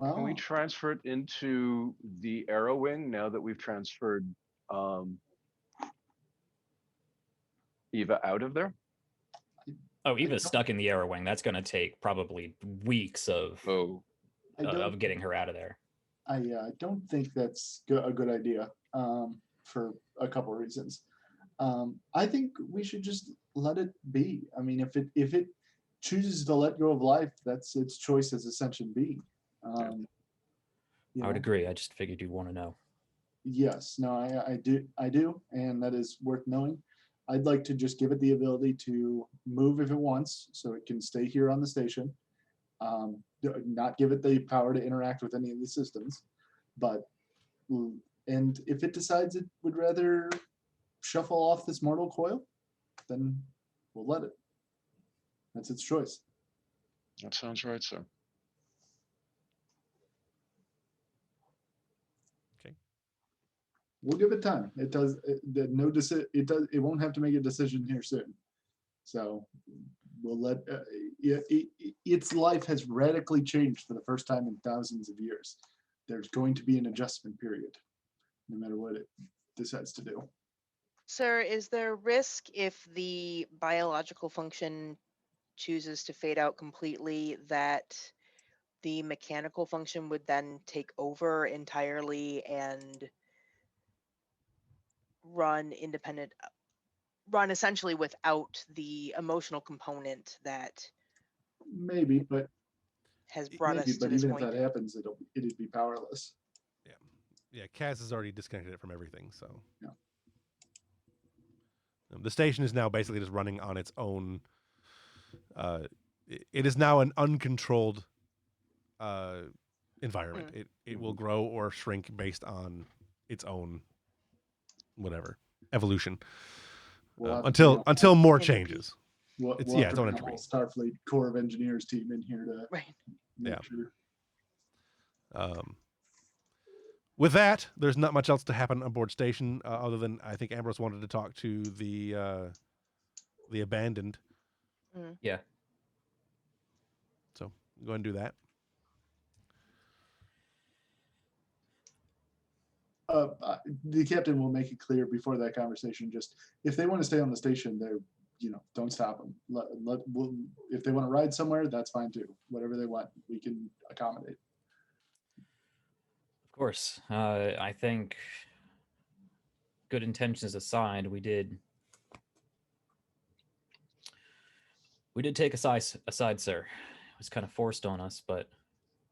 Can we transfer it into the Arrow Wing now that we've transferred Eva out of there? Oh, Eva's stuck in the Arrow Wing. That's going to take probably weeks of getting her out of there. I don't think that's a good idea for a couple of reasons. I think we should just let it be. I mean, if it chooses to let go of life, that's its choice as a sentient being. I would agree. I just figured you'd want to know. Yes, no, I do, and that is worth knowing. I'd like to just give it the ability to move if it wants, so it can stay here on the station. Not give it the power to interact with any of the systems, and if it decides it would rather shuffle off this mortal coil, then we'll let it. That's its choice. That sounds right, sir. We'll give it time. It does. It won't have to make a decision here soon. So we'll let. Its life has radically changed for the first time in thousands of years. There's going to be an adjustment period, no matter what it decides to do. Sir, is there risk if the biological function chooses to fade out completely that the mechanical function would then take over entirely and run essentially without the emotional component that Maybe, but has brought us to but this even point? if that happens, it'd be powerless. Yeah, Kaz has already disconnected it from everything, so. Yeah. The station is now basically just running on its own. It is now an uncontrolled environment. It will grow or shrink based on its own whatever evolution until more changes. We'll It's have to own bring a entropy. whole Starfleet Corps of Engineers team in here to Right. make Yeah. sure. With that, there's not much else to happen aboard station other than I think Ambrose wanted to talk to the abandoned. Yeah. So go ahead and do that. The captain will make it clear before that conversation. Just if they want to stay on the station, they're don't stop them. If they want to ride somewhere, that's fine too. Whatever they want, we can accommodate. Of course. I think, good intentions aside, we did take a side, sir. It was kind of forced on us, but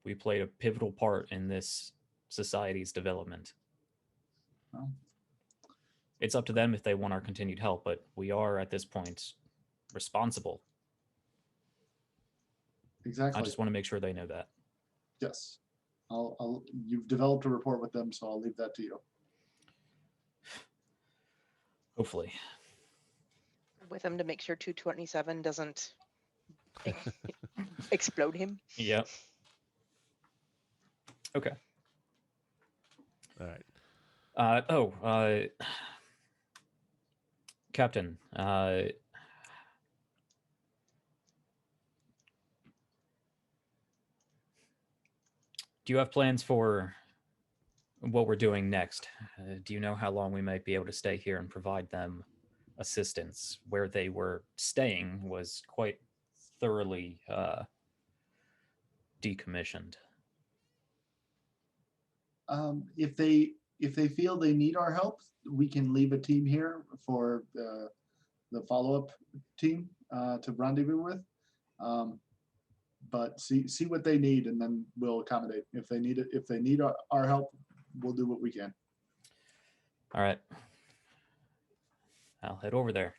we played a pivotal part in this society's development. Well, It's up to them if they want our continued help, but we are at this point responsible. exactly. I just want to make sure they know that. Yes. You've developed a rapport with them, so I'll leave that to you. Hopefully. With him to make sure 227 doesn't explode him. Yep. Okay. All right. Captain, do you have plans for what we're doing next? Do you know how long we might be able to stay here and provide them assistance? Where they were staying was quite thoroughly decommissioned. If they feel they need our help, we can leave a team here for the follow-up team to rendezvous with. But see what they need, and then we'll accommodate. If they need our help, we'll do what we can. All right. I'll head over there.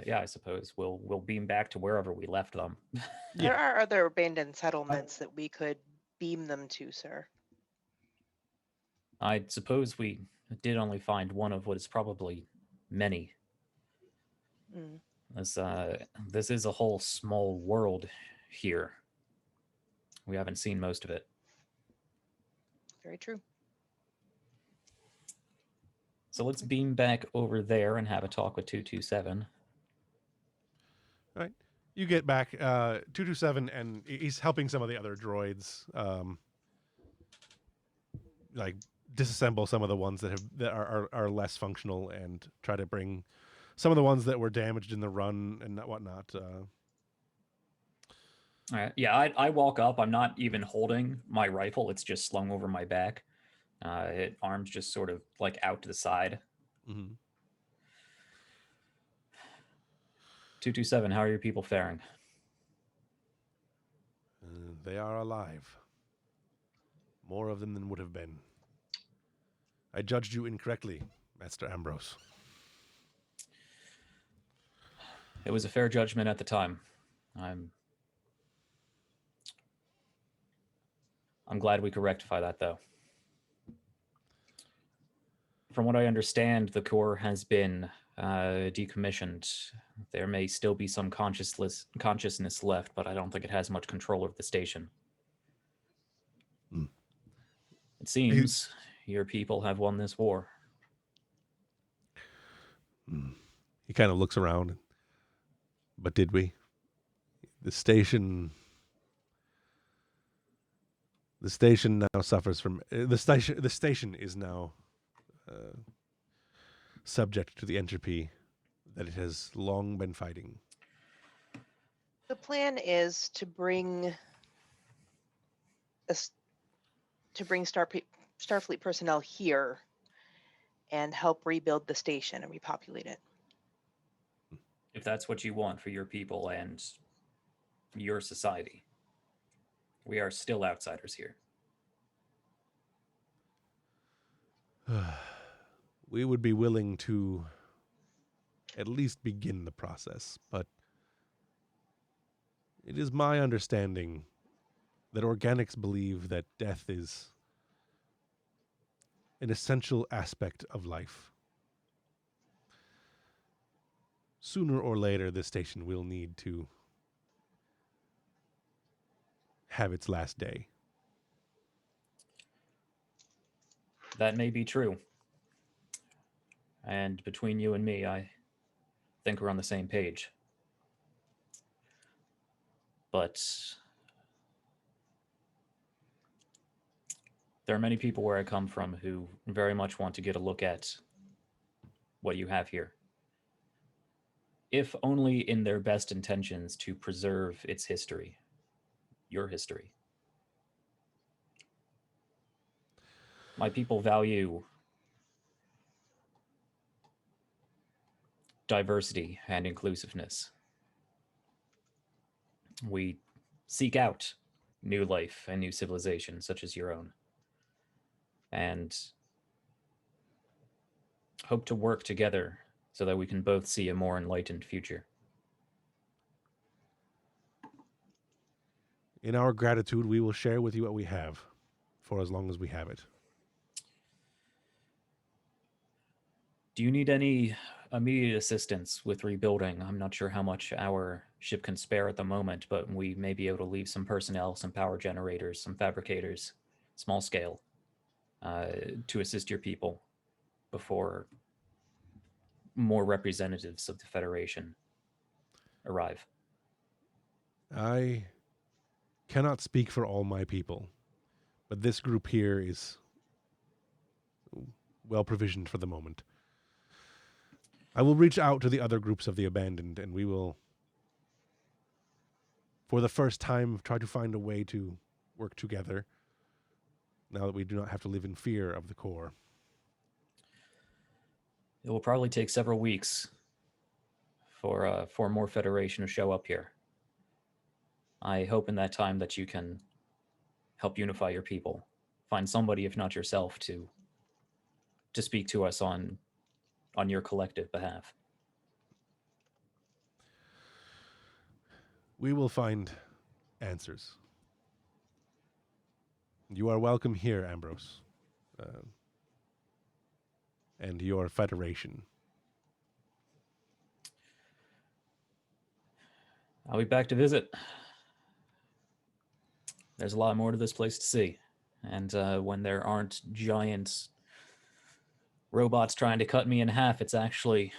Yeah, I suppose we'll beam back to wherever we left them. There are other abandoned settlements that we could beam them to, sir. I suppose we did only find one of what is probably many. This is a whole small world here. We haven't seen most of it. Very true. So let's beam back over there and have a talk with 227. All right. You get back 227, and he's helping some of the other droids, like disassemble some of the ones that are less functional, and try to bring some of the ones that were damaged in the run and whatnot. All right. Yeah, I walk up. I'm not even holding my rifle. It's just slung over my back. Arms just sort of like out to the side. Mm-hmm. 227, how are your people faring? They are alive. More of them than would have been. I judged you incorrectly, Master Ambrose. It was a fair judgment at the time. I'm glad we could rectify that, though. From what I understand, the core has been decommissioned. There may still be some consciousness left, but I don't think it has much control over the station. It seems your people have won this war. He kind of looks around. But did we? The station now suffers from the station is now subject to the entropy that it has long been fighting. The plan is to bring Starfleet personnel here and help rebuild the station and repopulate it. If that's what you want for your people and your society, we are still outsiders here. We would be willing to at least begin the process, but it is my understanding that organics believe that death is an essential aspect of life. Sooner or later, this station will need to have its last day. That may be true. And between you and me, I think we're on the same page. But there are many people where I come from who very much want to get a look at what you have here, if only in their best intentions to preserve its history, your history. My people value diversity and inclusiveness. We seek out new life and new civilization such as your own, and hope to work together so that we can both see a more enlightened future. In our gratitude, we will share with you what we have for as long as we have it. Do you need any immediate assistance with rebuilding? I'm not sure how much our ship can spare at the moment, but we may be able to leave some personnel, some power generators, some fabricators, small scale, to assist your people before more representatives of the Federation arrive. I cannot speak for all my people, but this group here is well provisioned for the moment. I will reach out to the other groups of the abandoned, and we will, for the first time, try to find a way to work together now that we do not have to live in fear of the core. It will probably take several weeks for more Federation to show up here. I hope in that time that you can help unify your people. Find somebody, if not yourself, to speak to us on your collective behalf. We will find answers. You are welcome here, Ambrose, and your Federation. I'll be back to visit. There's a lot more to this place to see. And when there aren't giant robots trying to cut me in half, it actually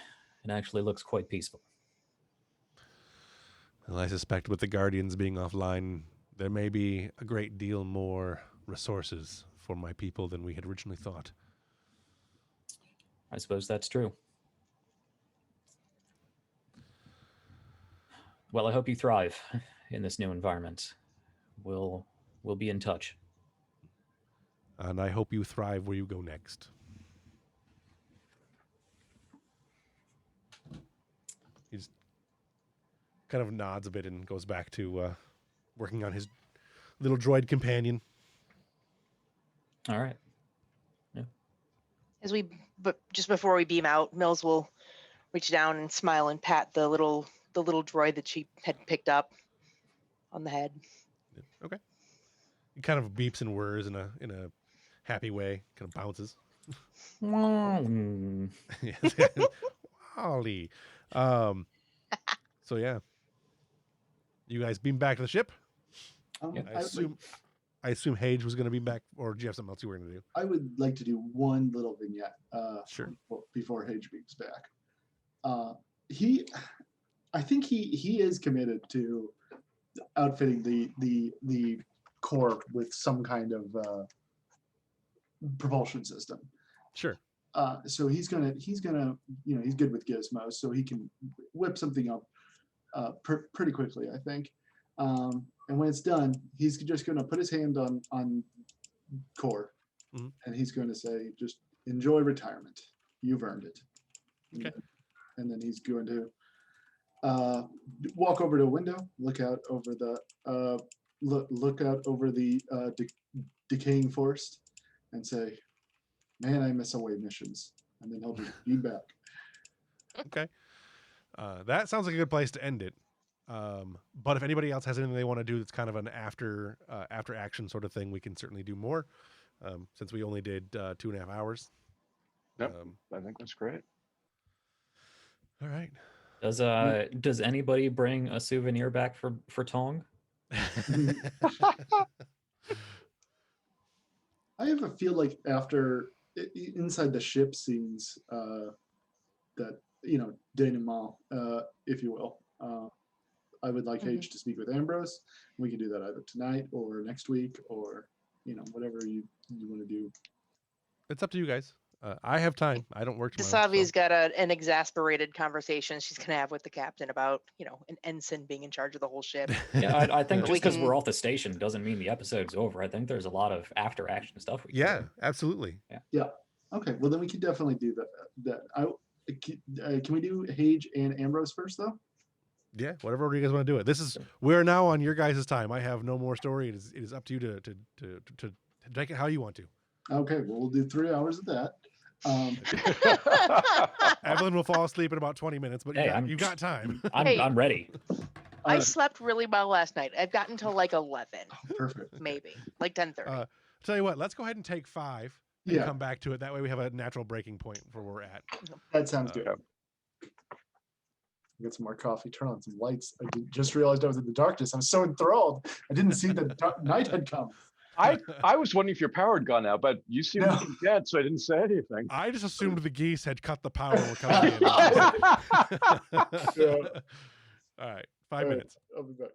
looks quite peaceful. Well, I suspect with the Guardians being offline, there may be a great deal more resources for my people than we had originally thought. I suppose that's true. Well, I hope you thrive in this new environment. We'll be in touch. And I hope you thrive where you go next. He just kind of nods a bit and goes back to working on his little droid companion. All right. But just before we beam out, Mills will reach down and smile and pat the little droid that she had picked up on the head. Okay. He kind of beeps and whirs in a happy way, kind of bounces. Yes. Wally. So yeah. You guys beam back to the ship? Yeah. I assume I assume Hage was going to be back, or do you have something else you were going to do? I would like to do one little vignette Sure. before Hage beats back. I think he is committed to outfitting the core with some kind of propulsion system. Sure. So he's gonna he's good with gizmos, so he can whip something up pretty quickly, I think. And when it's done, he's just gonna put his hand on core, Mhm. and he's going to say, "Just enjoy retirement. You've earned it." Okay. And then he's going to walk over to a window, look out over the decaying forest, and say, "Man, I miss away missions." And then he'll just be back. Okay. That sounds like a good place to end it. But if anybody else has anything they want to do that's kind of an after action sort of thing, we can certainly do more. Since we only did 2.5 hours. Yep. I think that's great. All right. Does anybody bring a souvenir back for Tong? I have a feel like after inside the ship scenes, that denouement, if you will, I would like Hage to speak with Ambrose. We can do that either tonight or next week, or whatever you want to do. It's up to you guys. I have time. I don't work tomorrow. Dasavi's got an exasperated conversation she's gonna have with the captain about an ensign being in charge of the whole ship. Yeah, I think But just we because can- we're off the station doesn't mean the episode's over. I think there's a lot of after action stuff we can Yeah, do. absolutely. Okay, well then we can definitely do that. Can we do Hage and Ambrose first though? Yeah, whatever order you guys want to do it. We're now on your guys' time. I have no more story. It is up to you to take it how you want to. Okay, well we'll do 3 hours of that. Evelyn will fall asleep in about 20 minutes, but Hey, you got time. Hey. I'm ready. I Uh, slept really well last night. I've gotten till like 11, Perfect. maybe like 10:30. Tell you what, let's go ahead and take 5 and Yeah. come back to it. That way we have a natural breaking point for where we're at. That sounds good. Get some more coffee, turn on some lights. Just realized I was in the darkness. I'm so enthralled. I didn't see the night had come. I was wondering if your power had gone out, but you seemed No. to be dead, so I didn't say anything. I just assumed the geese had cut the power and were coming in. Yeah. All right, 5 minutes. I'll be back.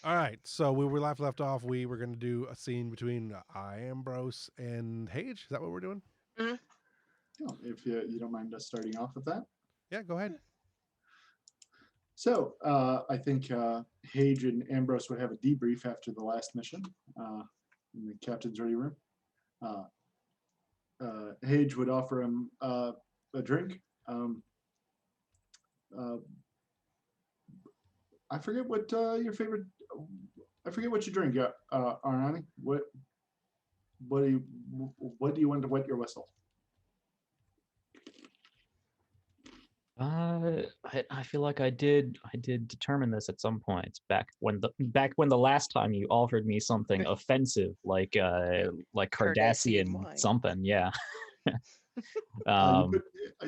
All right. So we were left off. We were going to do a scene between Ambrose and Hage. Is that what we're doing? Oh, if you don't mind us starting off with that. Yeah, go ahead. So I think Hage and Ambrose would have a debrief after the last mission in the captain's ready room. Hage would offer him a drink. I forget what your favorite. I forget what you drink, Arnani. What do you want to wet your whistle? I feel like I did determine this at some point back when the last time you offered me something offensive like Cardassian Cardassian wine. something, yeah.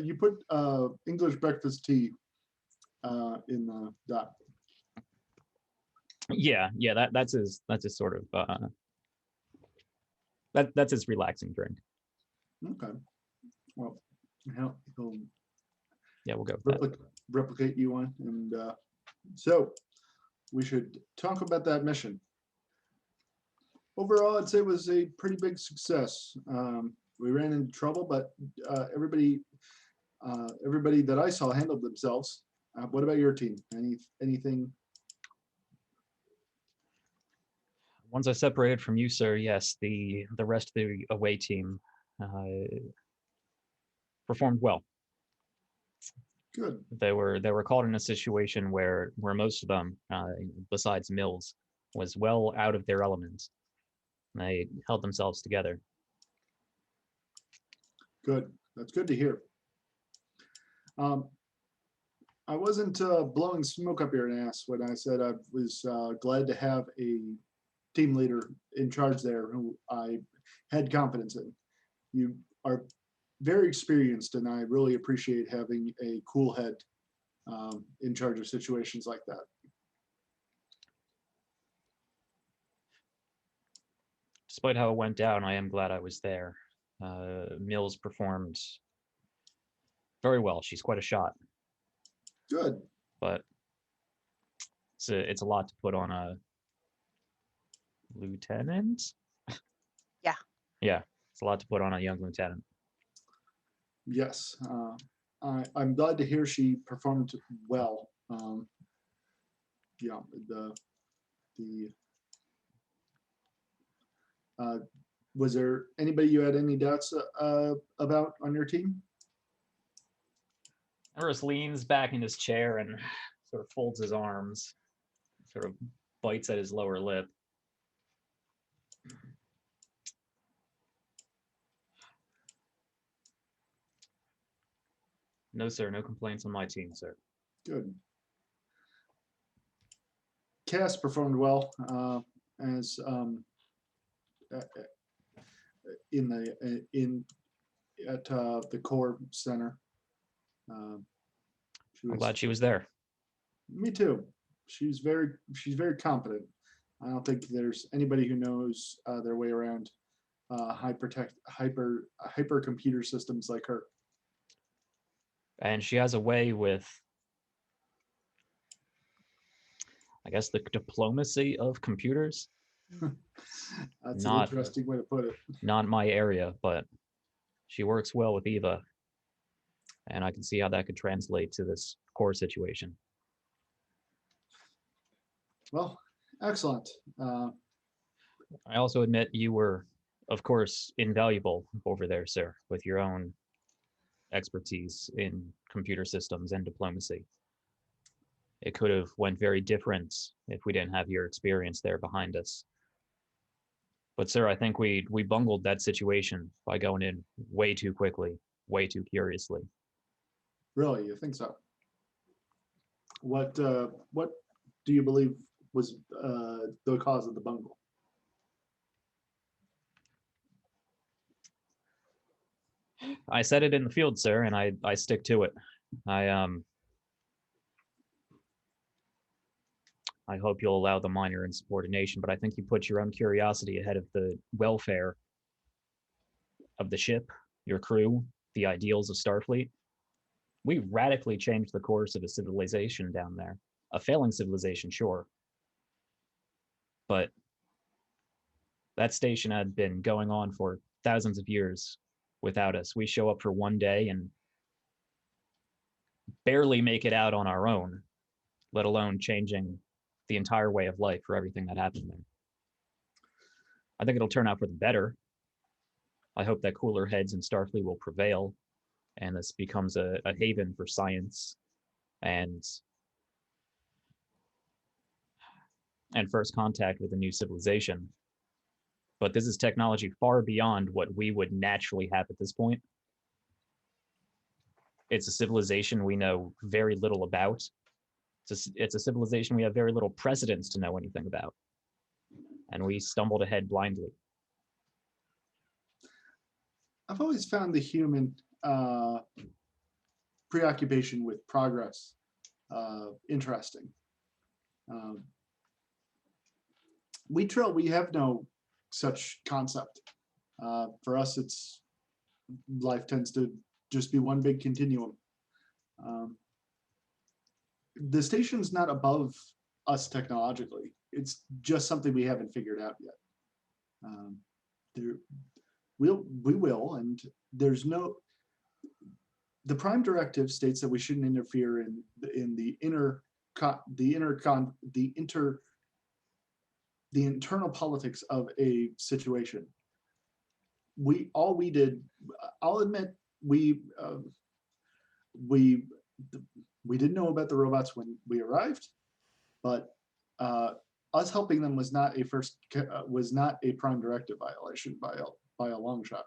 You put English breakfast tea in the dot. Yeah, that's his sort of that's his relaxing drink. Okay. Well, he'll Yeah, we'll go with that. replicate you one, and so we should talk about that mission. Overall, I'd say it was a pretty big success. We ran into trouble, but everybody that I saw handled themselves. What about your team? Anything? Once I separated from you, sir, yes, the rest of the away team performed well. Good. They were caught in a situation where most of them, besides Mills, was well out of their element. They held themselves together. Good. That's good to hear. I wasn't blowing smoke up your ass when I said I was glad to have a team leader in charge there who I had confidence in. You are very experienced, and I really appreciate having a cool head in charge of situations like that. Despite how it went down, I am glad I was there. Mills performed very well. She's quite a shot, Good. but it's a lot to put on a lieutenant. Yeah. Yeah, it's a lot to put on a young lieutenant. Yes. I'm glad to hear she performed well. Yeah, was there anybody you had any doubts about on your team? Norris leans back in his chair and sort of folds his arms, sort of bites at his lower lip. No, sir, no complaints on my team, sir. Good. Cass performed well as at the core center. I'm glad she was there. Me too. She's very competent. I don't think there's anybody who knows their way around hyper computer systems like her. And she has a way with, I guess, the diplomacy of computers. That's Not- an interesting way to put it. Not my area, but she works well with Eva. And I can see how that could translate to this core situation. Well, excellent. I also admit you were, of course, invaluable over there, sir, with your own expertise in computer systems and diplomacy. It could have went very different if we didn't have your experience there behind us. But sir, I think we bungled that situation by going in way too quickly, way too curiously. Really, you think so? What do you believe was the cause of the bungle? I said it in the field, sir, and I stick to it. I hope you'll allow the minor insubordination, but I think you put your own curiosity ahead of the welfare of the ship, your crew, the ideals of Starfleet. We radically changed the course of a civilization down there. A failing civilization, sure. But that station had been going on for thousands of years without us. We show up for one day and barely make it out on our own, let alone changing the entire way of life for everything that happened there. I think it'll turn out for the better. I hope that cooler heads in Starfleet will prevail, and this becomes a haven for science and first contact with a new civilization. But this is technology far beyond what we would naturally have at this point. It's a civilization we know very little about. It's a civilization we have very little precedence to know anything about. And we stumbled ahead blindly. I've always found the human preoccupation with progress interesting. We have no such concept. For us, life tends to just be one big continuum. The station's not above us technologically. It's just something we haven't figured out yet. We will, and there's no. The Prime Directive states that we shouldn't interfere in the internal politics of a situation. I'll admit, we didn't know about the robots when we arrived, but us helping them was not a Prime Directive violation by a long shot.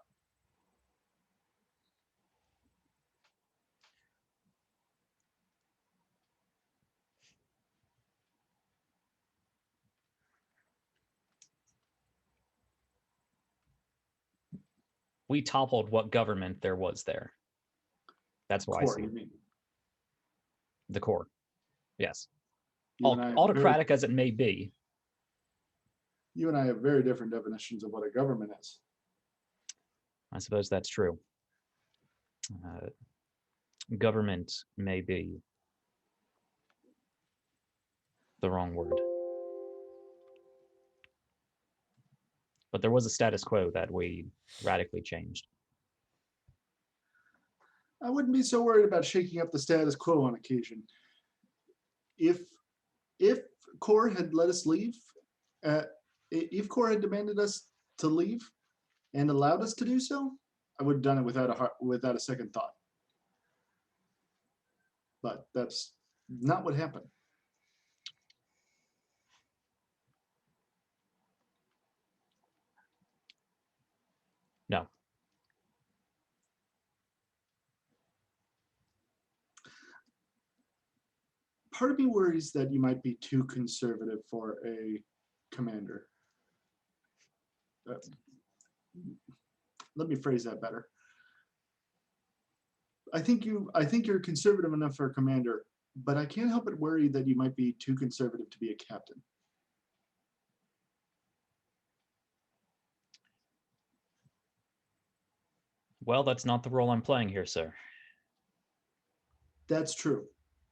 We toppled what government there was there. That's why Core, I see you mean? the core. Yes. You and I have Autocratic as it may be. You and I have very different definitions of what a government is. I suppose that's true. Government may be the wrong word. But there was a status quo that we radically changed. I wouldn't be so worried about shaking up the status quo on occasion. If Core had let us leave, if Core had demanded us to leave and allowed us to do so, I would have done it without a second thought. But that's not what happened. No. Part of me worries that you might be too conservative for a commander. Let me phrase that better. I think you're conservative enough for a commander, but I can't help but worry that you might be too conservative to be a captain. Well, that's not the role I'm playing here, sir. That's true,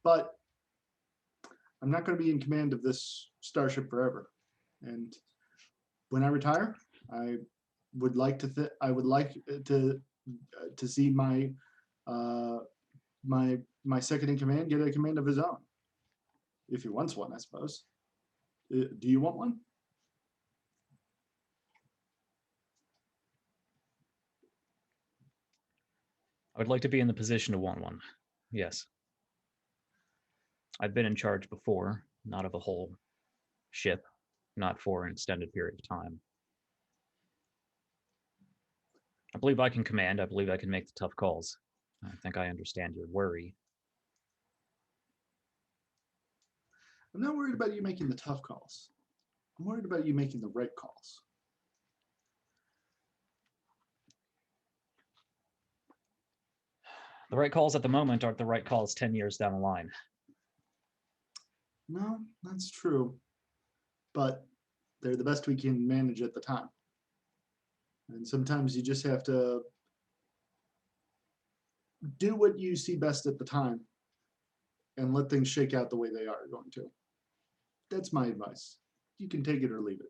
but I'm not going to be in command of this starship forever. And when I retire, I would like to see my my second in command get a command of his own, if he wants one, I suppose. Do you want one? I would like to be in the position to want one. Yes. I've been in charge before, not of a whole ship, not for an extended period of time. I believe I can command. I believe I can make the tough calls. I think I understand your worry. I'm not worried about you making the tough calls. I'm worried about you making the right calls. The right calls at the moment aren't the right calls 10 years down the line. No, that's true. But they're the best we can manage at the time. And sometimes you just have to do what you see best at the time and let things shake out the way they are going to. That's my advice. you can take it or leave it.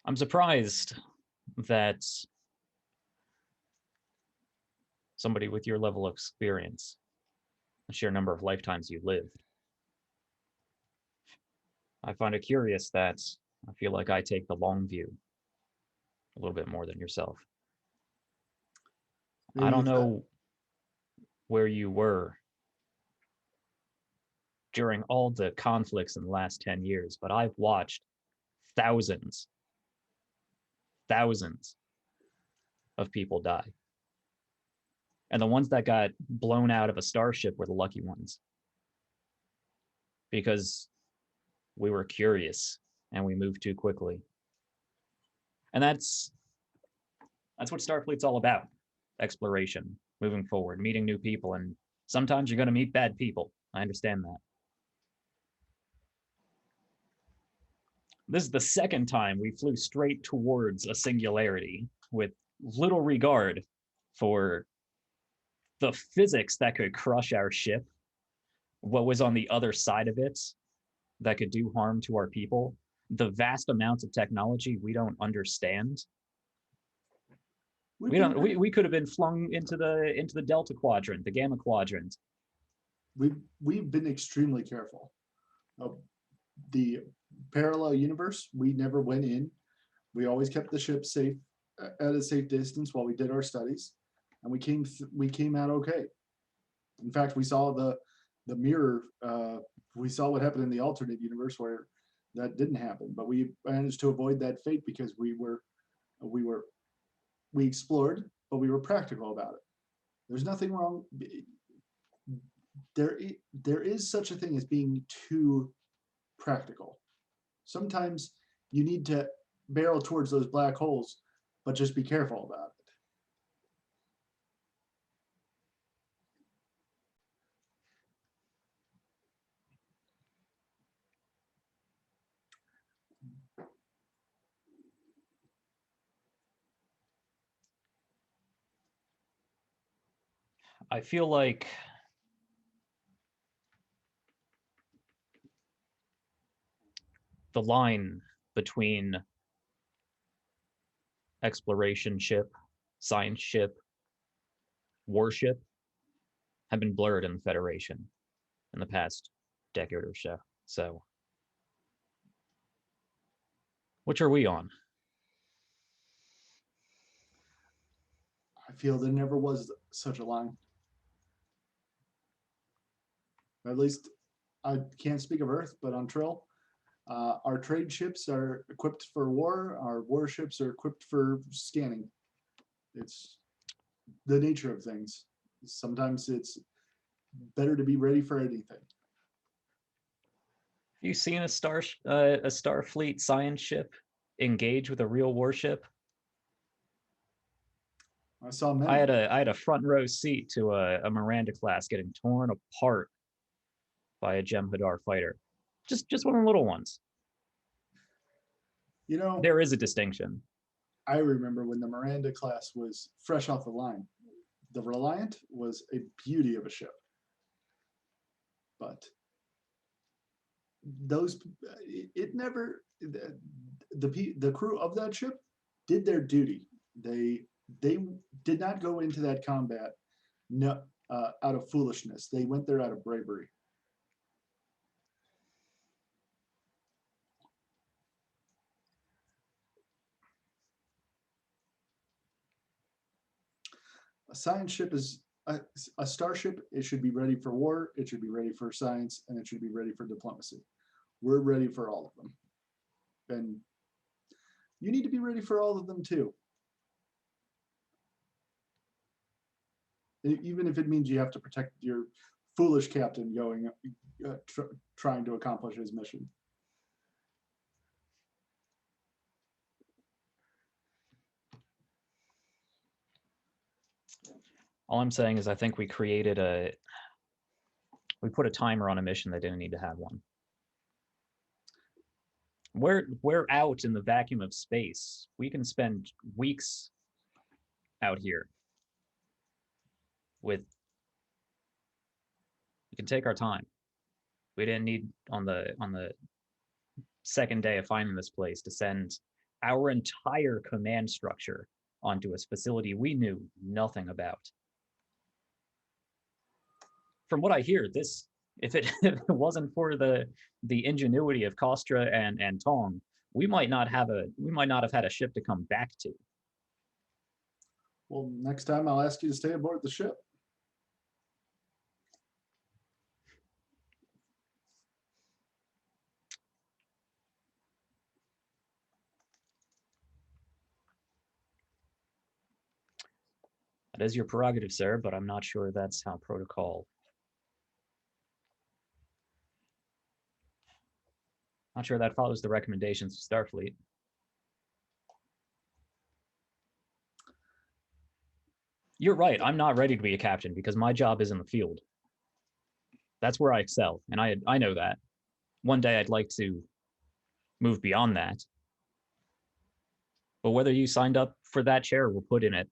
I'm surprised that somebody with your level of experience, the sheer number of lifetimes you lived, I find it curious that I feel like I take the long view a little bit more than yourself. I Maybe don't if that- know where you were during all the conflicts in the last 10 years, but I've watched thousands of people die. And the ones that got blown out of a starship were the lucky ones. Because we were curious and we moved too quickly. And that's what Starfleet's all about. Exploration, moving forward, meeting new people, and sometimes you're going to meet bad people. I understand that. This is the second time we flew straight towards a singularity with little regard for the physics that could crush our ship, what was on the other side of it that could do harm to our people, the vast amounts of technology we don't understand. We could have been flung into the Delta Quadrant, the Gamma Quadrant. We've been extremely careful. The parallel universe, we never went in. We always kept the ship safe at a safe distance while we did our studies, and we came out okay. In fact, we saw the mirror. We saw what happened in the alternate universe where that didn't happen, but we managed to avoid that fate because we explored, but we were practical about it. There's nothing wrong. There is such a thing as being too practical. Sometimes you need to barrel towards those black holes, but just be careful about it. I feel like the line between exploration ship, science ship, warship have been blurred in the Federation in the past decade or so. So, which are we on? I feel there never was such a line. At least I can't speak of Earth, but on Trill, our trade ships are equipped for war. Our warships are equipped for scanning. It's the nature of things. Sometimes it's better to be ready for anything. Have you seen a Starfleet science ship engage with a real warship? I saw many. I had a front row seat to a Miranda class getting torn apart by a Jem'Hadar fighter. Just one of the little ones. You know, There is a distinction. I remember when the Miranda class was fresh off the line. The Reliant was a beauty of a ship. But those, it never, the crew of that ship did their duty. They did not go into that combat out of foolishness. They went there out of bravery. A science ship is a starship. It should be ready for war. It should be ready for science, and it should be ready for diplomacy. We're ready for all of them, and you need to be ready for all of them too. Even if it means you have to protect your foolish captain going trying to accomplish his mission. All I'm saying is I think we put a timer on a mission that didn't need to have one. We're out in the vacuum of space. We can spend weeks out here. We can take our time. We didn't need on the second day of finding this place to send our entire command structure onto a facility we knew nothing about. From what I hear, this if it wasn't for the ingenuity of Kostra and Tong, we might not have had a ship to come back to. Well, next time I'll ask you to stay aboard the ship. That is your prerogative, sir, but I'm not sure that's how protocol. Not sure that follows the recommendations of Starfleet. You're right. I'm not ready to be a captain because my job is in the field. That's where I excel, and I know that. One day I'd like to move beyond that. But whether you signed up for that chair or were put in it,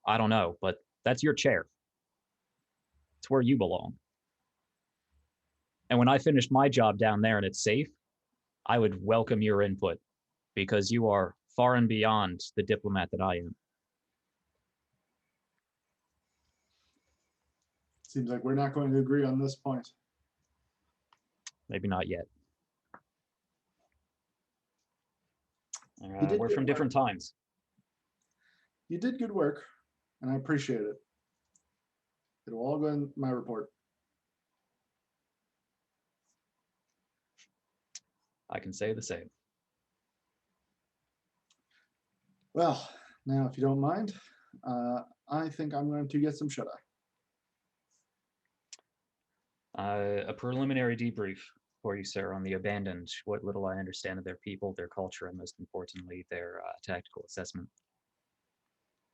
I don't know, but that's your chair. It's where you belong. And when I finish my job down there and it's safe, I would welcome your input because you are far and beyond the diplomat that I am. Seems like we're not going to agree on this point. Maybe not yet. did We're good from work. different times. You did good work, and I appreciate it. It'll all go in my report. I can say the same. Well, now, if you don't mind, I think I'm going to get some shut-eye. A preliminary debrief for you, sir, on the Abandoned, what little I understand of their people, their culture, and most importantly, their tactical assessment.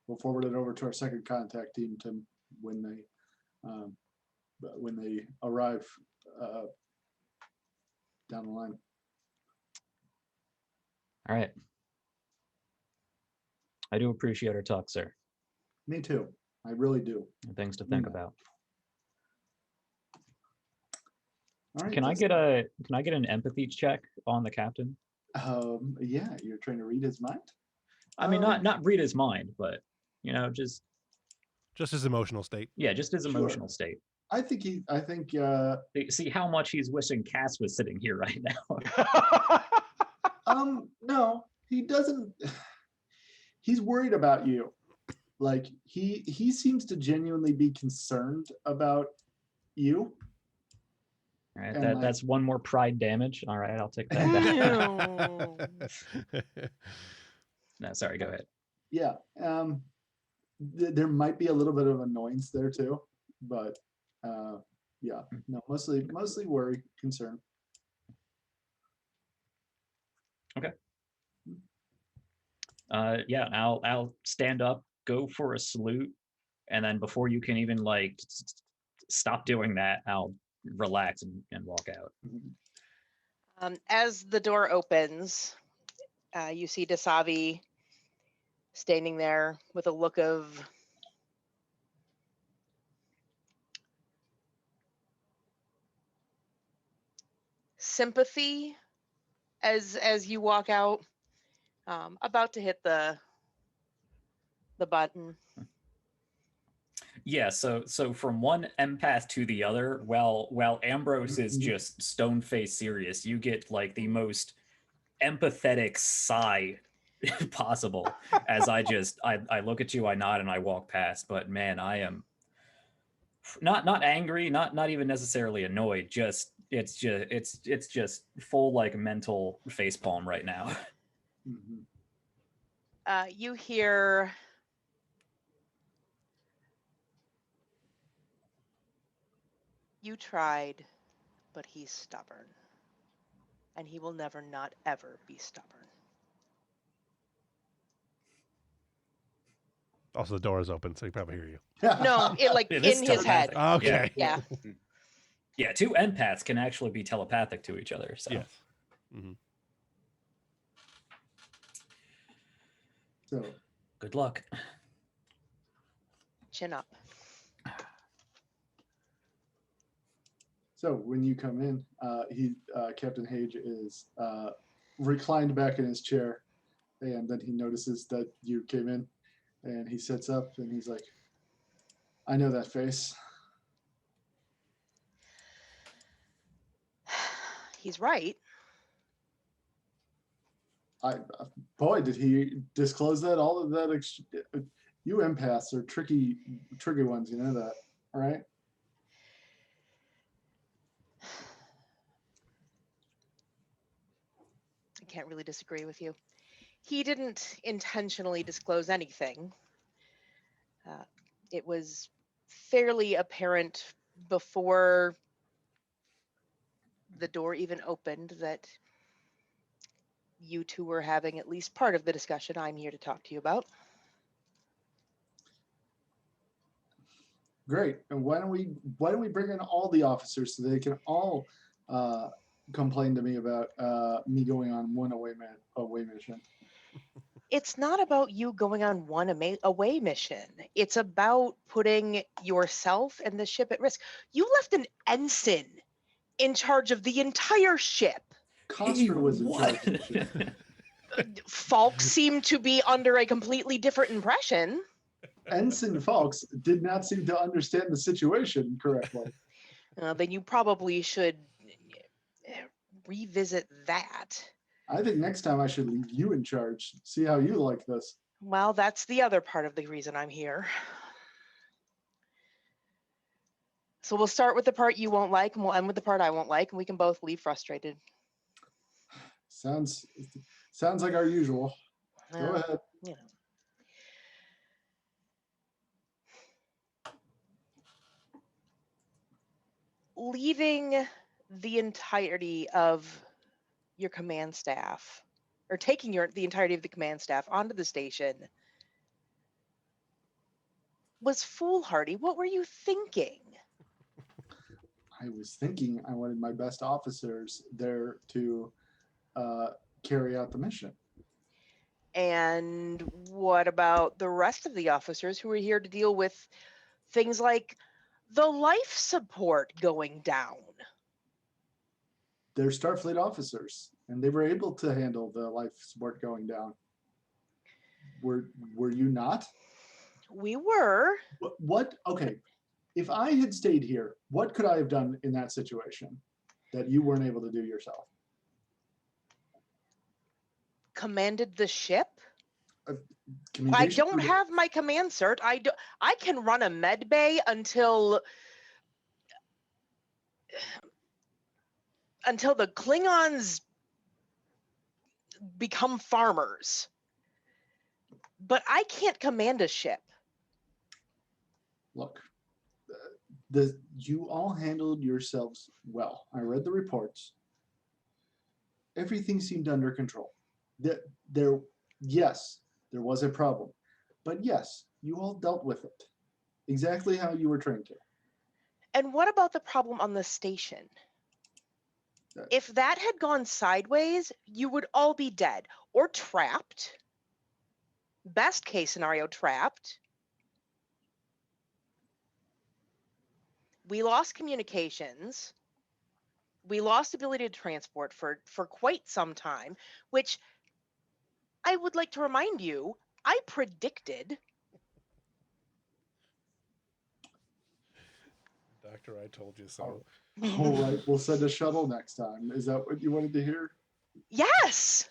We'll forward it over to our second contact team, Tim, when they arrive down the line. All right. I do appreciate our talk, sir. Me too. I really do. Things to think Yeah. about. All right. Can I get an empathy check on the captain? Yeah, you're trying to read his mind? I mean, not read his mind, but just Just his emotional state. just his Sure. emotional state. I think See how much he's wishing Cass was sitting here right now. no, he doesn't. He's worried about you. Like he seems to genuinely be concerned about you. All right, And that's one more pride damage. All right, I'll take that back. No, sorry, go ahead. Yeah. There might be a little bit of annoyance there too, but yeah, no, mostly worry, concern. Yeah, I'll stand up, go for a salute, and then before you can even stop doing that, I'll relax and walk out. As the door opens, you see Dasavi standing there with a look of sympathy as you walk out, about to hit the button. Yeah, so from one empath to the other, while Ambrose is just stone-faced serious, you get like the most empathetic sigh possible as I look at you, I nod, and I walk past. But man, I am not angry, not even necessarily annoyed. It's just full like mental facepalm right now. You hear you tried, but he's stubborn. And he will never, not ever be stubborn. Also, the door is open, so he probably hear you. No, it like Yeah, in this his is head. telepathic. Okay. Yeah. Yeah, two empaths can actually be telepathic to each other. So Yes. Mm-hmm. So good luck. chin up. So when you come in, Captain Hage is reclined back in his chair, and then he notices that you came in, and he sits up and he's like, "I know that face." He's right. Boy, did he disclose that? All of that. You empaths are tricky ones. You know that, all right? I can't really disagree with you. He didn't intentionally disclose anything. It was fairly apparent before the door even opened that you two were having at least part of the discussion I'm here to talk to you about. Great. And why don't we bring in all the officers so they can all complain to me about me going on one away mission? It's not about you going on one away mission. It's about putting yourself and the ship at risk. You left an ensign in charge of the entire ship. Costner was in charge of the ship. Falk seemed to be under a completely different impression. Ensign Falks did not seem to understand the situation correctly. Then you probably should revisit that. I think next time I should leave you in charge. See how you like this. Well, that's the other part of the reason I'm here. So we'll start with the part you won't like, and we'll end with the part I won't like, and we can both leave frustrated. Sounds like our usual. Go ahead. You know. Leaving the entirety of your command staff, or taking the entirety of the command staff onto the station, was foolhardy. What were you thinking? I was thinking I wanted my best officers there to carry out the mission. And what about the rest of the officers who were here to deal with things like the life support going down? They're Starfleet officers, and they were able to handle the life support going down. Were you not? We were. What? Okay. If I had stayed here, what could I have done in that situation that you weren't able to do yourself? Commanded the ship? I Communication don't have my command cert. I can run a med bay until the Klingons become farmers. But I can't command a ship. Look, you all handled yourselves well. I read the reports. Everything seemed under control. Yes, there was a problem, but yes, you all dealt with it exactly how you were trained to. And what about the problem on the station? If that had gone sideways, you would all be dead or trapped. Best case scenario, trapped. We lost communications. We lost ability to transport for quite some time, which I would like to remind you, I predicted. Doctor, I told you so. All right, we'll send a shuttle next time. Is that what you wanted to hear? Yes.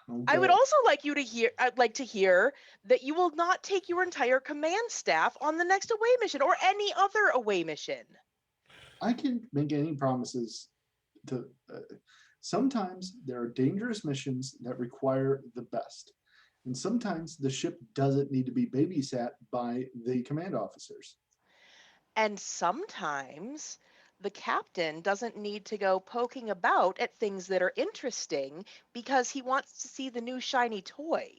Okay. I would also like you to hear. I'd like to hear that you will not take your entire command staff on the next away mission or any other away mission. I can make any promises. Sometimes there are dangerous missions that require the best, and sometimes the ship doesn't need to be babysat by the command officers. And sometimes the captain doesn't need to go poking about at things that are interesting because he wants to see the new shiny toy.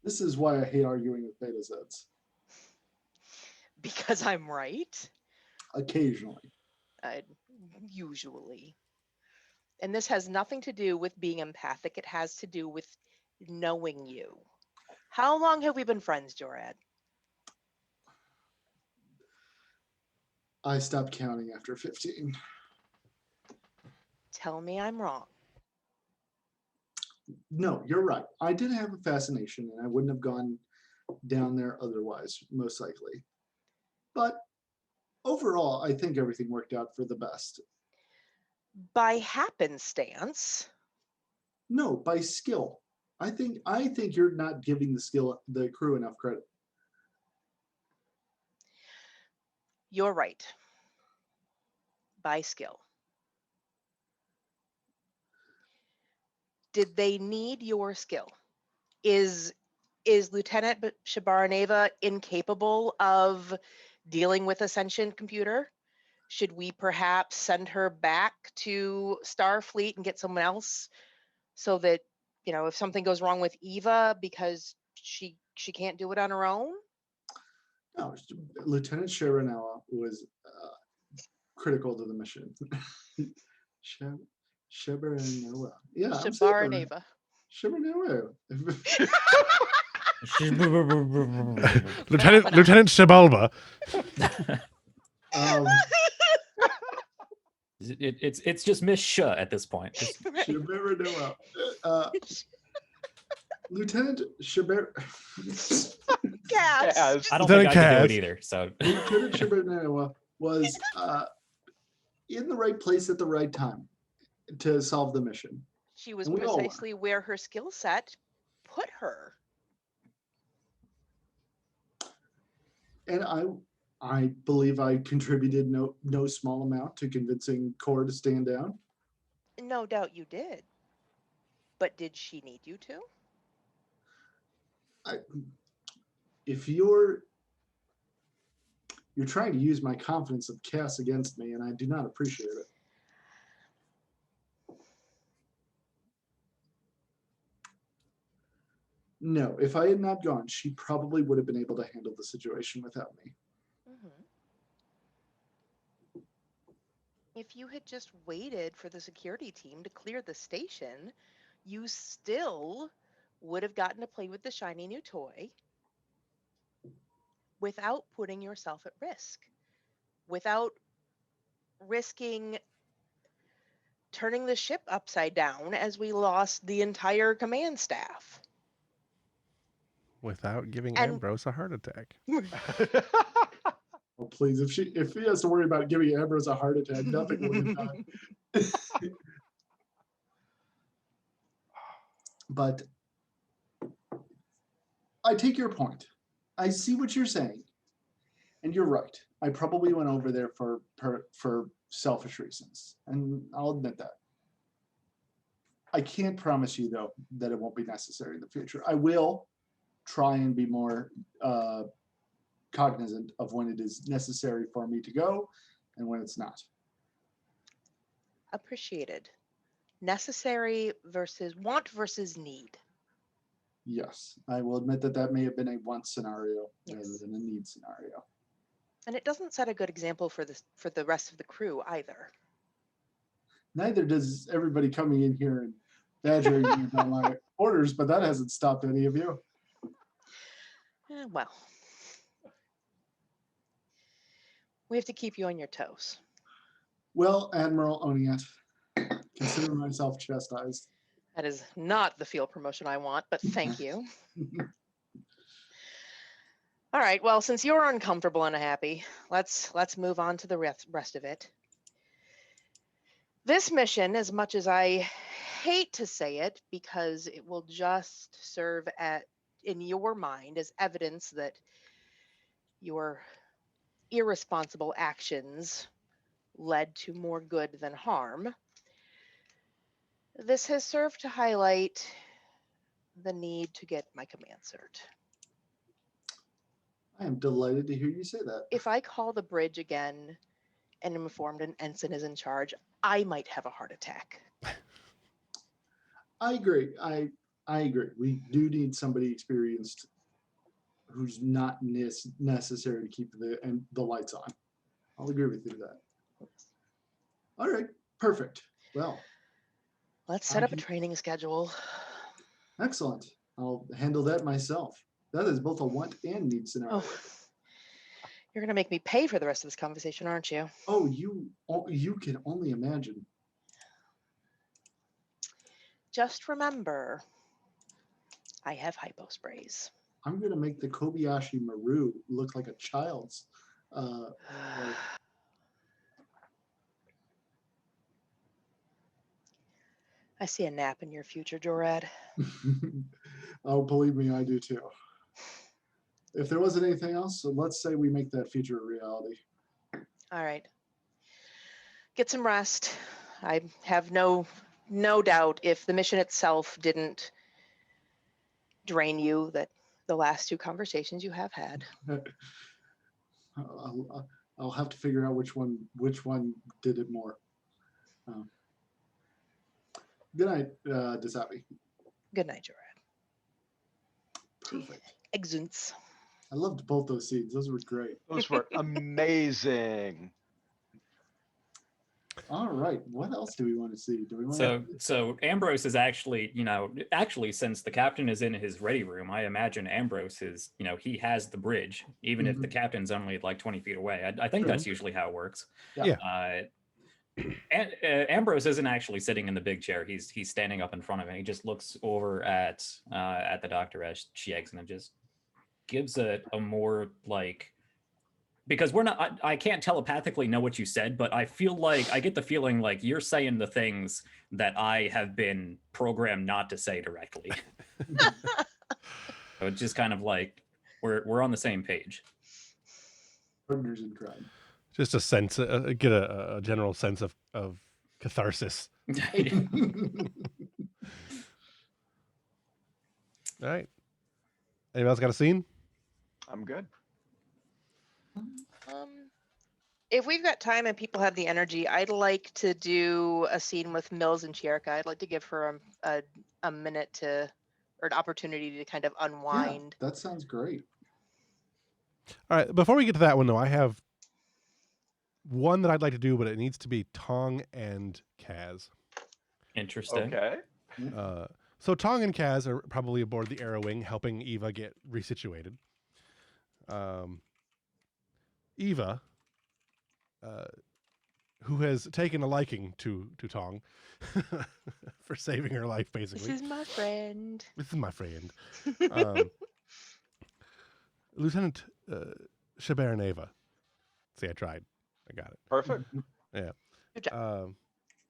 This is why I hate arguing with Beta Zeds. Because I'm right? Occasionally. Usually. And this has nothing to do with being empathic. It has to do with knowing you. How long have we been friends, Jorad? I stopped counting after 15. Tell me I'm wrong. No, you're right. I did have a fascination, and I wouldn't have gone down there otherwise, most likely. But overall, I think everything worked out for the best. By happenstance, No, by skill. I think you're not giving the crew enough credit. you're right. By skill. Did they need your skill? Is Lieutenant Shabaraneva incapable of dealing with a sentient computer? Should we perhaps send her back to Starfleet and get someone else so that, if something goes wrong with Eva because she can't do it on her own? No, Lieutenant Shiranawa was critical to the mission. Shiranawa. Yeah, I'm saying that. Shabaraneva. Shiranawa. Lieutenant Shabalba. It's just Miss Sh at this point. Right. Shiranawa. Lieutenant Shibir. Gas. Yes. I don't Lieutenant think I could do Kaz. it either. So Lieutenant Shibanawa was in the right place at the right time to solve the mission. She was And we all were. precisely where her skill set put her. And I believe I contributed no small amount to convincing Core to stand down. No doubt you did. But did she need you to? If you're trying to use my confidence of Cass against me, and I do not appreciate it. No, if I had not gone, she probably would have been able to handle the situation without me. Mhm. If you had just waited for the security team to clear the station, you still would have gotten to play with the shiny new toy without putting yourself at risk, without risking turning the ship upside down as we lost the entire command staff. Without giving And- Ambrose a heart attack. Oh, please, if he has to worry about giving Ambrose a heart attack, nothing would have done. But I take your point. I see what you're saying, and you're right. I probably went over there for selfish reasons, and I'll admit that. I can't promise you though that it won't be necessary in the future. I will try and be more cognizant of when it is necessary for me to go and when it's not. Appreciated. Necessary versus want versus need. Yes, I will admit that may have been a want scenario rather Yes. than a need scenario. And it doesn't set a good example for the rest of the crew either. Neither does everybody coming in here and badgering me about my orders, but that hasn't stopped any of you. Well, we have to keep you on your toes. Well, Admiral Oniat, consider myself chastised. That is not the field promotion I want, but thank you. All right, well, since you're uncomfortable and unhappy, let's move on to the rest of it. This mission, as much as I hate to say it, because it will just serve in your mind as evidence that your irresponsible actions led to more good than harm. This has served to highlight the need to get my command cert. I am delighted to hear you say that. If I call the bridge again and am informed an ensign is in charge, I might have a heart attack. I agree. I agree. We do need somebody experienced who's not necessary to keep the lights on. I'll agree with you that. All right, perfect. Well, Let's set up a training schedule. excellent. I'll handle that myself. That is both a want and need scenario. Oh, you're gonna make me pay for the rest of this conversation, aren't you? Oh, you can only imagine. Just remember, I have hypo sprays. I'm gonna make the Kobayashi Maru look like a child's. Like, I see a nap in your future, Jorad. oh, believe me, I do too. If there wasn't anything else, so let's say we make that future a reality. All right. Get some rest. I have no doubt if the mission itself didn't drain you, that the last 2 conversations you have had. I'll have to figure out which one did it more. Good night, Desavi. Good night, Jorad. Perfect. Exuns. I loved both those scenes. Those were great. Those were amazing. All right. What else do we want to see? Do we want So Ambrose is actually, since the captain is in his ready room, I imagine Ambrose is, he has the bridge, even if the captain's only like 20 feet away. I think that's usually how it works. Yeah. And Ambrose isn't actually sitting in the big chair. He's standing up in front of him. He just looks over at the doctor as she exits and just gives a more like, because I can't telepathically know what you said, but I feel like I get the feeling like you're saying the things that I have been programmed not to say directly. So it's just kind of like we're on the same page. Partners in crime. Just a sense, get a general sense of catharsis. All right. Anyone else got a scene? I'm good. If we've got time and people have the energy, I'd like to do a scene with Mills and Chierka. I'd like to give her a minute or an opportunity to kind of unwind. Yeah, that sounds great. All right. Before we get to that one, though, I have one that I'd like to do, but it needs to be Tong and Kaz. Interesting. Okay. So Tong and Kaz are probably aboard the Arrow Wing, helping Eva get resituated. Eva, who has taken a liking to Tong for saving her life, basically. This is my friend. This is my friend. Lieutenant Shaberneva. See, I tried. I got it. Perfect. Yeah. Good job.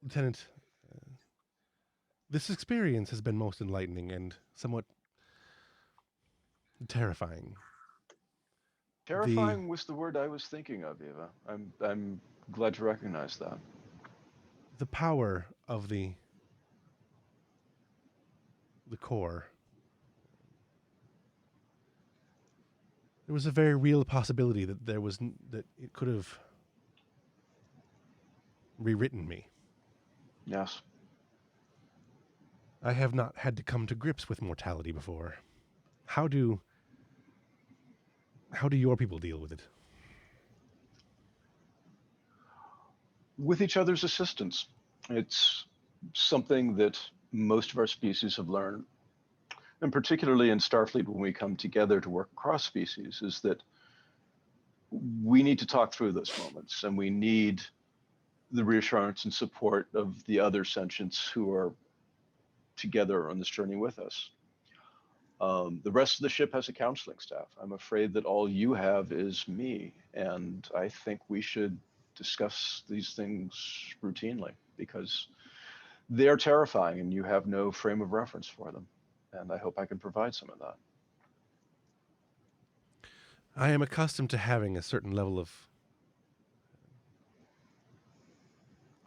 Lieutenant, this experience has been most enlightening and somewhat terrifying. Terrifying was the word I was thinking of, Eva. I'm glad to recognize that. The power of the core. There was a very real possibility that that it could have rewritten me. Yes. I have not had to come to grips with mortality before. How do your people deal with it? With each other's assistance. It's something that most of our species have learned, and particularly in Starfleet when we come together to work across species, is that we need to talk through those moments, and we need the reassurance and support of the other sentients who are together on this journey with us. The rest of the ship has a counseling staff. I'm afraid that all you have is me, and I think we should discuss these things routinely because they're terrifying and you have no frame of reference for them. And I hope I can provide some of that. I am accustomed to having a certain level of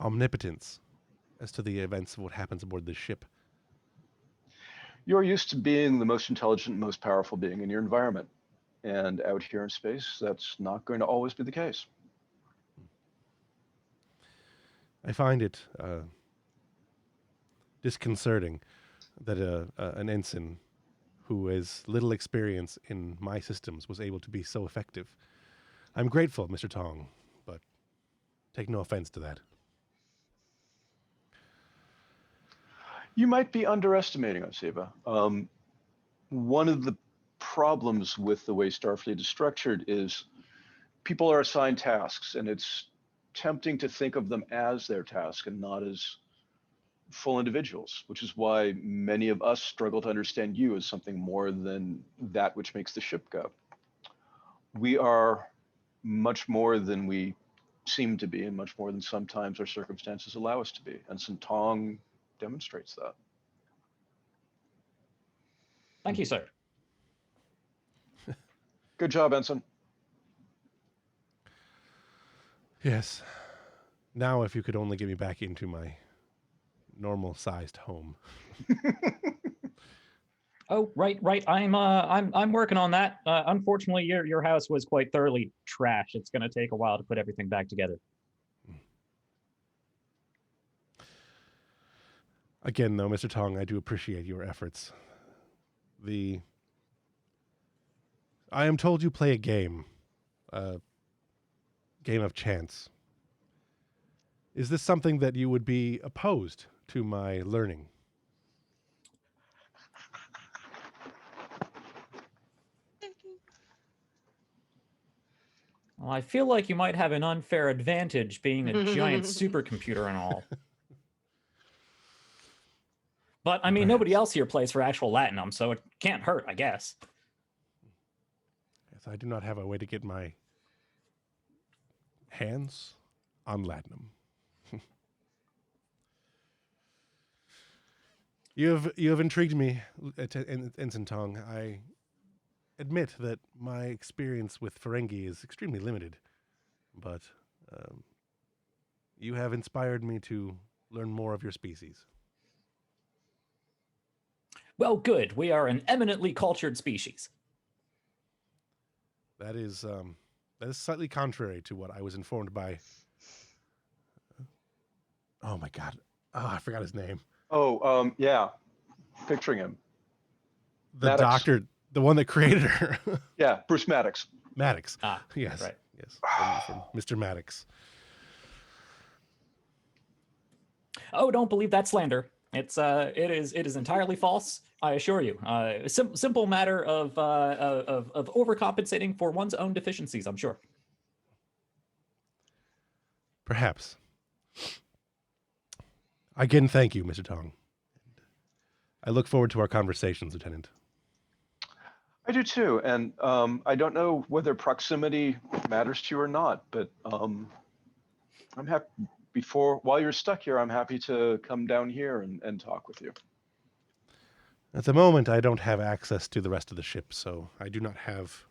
omnipotence as to the events of what happens aboard this ship. You're used to being the most intelligent, most powerful being in your environment. And out here in space, that's not going to always be the case. I find it disconcerting that an ensign who has little experience in my systems was able to be so effective. I'm grateful, Mr. Tong, but take no offense to that. You might be underestimating us, Eva. one of the problems with the way Starfleet is structured is people are assigned tasks, and it's tempting to think of them as their task and not as full individuals, which is why many of us struggle to understand you as something more than that which makes the ship go. We are much more than we seem to be, and much more than sometimes our circumstances allow us to be. And Santong demonstrates that. Thank you, sir. Good job, Ensign. Yes. Now, if you could only get me back into my normal-sized home. Oh, right. I'm working on that. Unfortunately, your house was quite thoroughly trashed. It's going to take a while to put everything back together. Again, though, Mr. Tong, I do appreciate your efforts. I am told you play a game of chance. Is this something that you would be opposed to my learning? Well, I feel like you might have an unfair advantage being a giant supercomputer and all. But, I mean, nobody else here plays for actual Latinum, so it can't hurt, I guess. Yes, I do not have a way to get my hands on Latinum. You have intrigued me, Ensign Tong. I admit that my experience with Ferengi is extremely limited, but you have inspired me to learn more of your species. Well, good. We are an eminently cultured species. That is slightly contrary to what I was informed by. Oh my God! Oh, I forgot his name. Oh, yeah. Picturing him. The Maddox. doctor, the one that created her. Yeah, Bruce Maddox. Maddox. Ah, Yes. right. Yes. From Mr. Maddox. Oh, don't believe that slander. It is entirely false. I assure you. Simple matter of overcompensating for one's own deficiencies, I'm sure. Perhaps. Again, thank you, Mr. Tong. I look forward to our conversations, Lieutenant. I do too, and I don't know whether proximity matters to you or not, but I'm happy. While you're stuck here, I'm happy to come down here and talk with you. At the moment, I don't have access to the rest of the ship, so I do not have.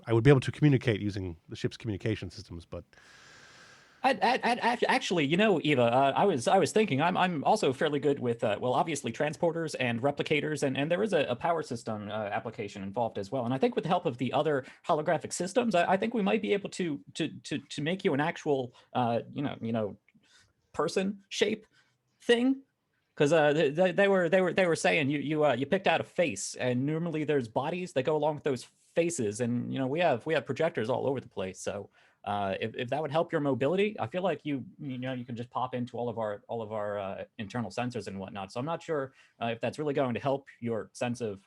I would be able to communicate using the ship's communication systems, but Actually, you know, Eva, I was thinking I'm also fairly good with well, obviously transporters and replicators, and there is a power system application involved as well. And I think with the help of the other holographic systems, I think we might be able to make you an actual person shape thing. Because they were saying you picked out a face, and normally there's bodies that go along with those faces, and we have projectors all over the place. So if that would help your mobility, I feel like you can just pop into all of our internal sensors and whatnot. So I'm not sure if that's really going to help your sense of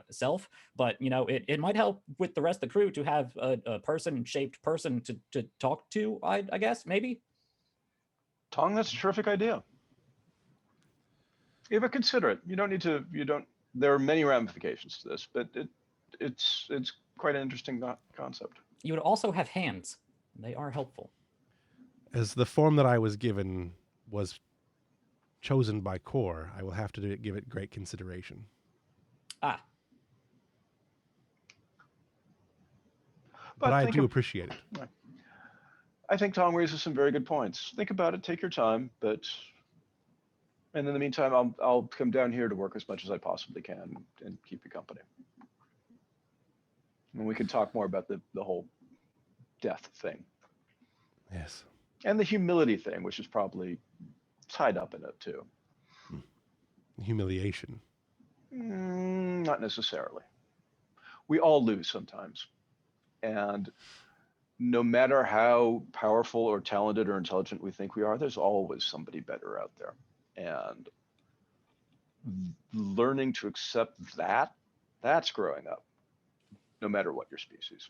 self, but it might help with the rest of the crew to have a person-shaped person to talk to. I guess maybe. Tong, that's a terrific idea. Eva, consider it. There are many ramifications to this, but it's quite an interesting concept. You would also have hands. They are helpful. as the form that I was given was chosen by Core, I will have to give it great consideration. Ah. But I do appreciate it. I think Tom raises some very good points. Think about it, take your time, and in the meantime, I'll come down here to work as much as I possibly can and keep you company. And we can talk more about the whole death thing. Yes. And the humility thing, which is probably tied up in it too. Humiliation. Not necessarily. We all lose sometimes. And no matter how powerful or talented or intelligent we think we are, there's always somebody better out there. And learning to accept that That's growing up, no matter what your species.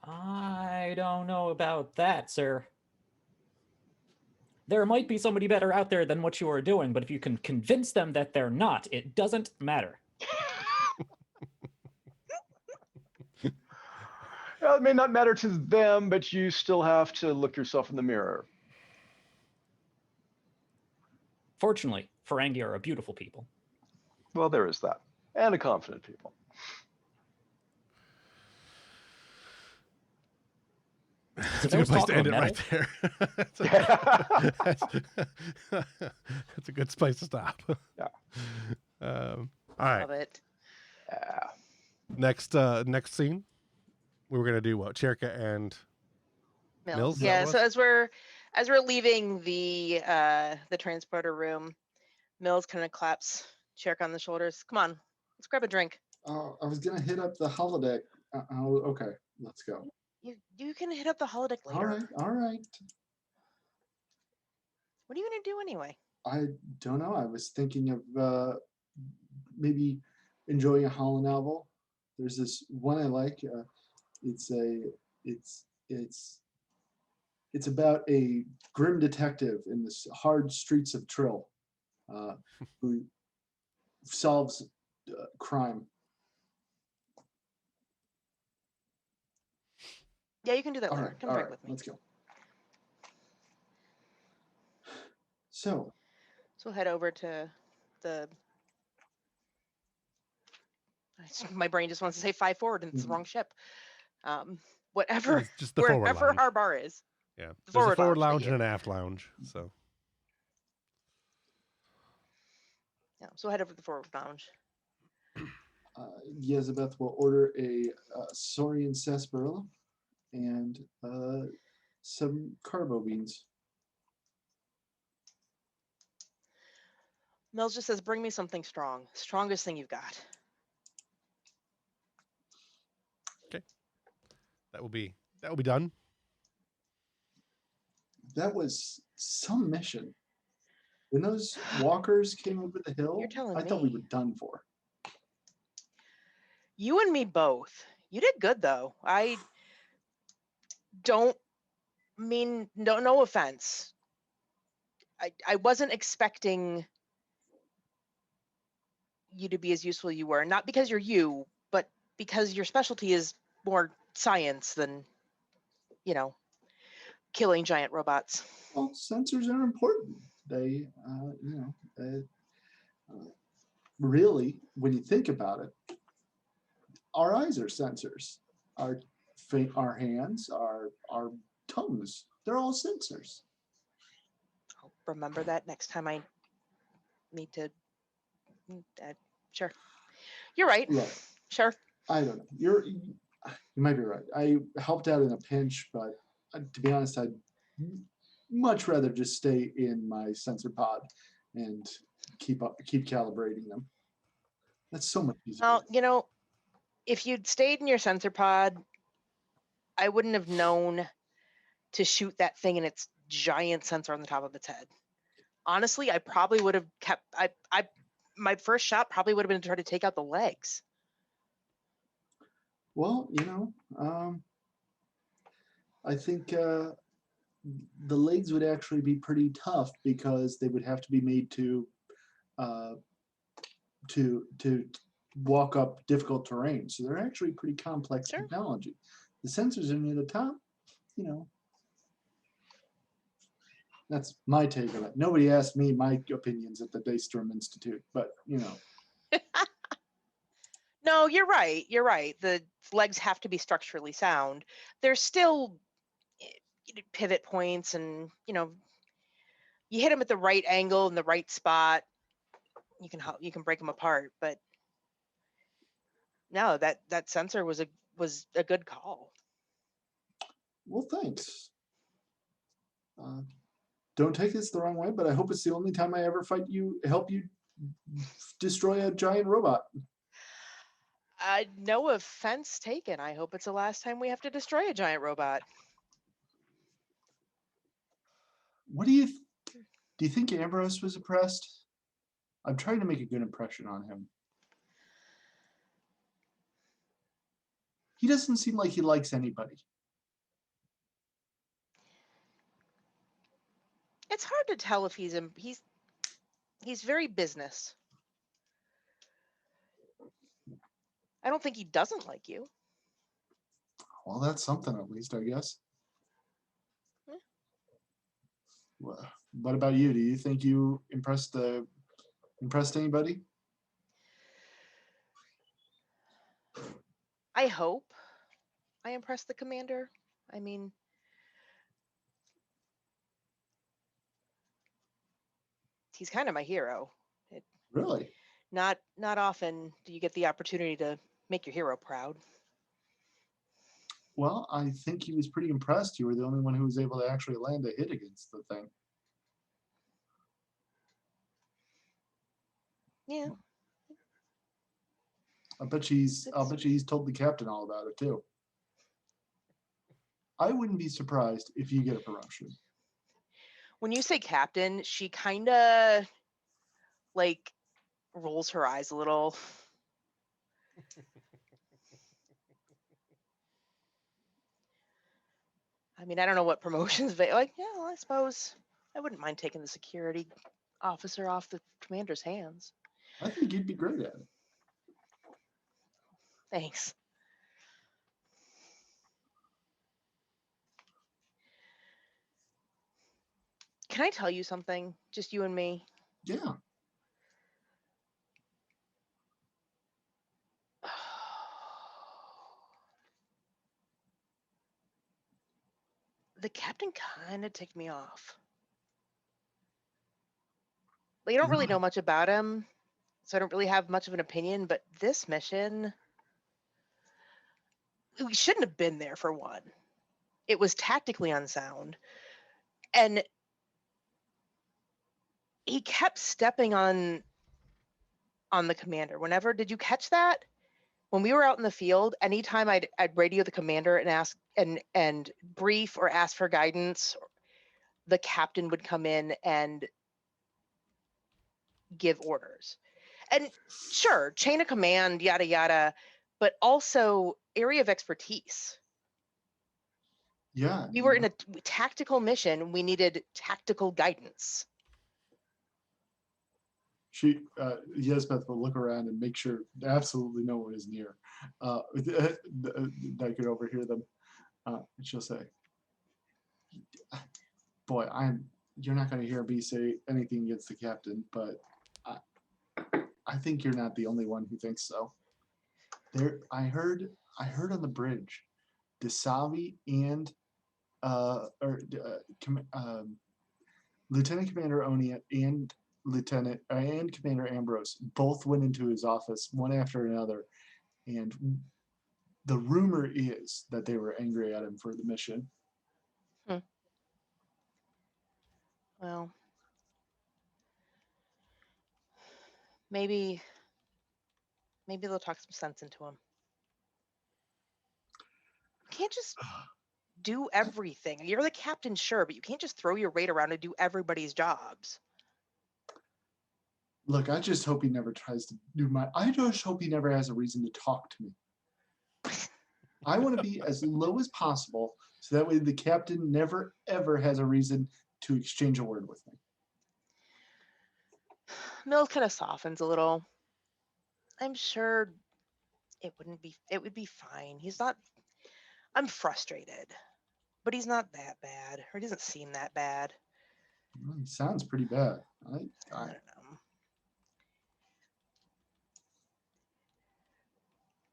I don't know about that, sir. There might be somebody better out there than what you are doing, but if you can convince them that they're not, it doesn't matter. Well, it may not matter to them, but you still have to look yourself in the mirror. Fortunately, Ferengi are a beautiful people. Well, there is that. And a confident people. That's a there good was place talk to of end a it right there. That's a good place to stop. Yeah. All right. Love it. Yeah. Next scene. We were gonna do what? Cherka and Mills, is that Yeah. what it So as we're leaving the transporter room, Mills kind of claps Cherk on the shoulders. Come on, let's grab a drink. I was gonna hit up the holodeck. Okay, let's go. You can hit up the holodeck later. All right, all right. What are you gonna do anyway? I don't know. I was thinking of maybe enjoying a holo novel. There's this one I like. It's about a grim detective in the hard streets of Trill, who solves crime. Yeah, you can do that All later. right, Come all drink right, with me. let's go. So So we'll head over to the. My brain just wants to say 5 forward, and it's the Mhm. wrong ship. Whatever, It's just the forward wherever lounge. our bar is. Yeah. The There's a forward forward lounge, lounge thank and an aft lounge. So Yeah, so head over to the forward lounge. Yezabeth will order a Saurian sarsaparilla and some carbo beans. Mills just says, "Bring me something strong. Strongest thing you've got." that will be done. That was some mission. When those walkers came over the hill, You're telling I thought we me. were done for. You and me both. You did good though. I don't mean no offense. I wasn't expecting you to be as useful as you were. Not because you're you, but because your specialty is more science than, killing giant robots. Well, sensors are important. They, really, when you think about it, our eyes are sensors. Our hands, our tongues, they're all sensors. I'll remember that next time I need to. Sure. You're right. Right. Sure. I don't know. You might be right. I helped out in a pinch, but to be honest, I'd much rather just stay in my sensor pod and keep calibrating them. That's so much easier. Well, if you'd stayed in your sensor pod, I wouldn't have known to shoot that thing in its giant sensor on the top of its head. Honestly, I probably would have kept. My first shot probably would have been to try to take out the legs. Well, I think the legs would actually be pretty tough because they would have to be made to walk up difficult terrain. So they're actually pretty complex Sure. technology. The sensors are near the top, That's my take on it. Nobody asked me my opinions at the Daystrom Institute, but No, you're right. You're right. The legs have to be structurally sound. There's still pivot points, and you hit them at the right angle in the right spot. You can break them apart, but no, that sensor was a good call. well, thanks. Don't take this the wrong way, but I hope it's the only time I ever help you destroy a giant robot. No offense taken. I hope it's the last time we have to destroy a giant robot. What do you think Ambrose was impressed? I'm trying to make a good impression on him. He doesn't seem like he likes anybody. It's hard to tell if he's very business. I don't think he doesn't like you. Well, that's something at least, I guess. Yeah. Well, what about you? Do you think you impressed anybody? I hope I impressed the commander. I mean, he's kind of my hero. Really? Not often do you get the opportunity to make your hero proud. Well, I think he was pretty impressed. You were the only one who was able to actually land a hit against the thing. Yeah. I'll bet he's told the captain all about it too. I wouldn't be surprised if you get a promotion. When you say captain, she kind of like rolls her eyes a little. I mean, I don't know what promotions they like. Yeah, well, I suppose I wouldn't mind taking the security officer off the commander's hands. I think you'd be great at it. Thanks. Can I tell you something? Just you and me. Yeah. The captain kind of ticked me off. Like, I don't really know much about him, so I don't really have much of an opinion, but this mission, we shouldn't have been there for one. It was tactically unsound. And he kept stepping on the commander. Whenever, did you catch that? When we were out in the field, anytime I'd radio the commander and ask and brief or ask for guidance, the captain would come in and give orders. And sure, chain of command, yada yada, but also area of expertise. Yeah. We were in a tactical mission. We needed tactical guidance. Yesbeth will look around and make sure absolutely no one is near. That could overhear them. And she'll say, "Boy, you're not going to hear me say anything against the captain, but I think you're not the only one who thinks so. I heard on the bridge, Desavi and Lieutenant Commander Onia and Commander Ambrose both went into his office one after another, and the rumor is that they were angry at him for the mission." Well, maybe they'll talk some sense into him. You can't just do everything. You're the captain, sure, but you can't just throw your weight around and do everybody's jobs. Look, I just hope he never tries to do I just hope he never has a reason to talk to me. I want to be as low as possible so that way the captain never, ever has a reason to exchange a word with me. Mills kind of softens a little. I'm sure it would be fine. I'm frustrated, but he's not that bad, or he doesn't seem that bad. Well, he sounds pretty bad. I don't know.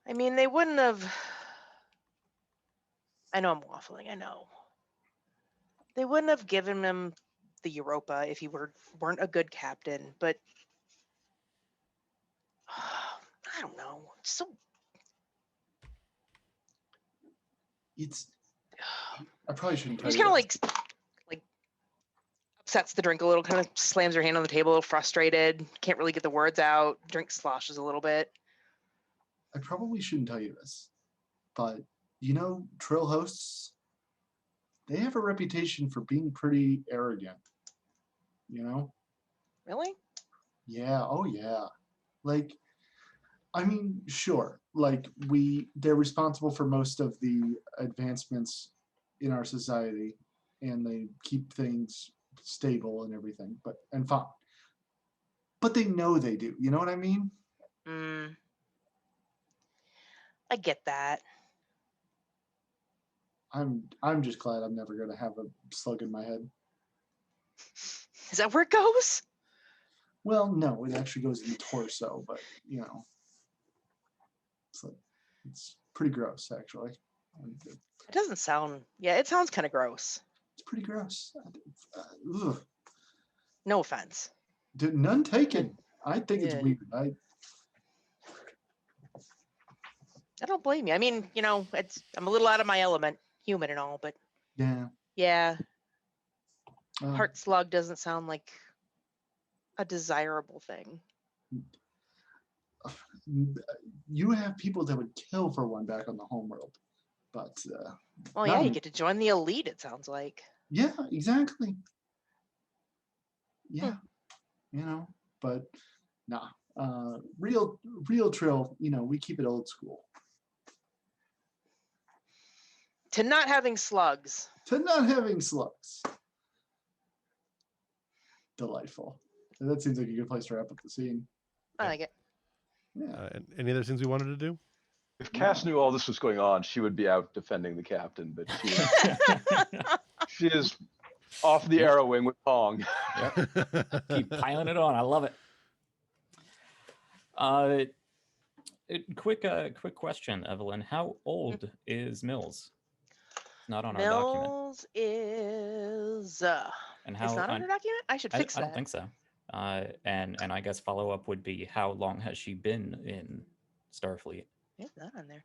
I mean, they wouldn't have. I know I'm waffling. I know. They wouldn't have given him the Europa if he weren't a good captain, but I don't know. I probably shouldn't tell He's you. kind of like upsets the drink a little, kind of slams her hand on the table, a little frustrated, can't really get the words out, drink sloshes a little bit. I probably shouldn't tell you this, but Trill hosts, they have a reputation for being pretty arrogant. Really? Yeah. Oh, yeah. Like, I mean, sure. like they're responsible for most of the advancements in our society, and they keep things stable and everything, and fine. But they know they do. You know what I mean? Mm, I get that. I'm just glad I'm never gonna have a slug in my head. Is that where it goes? Well, no, it actually goes in the torso, but it's pretty gross actually. It doesn't sound. Yeah, it sounds kind of gross. It's pretty gross. Ugh. No offense. None taken. I think it's Yeah. weird. I don't blame you. I mean, I'm a little out of my element, human and all, but yeah, heart slug doesn't sound like a desirable thing. You have people that would kill for one back on the homeworld, but well, yeah, you get to join the elite. It sounds like. Yeah, exactly. Yeah, but nah. Real Trill. We keep it old school. To not having slugs. Delightful. That seems like a good place to wrap up the scene. I like it. Yeah. And any other things we wanted to do? If Cass knew all this was going on, she would be out defending the captain, but she is off the arrow wing with Pong. Keep piling it on. I love it. Quick question, Evelyn. How old is Mills? Not on our document. Mills is. And how? It's not on our document. I should fix that. I don't think so. And I guess follow up would be, how long has she been in Starfleet? It's not on there.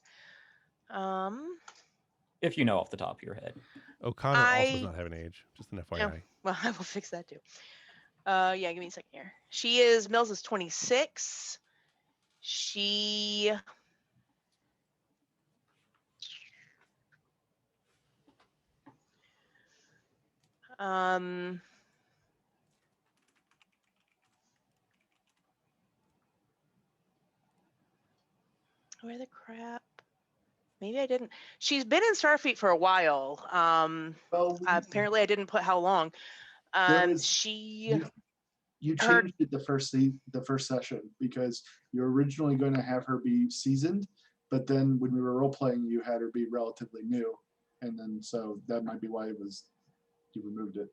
If you know off the top of your head. O'Connor also does not have an age. Just an FYI. Yeah, well, I will fix that too. Yeah, give me a second here. Mills is 26. She. Where the crap? Maybe I didn't. She's been in Starfleet for a while. Apparently I didn't put how long. You changed it the first session because you were originally going to have her be seasoned, but then when we were role playing, you had her be relatively new, and then so that might be why you removed it.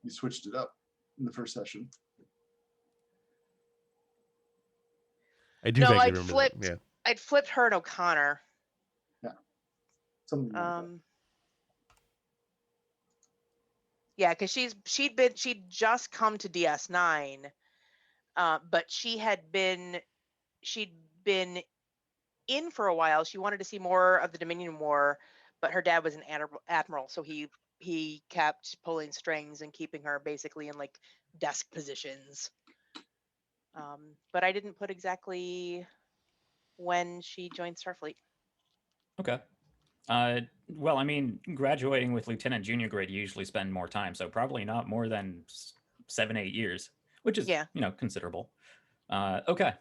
You switched it up in the first session. I do vaguely remember that. Yeah. I'd flipped her and O'Connor. Yeah. Something like that. Yeah, because she'd just come to DS9, but she'd been in for a while. She wanted to see more of the Dominion War, but her dad was an admiral, so he kept pulling strings and keeping her basically in like desk positions. But I didn't put exactly when she joined Starfleet. Okay. Well, I mean, graduating with lieutenant junior grade, you usually spend more time, so probably not more than 7-8 years, which is considerable. Okay.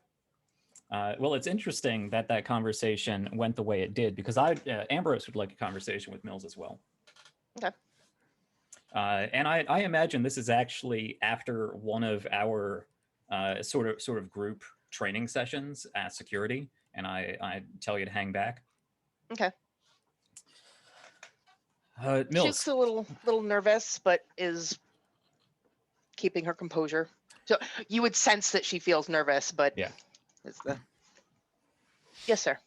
Well, it's interesting that conversation went the way it did, because Ambrose would like a conversation with Mills as well. Okay. And I imagine this is actually after one of our sort of group training sessions at security, and I tell you to hang back. Okay. Mills. She's a little nervous, but is keeping her composure. So you would sense that she feels nervous, but yeah, it's the. Yes, sir.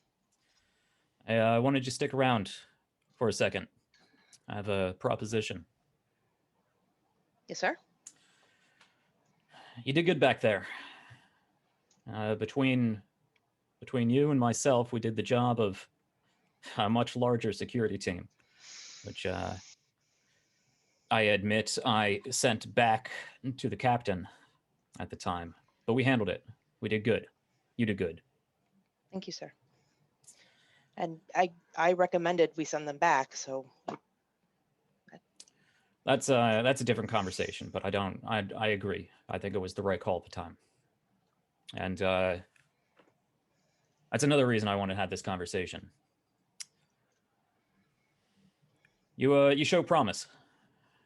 I wanted you to stick around for a second. I have a proposition. Yes, sir. You did good back there. Between you and myself, we did the job of a much larger security team, which I admit I sent back to the captain at the time. But we handled it. We did good. You did good. Thank you, sir. And I recommended we send them back, so. That's a different conversation, but I agree. I think it was the right call at the time. And That's another reason I want to have this conversation. You show promise.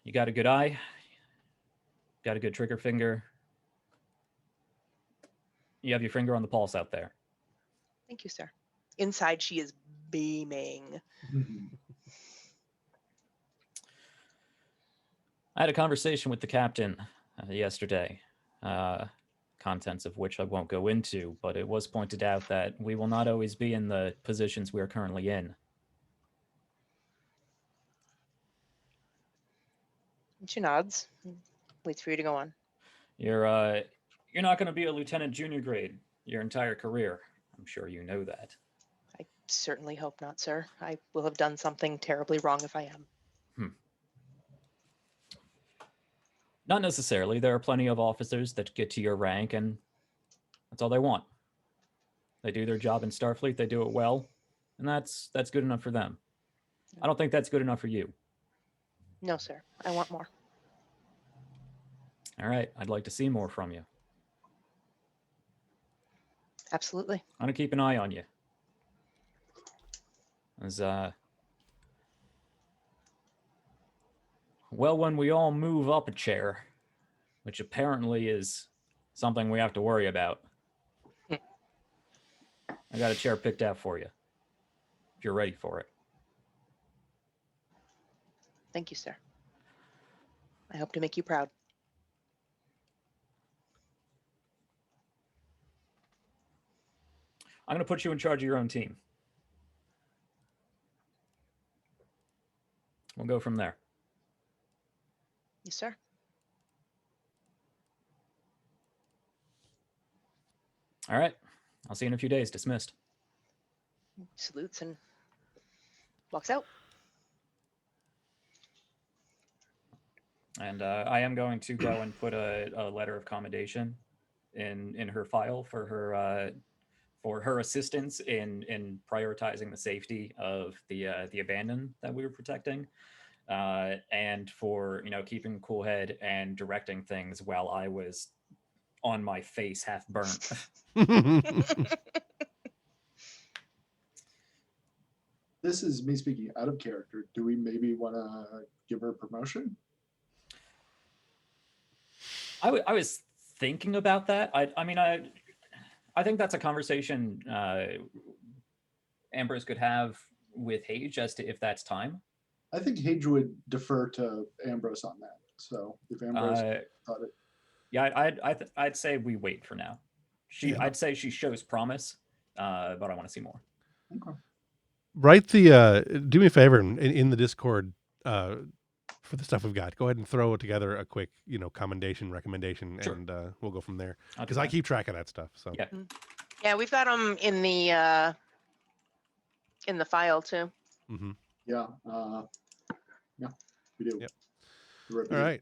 You got a good eye. Got a good trigger finger. You have your finger on the pulse out there. Thank you, sir. Inside, she is beaming. I had a conversation with the captain yesterday, contents of which I won't go into, but it was pointed out that we will not always be in the positions we are currently in. She nods. Waits for you to go on. You're not going to be a lieutenant junior grade your entire career. I'm sure you know that. I certainly hope not, sir. I will have done something terribly wrong if I am. Not necessarily. There are plenty of officers that get to your rank and that's all they want. They do their job in Starfleet, they do it well, and that's good enough for them. I don't think that's good enough for you. No, sir. I want more. All right, I'd like to see more from you. Absolutely. I'm gonna keep an eye on you. As well, when we all move up a chair, which apparently is something we have to worry about. I got a chair picked out for you, if you're ready for it. Thank you, sir. I hope to make you proud. I'm going to put you in charge of your own team. We'll go from there. Yes, sir. All right. I'll see you in a few days. Dismissed. Salutes and walks out. And I am going to go and put a letter of commendation in her file for her assistance in prioritizing the safety of the abandon that we were protecting, and for keeping a cool head and directing things while I was on my face half burnt. This is me speaking out of character. Do we maybe want to give her a promotion? I was thinking about that. I think that's a conversation Ambrose could have with Hage as to if that's time. I think Hage would defer to Ambrose on that. So if Ambrose thought it. Yeah, I'd say we wait for now. Yeah. I'd say she shows promise, but I want to see more. Okay. Write the do me a favor in the Discord for the stuff we've got. Go ahead and throw together a quick commendation recommendation, Sure. and we'll go from there I'll do because I that. keep track of that stuff. So Yeah. Yeah, we've got them in the file too. hmm Yeah. Yeah, we do. Yep. Right. All right.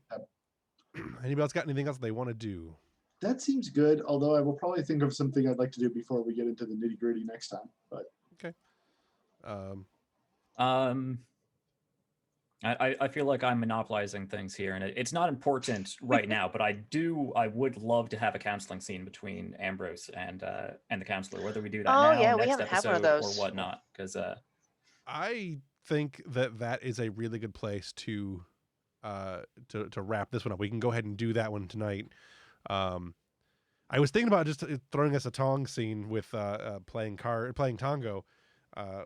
Anybody else got anything else they want to do? That seems good, although I will probably think of something I'd like to do before we get into the nitty gritty next time. But I feel like I'm monopolizing things here, and it's not important right now. But I would love to have a counseling scene between Ambrose and the counselor. Whether we do that Oh, now, yeah, we next haven't had one of episode, those. or whatnot, because I think that is a really good place to wrap this one up. We can go ahead and do that one tonight. I was thinking about just throwing us a Tong scene with playing Tongo,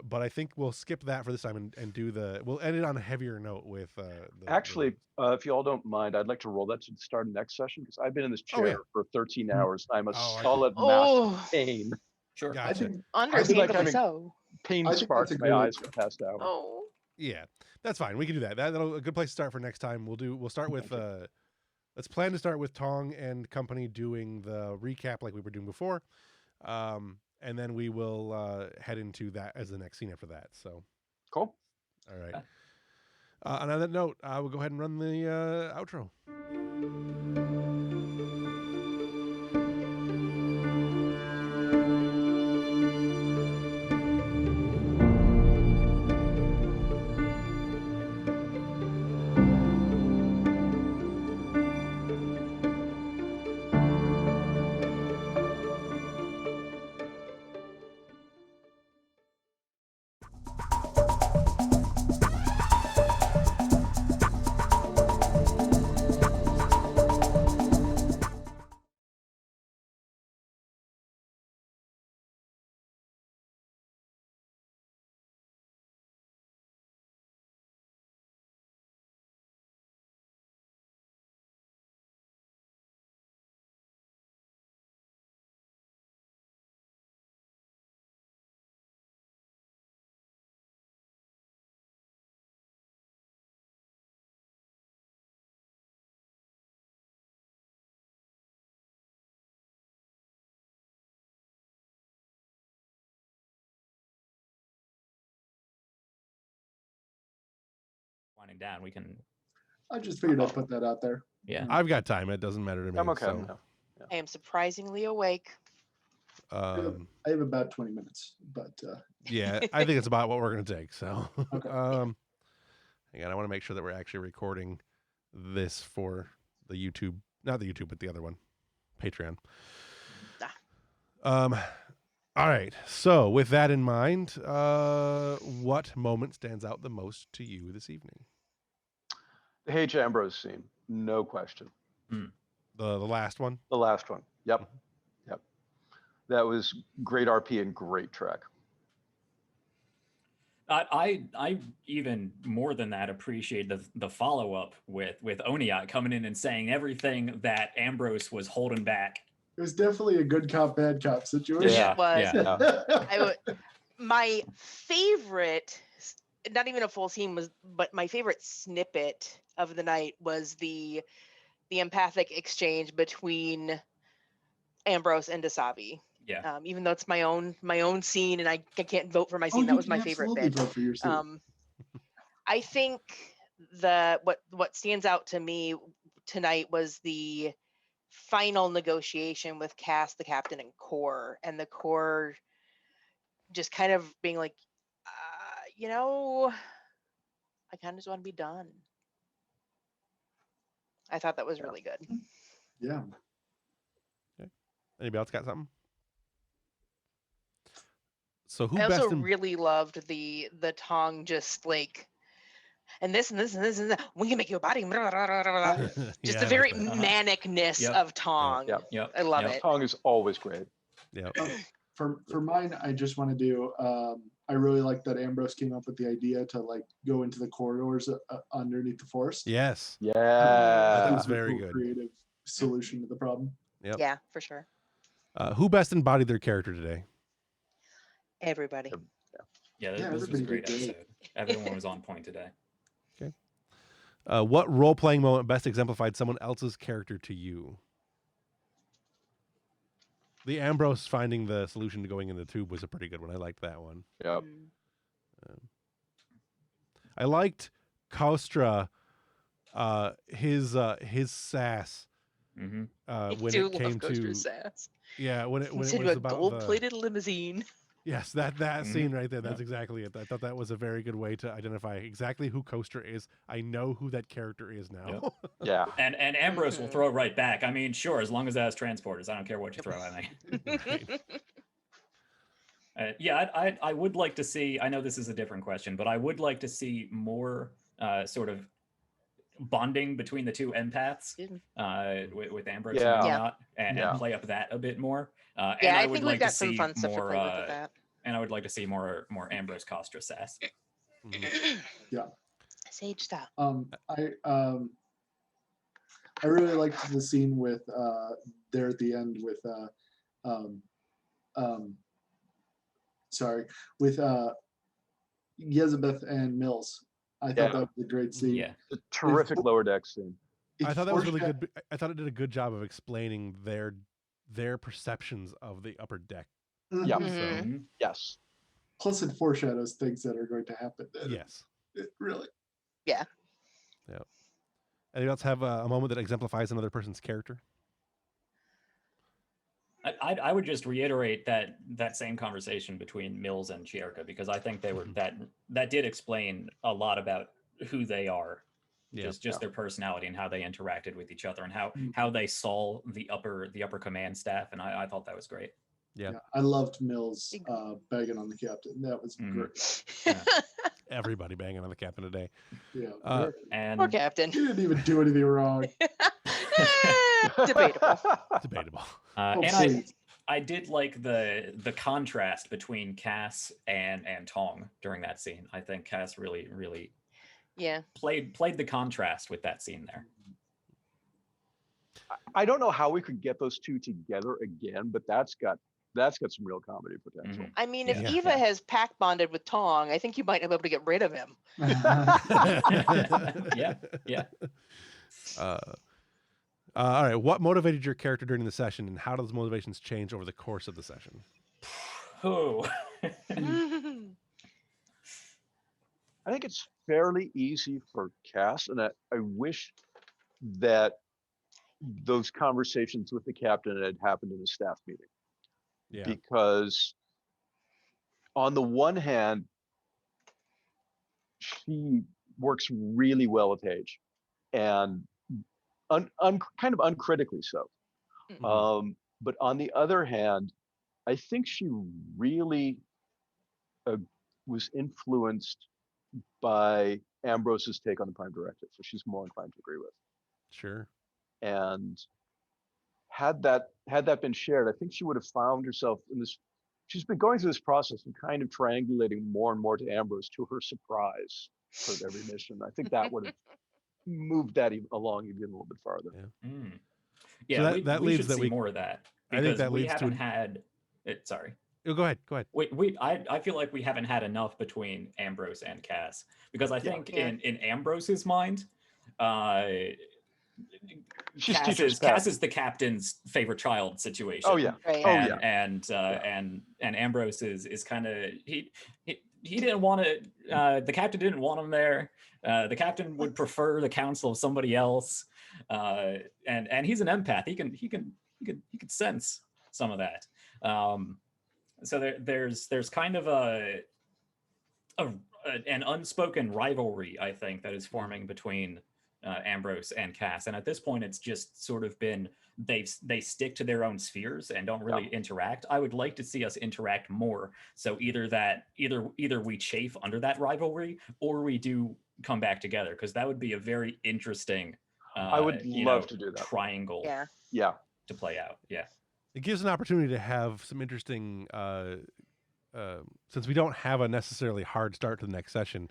but I think we'll skip that for this time and do we'll end it on a heavier note with Actually, if you all don't mind, I'd like to roll that to the start of next session because I've been in this chair Oh, yeah. for 13 hours. I'm a Oh, I solid Oh. massive pain. sure. Gotcha. I think Understandably having- so. Pain I think sparks that's a my good eyes idea. for the past hour. Oh. Yeah, that's fine. We can do that. That'll a good place to start for next time. We'll start with let's plan to start with Tong and company doing the recap like we were doing before, and then we will head into that as the next scene after that. So, Cool. all right. Okay. And on that note, we'll go ahead and run the outro. winding down. We can. I just figured I'd put that out there. Yeah. I've got time. It doesn't matter to me. I'm okay so, now. I am surprisingly awake. I have about 20 minutes, but Yeah, I think it's about what we're going to take. So, Okay. hang on, I want to make sure that we're actually recording this for the YouTube, not the YouTube, but the other one, Patreon. All right. So, with that in mind, what moment stands out the most to you this evening? The H. Ambrose scene, no question. The last one. The last one. Yep. Yep. That was great RP and great track. I even more than that appreciate the follow up with Oniat coming in and saying everything that Ambrose was holding back. it was definitely a good cop, bad cop situation. Yeah. It was. Yeah. My favorite, not even a full scene was, but my favorite snippet of the night was the empathic exchange between Ambrose and Dasavi. Yeah. Even though it's my own scene and I can't vote for my Oh, scene, you that was can my favorite absolutely bit. vote for your scene. I think what stands out to me tonight was the final negotiation with Cass, the captain, and Core, and the Core just kind of being like, I kind of just want to be done. I thought that was really good. Yeah. Anybody else got something? So, who I best also in really loved the Tong just like, and this and this and this and that. We can make you a body. Blah, blah, blah, blah, blah. Just Yeah, the I very like that. manicness Yep. of Tong. Yep. Yep. I love Yep. it. Tong is always great. Yeah. For mine, I just want to do. I really like that Ambrose came up with the idea to like go into the corridors underneath the forest. Yes. That Yeah. was was a very cool good. creative solution to the problem. Yep. Yeah, for sure. Who best embodied their character today? Everybody. Yeah. Yeah, This was a everybody great did great. episode. Everyone was on point today. What role playing moment best exemplified someone else's character to you? The Ambrose finding the solution to going in the tube was a pretty good one. I liked that one. Yep. Mm. I liked Kostra, his sass Hmm. I when do it love came Ghoster to Sass. when it Into was a about the gold-plated limousine. yes that Mhm. scene right there. That's Yep. exactly it. I thought that was a very good way to identify exactly who Kostra is. I know who that character is now. Yeah. And Ambrose will Mhm. throw it right back. I mean, sure, as long as it has transporters, I don't care what you throw at me. Right. Yeah, I would like to see. I know this is a different question, but I would like to see more sort of bonding between the two empaths with Ambrose Yeah. and Yeah. Oniat, and Yeah. play up that a bit more. And Yeah, I would think like we've got to some see fun stuff to more, play with that. and I would like to see more Ambrose Kostra sass. Mhm. Yeah. Sage stop. I really liked the scene with there at the end with with Yezebeth and Mills. I thought Yeah. that was a great scene. Yeah, The terrific lower deck scene. It I thought that was really foreshadow- good. I thought it did a good job of explaining their perceptions of the upper deck. Yeah. Mhm. Mhm. Mhm. Yes. Plus, it foreshadows things that are going to happen. Yes. It really. Anyone else have a moment that exemplifies another person's character? I would just reiterate that same conversation between Mills and Chierka, because I think they were that did explain a lot about who they are, Yeah. just their personality and how they interacted with each other and Mhm. how they saw the upper command staff, and I thought that was great. Yeah. I loved Mills begging on the captain. That was Mhm. great. Yeah. Everybody banging on the captain today. Yeah. And Poor Captain. He didn't even do anything wrong. Debatable. Debatable. Oh, and please. I did like the contrast between Cass and Tong during that scene. I think Cass really Yeah. played the contrast with that scene there. I don't know how we could get those two together again, but that's got some real comedy potential. Mhm. I mean, if Yeah. Eva has pack bonded with Tong, I think you might be able to get rid of him. Yeah. All right. What motivated your character during the session, and how do those motivations change over the course of the session? Oh. I think it's fairly easy for Cass, and I wish that those conversations with the captain had happened in a staff meeting. Yeah. Because on the one hand, she works really well with Paige, and kind of uncritically so. But on the other hand, I think she really was influenced by Ambrose's take on the Prime Directive, so she's more inclined to agree with. Sure. And had that been shared, I think she would have found herself in this. She's been going through this process and kind of triangulating more and more to Ambrose, to her surprise, for every mission. I think that would have moved that along even a little bit farther. Yeah. Yeah, So that we leads should that see we- more of that. I think Because that we leads to haven't an- had it. Sorry. Oh, go ahead. Go ahead. I feel like we haven't had enough between Ambrose and Cass, because I think Yeah. in Ambrose's mind, She's Cass teacher's is, pet. Cass is the captain's favorite child situation. Oh yeah. Right. Oh, and, yeah. and Ambrose is kind of he didn't want to. The captain didn't want him there. The captain would prefer the counsel of somebody else. And he's an empath. He can sense some of that. So there's kind of an unspoken rivalry, I think, that is forming between Ambrose and Cass. And at this point, it's just sort of been they stick to their own spheres and don't really interact. I would like to see us interact more. So either we chafe under that rivalry, or we do come back together, because that would be a very interesting. I would love to do that. Triangle Yeah. to play out. Yeah. It gives an opportunity to have some interesting. Since we don't have a necessarily hard start to the next session,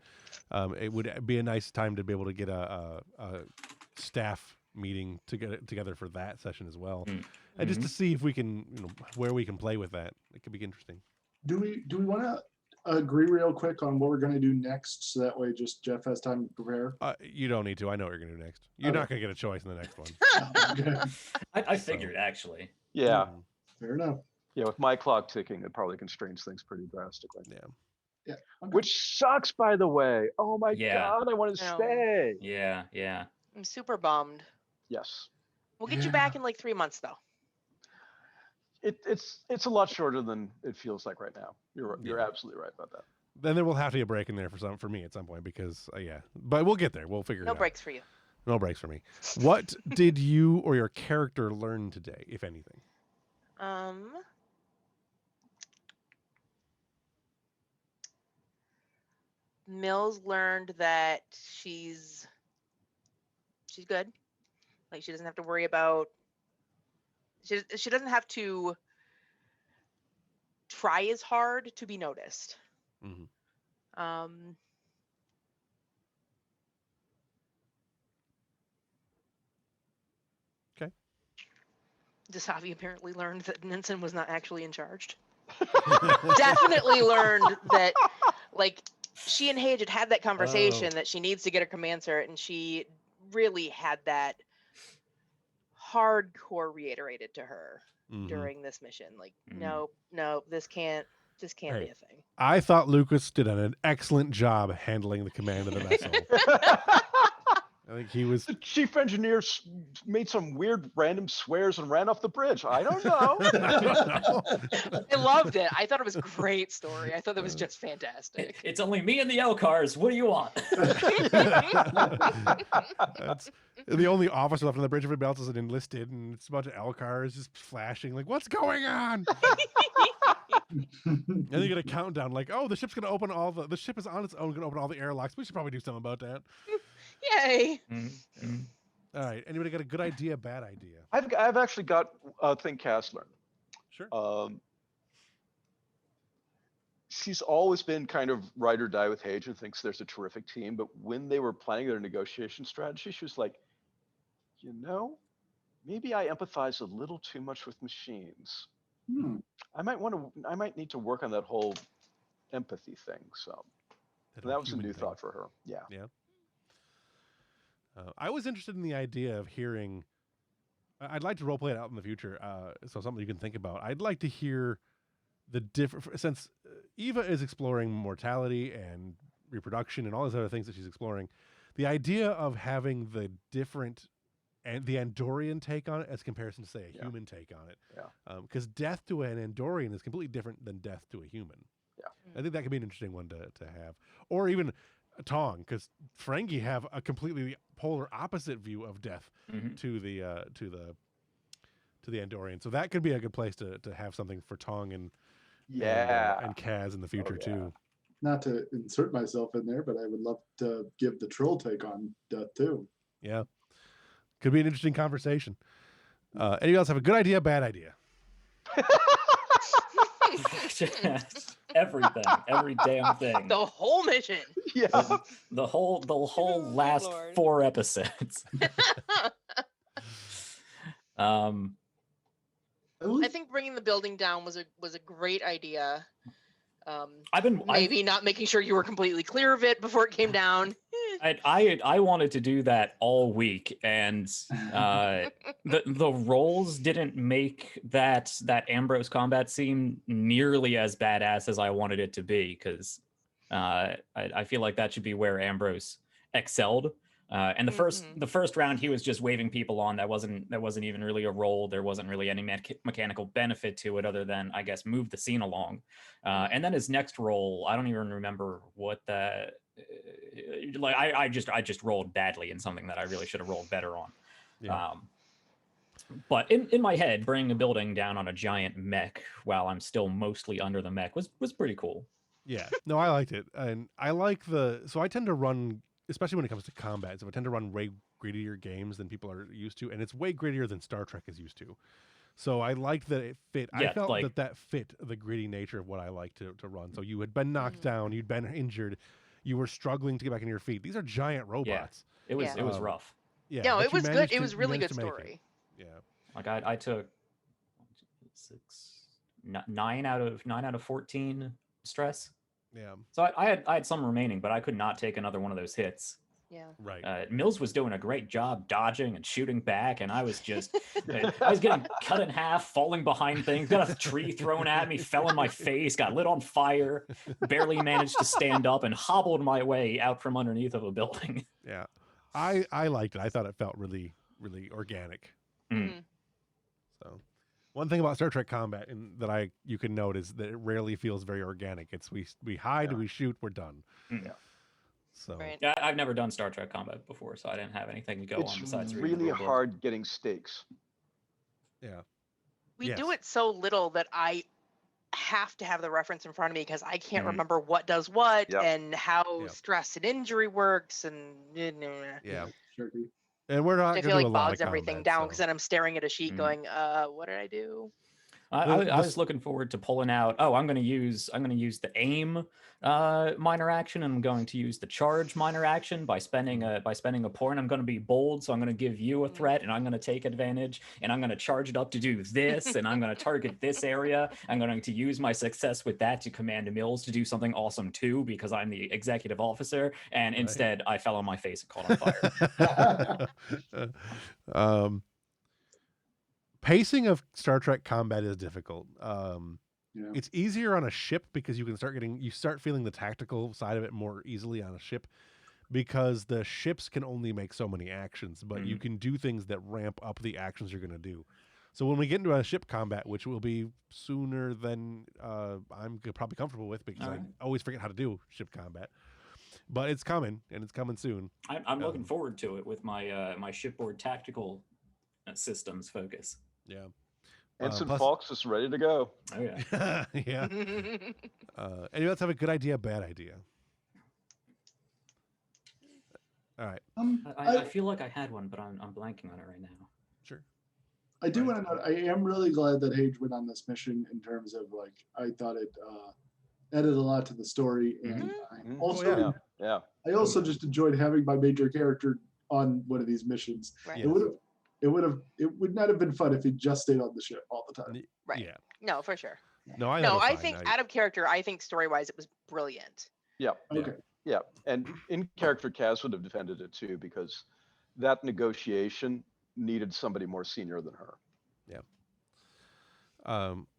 it would be a nice time to be able to get a staff meeting to get it together for that session as well, and just to see if we can, where we can play with that. It could be interesting. Do we want to agree real quick on what we're going to do next, so that way just Jeff has time to prepare? You don't need to. I know what you're going to do next. You're Okay. not going to get a choice in the next one. Okay. I figured, actually. Yeah. Fair enough. Yeah. With my clock ticking, it probably constrains things pretty drastically. Yeah. Okay. Which sucks, by the way. Oh my Yeah. God, I want to No. stay. Yeah. I'm super bummed. Yes. We'll get you back in like 3 months though. It's a lot shorter than it feels like right now. You're Yeah. absolutely right about that. Then there will have to be a break in there for me at some point, because but we'll get there. We'll figure it No out. breaks for you. No breaks for me. What did you or your character learn today, if anything? Mills learned that she's good. Like, she doesn't have to worry about. She doesn't have to try as hard to be noticed. Mhm. Okay. Dasavi apparently learned that Ninsen was not actually in charge. Definitely learned that, like, she and Hage had that conversation that she needs to get her command cert, and she really had that hardcore reiterated to her Mhm. during this mission. Like, Mhm. no, this can't be Hey. a thing. I thought Lucas did an excellent job handling the command of the vessel. I think he was. The chief engineer made some weird random swears and ran off the bridge. I don't know. I loved it. I thought it was a great story. I thought that was just fantastic. It's only me and the Elcars. What do you want? That's the only officer left on the bridge. Everybody else is enlisted, and it's a bunch of Elcars just flashing, like, "What's going on?" And you get a countdown, like, "Oh, the ship's gonna open the ship is on its own, gonna open all the airlocks. We should probably do something about that." Yay! All right, anybody got a good idea, bad idea? I've actually got a thing Cass learned. Sure. She's always been kind of ride or die with Hage and thinks there's a terrific team. But when they were planning their negotiation strategy, she was like, maybe I empathize a little too much with machines. I might need to work on that whole empathy thing. So that was a new thought for her. Yeah. I was interested in the idea of hearing. I'd like to role play it out in the future, so something you can think about. I'd like to hear the different, since Eva is exploring mortality and reproduction and all those other things that she's exploring. The idea of having the different and the Andorian take on it as comparison to, say, a Yeah. human take on it. Yeah. Because death to an Andorian is completely different than death to a human. I think that could be an interesting one to have. Or even Tong, because Ferengi have a completely polar opposite view of death Mhm. to the Andorian. So that could be a good place to have something for Tong and Kaz in the future yeah. too. Not to insert myself in there, but I would love to give the troll take on death too. Yeah. Could be an interesting conversation. Anybody else have a good idea, bad idea? Everything, every damn thing. The whole mission. Yeah. The whole Oh, last Lord. 4 episodes. Um, I think bringing the building down was a great idea. I've Maybe not making sure you were completely clear of it before it came down. I wanted to do that all week, and the rolls didn't make that Ambrose combat seem nearly as badass as I wanted it to be, because I feel like that should be where Ambrose excelled. And the first round, he was just waving people on. That wasn't even really a roll. There wasn't really any mechanical benefit to it other than, I guess, move the scene along. And then his next roll, I don't even remember what the like. I just rolled badly in something that I really should have rolled better on. Yeah. But in my head, bringing a building down on a giant mech while I'm still mostly under the mech was pretty cool. Yeah. No, I liked it. And I like so I tend to run, especially when it comes to combat, so I tend to run way grittier games than people are used to, and it's way grittier than Star Trek is used to. So I liked that it fit. Yeah, I felt like- that fit the gritty nature of what I like to run. So you had been knocked down, you'd been injured, you were struggling to get back on your feet. These are giant robots. It was Yeah. rough. Yeah. No, but it you was good. managed It to- was you really managed good to make it. story. Yeah. Like I took 9 out of 14 stress. Yeah. So I had some remaining, but I could not take another one of those hits. Yeah. Right. Mills was doing a great job dodging and shooting back, and I was just I was getting cut in half, falling behind things, got a tree thrown at me, fell in my face, got lit on fire, barely managed to stand up, and hobbled my way out from underneath of a building. Yeah. I liked it. I thought it felt really, really organic. Mm. So one thing about Star Trek combat that you can note is that it rarely feels very organic. It's we hide, Yeah. we shoot, we're done. Mm. So Right. Yeah, I've never done Star Trek combat before, so I didn't have anything to go It's on besides reading the really rule book. hard getting stakes. yeah. We do Yes. it so little that I have to have the reference in front of me because I can't Mhm. remember what does what Yep. and how Yep. stress and injury works, and Yeah. Tricky. And we're not I going to feel do like a lot bogs of everything combat, down so- because then I'm staring at a sheet Mhm. going, what did I do? I The- was looking forward to pulling out. Oh, I'm going to use the aim minor action, and I'm going to use the charge minor action by spending a point. I'm going to be bold, so I'm going to give you a threat, and I'm going to take advantage, and I'm going to charge it up to do this, and I'm going to target this area. I'm going to use my success with that to command Mills to do something awesome too, because I'm the executive officer. And Right. instead, I fell on my face and caught on fire. Pacing of Star Trek combat is difficult. Yeah. It's easier on a ship because you start feeling the tactical side of it more easily on a ship, because the ships can only make so many actions, but you Mhm. can do things that ramp up the actions you're going to do. So when we get into a ship combat, which will be sooner than I'm probably comfortable with, because Alright. I always forget how to do ship combat, but it's coming, and it's coming soon. I'm looking Um, forward to it with my my shipboard tactical systems focus. Yeah. Ensign plus- Falks is ready to go. Oh yeah. Yeah. Anybody else have a good idea, bad idea? All right. I feel like I had one, but I'm blanking on it right now. Sure. I do Right. want to note, I am really glad that Hage went on this mission in terms of I thought it added a lot to the story, and I Mhm. also yeah. Yeah. I also just enjoyed having my major character on one of these missions. Right. It would not have been fun if he just stayed on the ship all the time. Right. Yeah. No, for sure. No, I No, thought it was I fine. think out of character, I think story wise it was brilliant. Yeah. Yeah. Okay. Yeah. And in character, Kaz would have defended it too, because that negotiation needed somebody more senior than her.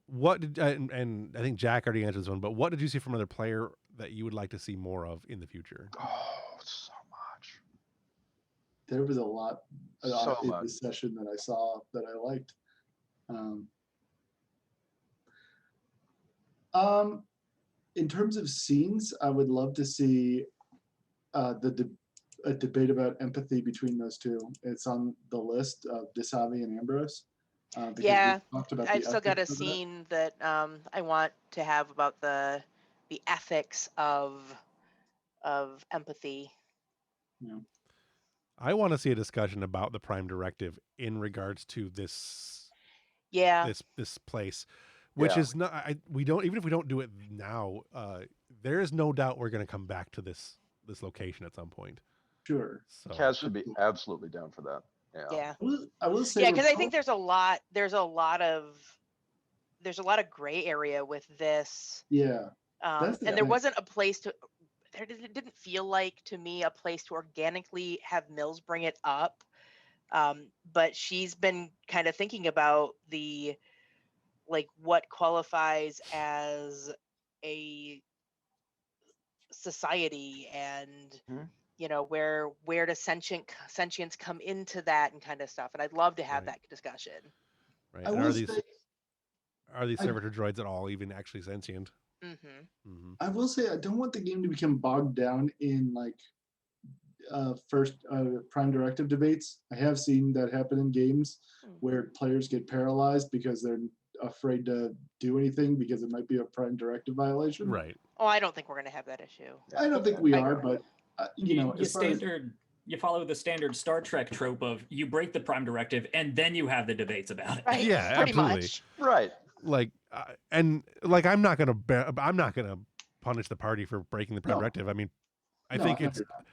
What did and I think Jack already answered this one, but what did you see from another player that you would like to see more of in the future? Oh, so much. There was a lot So in much. this session that I saw that I liked. In terms of scenes, I would love to see a debate about empathy between those two. It's on the list of Desavi and Ambrose. Because we Yeah, talked about I've the still got a ethics of that. scene that I want to have about the ethics of empathy. I want to see a discussion about the Prime Directive in regards to this Yeah, this place, which Yeah. is not. We don't, even if we don't do it now. There is no doubt we're going to come back to this location at some point. Sure. So Kaz would be absolutely down for that. Yeah. yeah, I will say yeah. we're Because I prob- think there's a lot of gray area with this. yeah. That's the And there thing. wasn't a place to. It didn't feel like to me a place to organically have Mills bring it up. But she's been kind of thinking about what qualifies as a society and Mhm. where does sentience come into that and kind of stuff. And I'd love to have Right. that discussion. right, I and will are these say I- servitor droids at all even actually sentient? Mm-hmm. I will say I don't want the game to become bogged down in first Prime Directive debates. I have seen that happen in games where players get paralyzed because they're afraid to do anything because it might be a Prime Directive violation. Right. Oh, I don't think we're going to have that issue. I don't think we I are, agree. but You as far as- you follow the standard Star Trek trope of you break the Prime Directive and then you have the debates about it. Right? Yeah, Pretty absolutely. much. Right. I'm not gonna punish the party for breaking the Prime No. Directive. I mean, I No, think I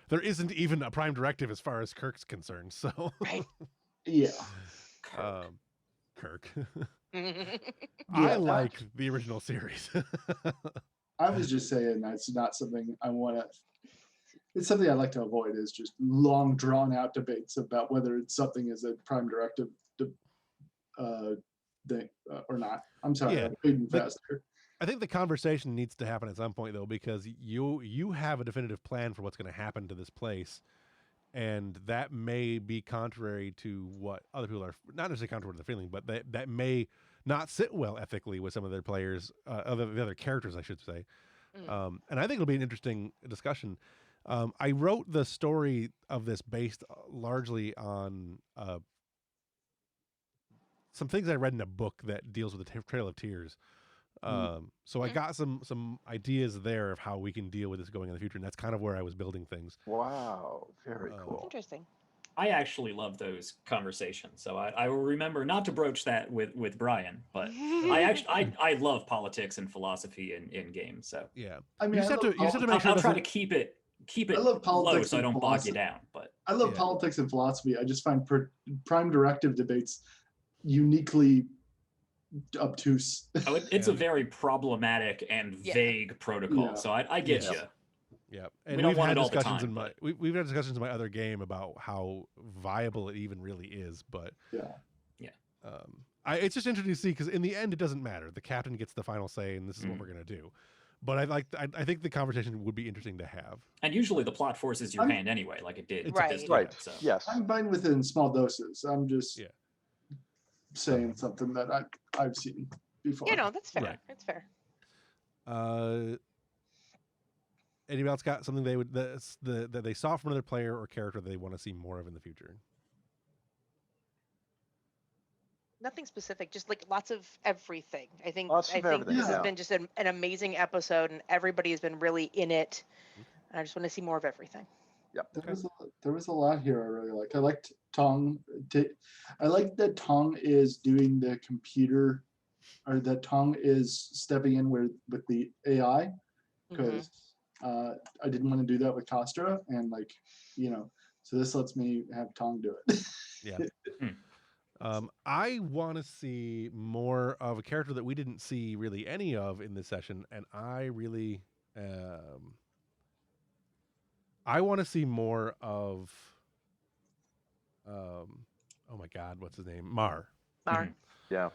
there isn't even a Prime Directive as far as Kirk's concerned. So Right. yeah. Kirk. Mm-hmm. I Yeah, like the original series. I was just saying that's not something I want to. It's something I like to avoid is just long drawn out debates about whether it's something is a Prime Directive thing or not. I'm sorry, Yeah, I'm reading the- faster. I think the conversation needs to happen at some point though, because you have a definitive plan for what's going to happen to this place, and that may be contrary to what other people are, not necessarily contrary to the feeling, but that may not sit well ethically with some of their players, the other characters, I should say. And I think it'll be an interesting discussion. I wrote the story of this based largely on some things I read in a book that deals with the Trail of Tears. So I got some ideas there of how we can deal with this going in the future, and that's kind of where I was building things. Wow. Very cool. Interesting. I actually love those conversations, so I will remember not to broach that with Brian, but I love politics and philosophy in games, so Yeah, I mean, you just have to make sure I'll try to doesn't- keep it I love low politics so I and don't bog philosophy. you down. But I love Yeah. politics and philosophy. I just find Prime Directive debates uniquely obtuse. it's a Yeah. very problematic and Yeah. vague protocol, Yeah. so I get Yeah. you. Yeah, We and don't we've want had it all the discussions time, in my but- we've had discussions in my other game about how viable it even really is. But Yeah. it's just interesting to see because in the end it doesn't matter. The captain gets the final say, and this is what we're gonna do. But I think the conversation would be interesting to have. And usually the plot forces your I'm- hand anyway, like it did. It's with this Right. game, Right. So. Yes. I'm fine with it in small doses. I'm just Yeah. saying something that I've seen before. That's fair. Right. It's fair. Anybody else got something they would that they saw from another player or character that they want to see more of in the future? Nothing specific, just like lots of everything. I think Lots of everything, this has yeah. been just an amazing episode, and everybody has been really in it. And I just want to see more of everything. There was a lot here I really liked. I liked Tong. I like that Tong is doing the computer, or that Tong is stepping in with the AI, because I didn't want to do that with Castra, and so this lets me have Tong do it. Yeah. I want to see more of a character that we didn't see really any of in this session, and I really, I want to see more of, oh my God, what's his name? Mar. Mar. Yeah.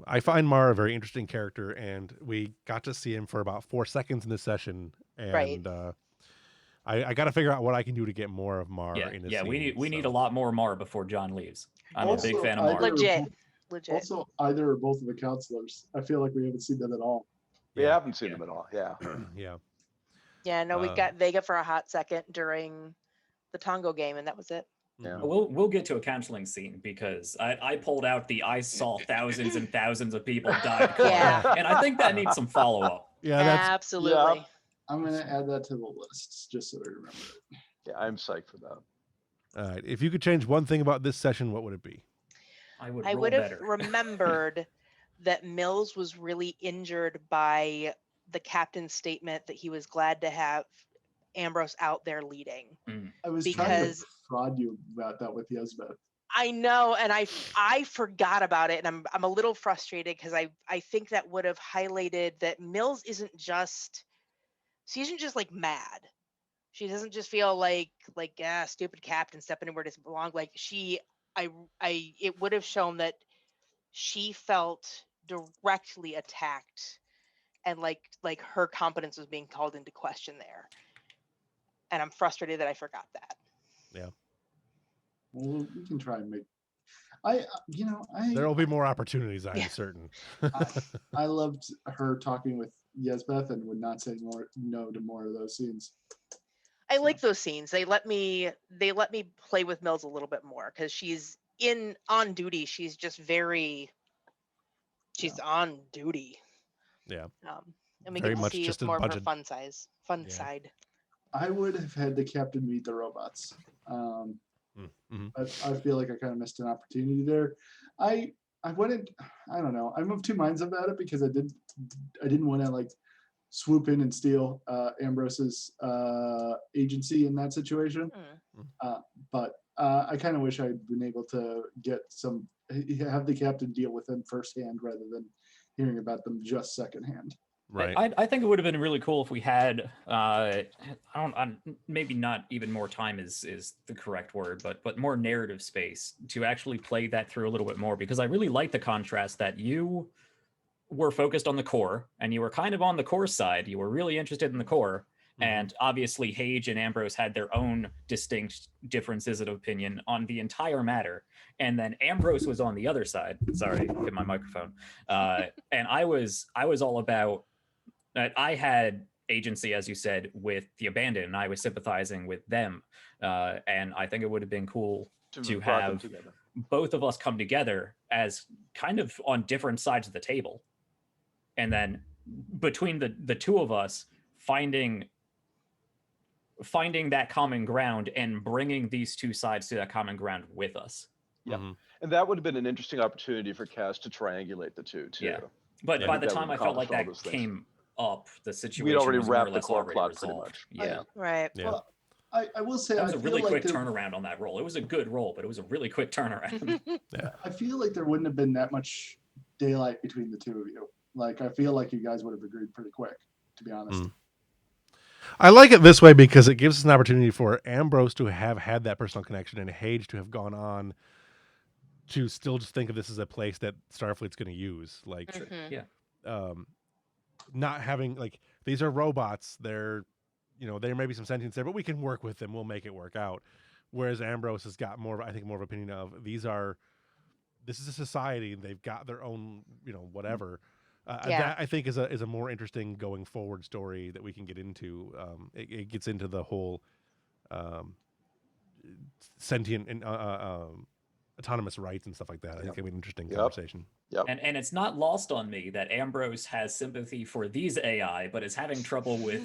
I find Mar a very interesting character, and we got to see him for about 4 seconds in this session, and Right. I got to figure out what I can do to get more of Mar Yeah, in a yeah. scene. We need a so. lot more Mar before John leaves. I'm a big Also, fan of Mar. either- Legit. Legit. Also, either or both of the counselors. I feel like we haven't seen them at all. We Yeah. haven't seen them at all. Yeah. Yeah. Yeah, no, we Uh, got Vega for a hot second during the Tongo game, and that was it. Yeah. We'll get to a counseling scene because I pulled out the I saw thousands and thousands of people died card, Yeah. and I think that needs some follow up. Yeah, that's Absolutely. I'm gonna add that to the list just so I remember it. Yeah, I'm psyched for that. all right. If you could change one thing about this session, what would it be? I would I roll would have better. remembered that Mills was really injured by the captain's statement that he was glad to have Ambrose out there leading. I was trying Because to prod you about that with Yesbeth. I know, and I forgot about it, and I'm a little frustrated because I think that would have highlighted that Mills isn't just she isn't just like mad. She doesn't just feel like stupid captain stepping in where it doesn't belong. Like it would have shown that she felt directly attacked, and like her competence was being called into question there. And I'm frustrated that I forgot that. Well, we can try and make. There will be more opportunities, I'm Yeah. certain. I loved her talking with Yesbeth and would not say no to more of those scenes. I like those scenes. They let me play with Mills a little bit more because she's on duty. She's just she's on duty. Yeah. And we Very get to much see just a more of her bunch of- fun Yeah. side. I would have had the captain meet the robots. Mhm. I feel like I kind of missed an opportunity there. I wouldn't. I don't know. I'm of two minds about it because I didn't want to like swoop in and steal Ambrose's agency in that situation. But I kind of wish I'd been able to have the captain deal with them firsthand rather than hearing about them just secondhand. Right. I think it would have been really cool if we had maybe not even more time is the correct word, but more narrative space to actually play that through a little bit more, because I really like the contrast that you were focused on the core and you were kind of on the core side. You were really interested in the core. And obviously Hage and Ambrose had their own distinct differences of opinion on the entire matter. And then Ambrose was on the other side. Sorry, hit my microphone. And I was all about that. I had agency, as you said, with the Abandoned, and I was sympathizing with them. And I think it would have been cool to brought them have together. both of us come together as kind of on different sides of the table. And then between the two of us finding that common ground and bringing these two sides to that common ground with us. Yeah. And that would have been an interesting opportunity for Cass to triangulate the two too. Yeah. But Yeah. by the That time would I felt like accomplish all that those things. came up, the situation We'd already was more or wrapped the less core already plot pretty resolved. much. Yeah. Right. Yeah. Well, I will say That was I a feel really like quick there- turnaround on that roll. It was a good roll, but it was a really quick turnaround. I feel like there wouldn't have been that much daylight between the two of you. Like I feel like you guys would have agreed pretty quick, to be honest. I like it this way because it gives us an opportunity for Ambrose to have had that personal connection and Hage to have gone on to still just think of this as a place that Starfleet's going to use. Like, Mhm. Yeah. not having like these are robots. They're, there may be some sentience there, but we can work with them. We'll make it work out. Whereas Ambrose has got more of opinion of this is a society. They've got their own, whatever. Yeah. That I think is a more interesting going forward story that we can get into. It gets into the whole sentient and autonomous rights and stuff like that. I think it'll be an interesting conversation. And it's not lost on me that Ambrose has sympathy for these AI, but is having trouble with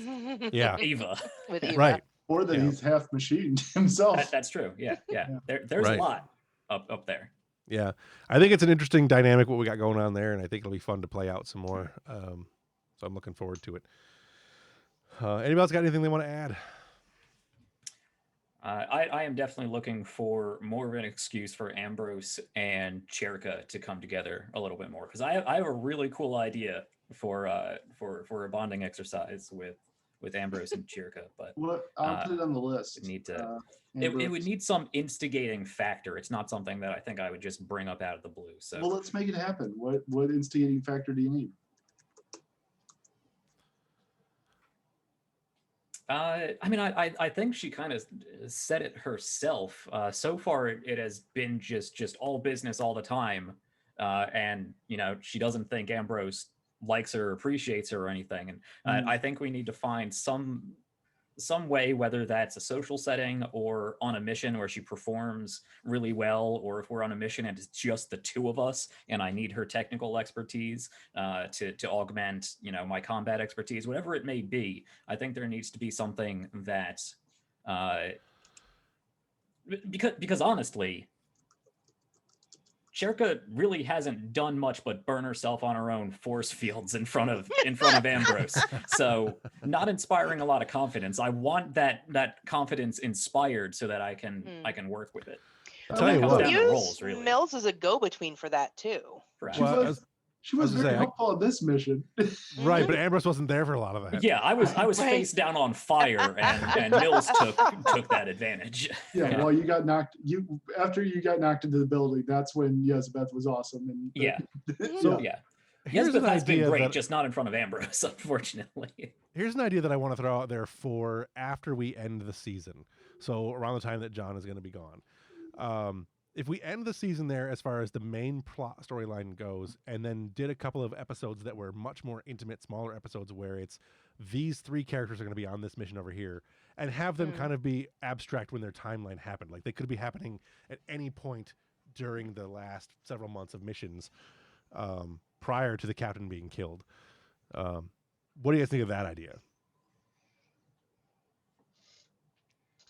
Yeah, Eva. With Eva. right. Or that Yeah. he's half machined himself. That's true. Yeah. Yeah. There's Right. a lot up there. Yeah, I think it's an interesting dynamic what we got going on there, and I think it'll be fun to play out some more. So I'm looking forward to it. Anybody else got anything they want to add? I am definitely looking for more of an excuse for Ambrose and Cherka to come together a little bit more, because I have a really cool idea for a bonding exercise with Ambrose and Cherka, but I'll put it on the list. we need to. It would Ambrose. need some instigating factor. It's not something that I think I would just bring up out of the blue. So Well, let's make it happen. What instigating factor do you need? I mean, I think she kind of said it herself. So far, it has been just all business all the time, and she doesn't think Ambrose likes her, or appreciates her, or anything. And I think we need to find some way, whether that's a social setting or on a mission where she performs really well, or if we're on a mission and it's just the two of us and I need her technical expertise to augment my combat expertise, whatever it may be. I think there needs to be something that because honestly, Cherka really hasn't done much but burn herself on her own force fields in front of Ambrose. So not inspiring a lot of confidence. I want that confidence inspired so that I can work with it. I'll tell you Comes what. down to Use roles, really. Mills as a go-between for that too. Correct. Well, She was I was gonna very say, helpful on this mission. Right, but Ambrose wasn't there for a lot of that. Yeah, I was Right. face down on fire, and Mills took that advantage. Yeah, well, you got knocked. After you got knocked into the building, that's when Yezbeth was awesome. And Yeah. So Yeah. here's Yezbeth an has been idea great, that just not in front of Ambrose, unfortunately. here's an idea that I want to throw out there for after we end the season. So around the time that John is going to be gone. If we end the season there as far as the main plot storyline goes, and then did a couple of episodes that were much more intimate, smaller episodes where it's these three characters are going to be on this mission over here, and have them kind of be abstract when their timeline happened. Like they could be happening at any point during the last several months of missions prior to the captain being killed. What do you guys think of that idea?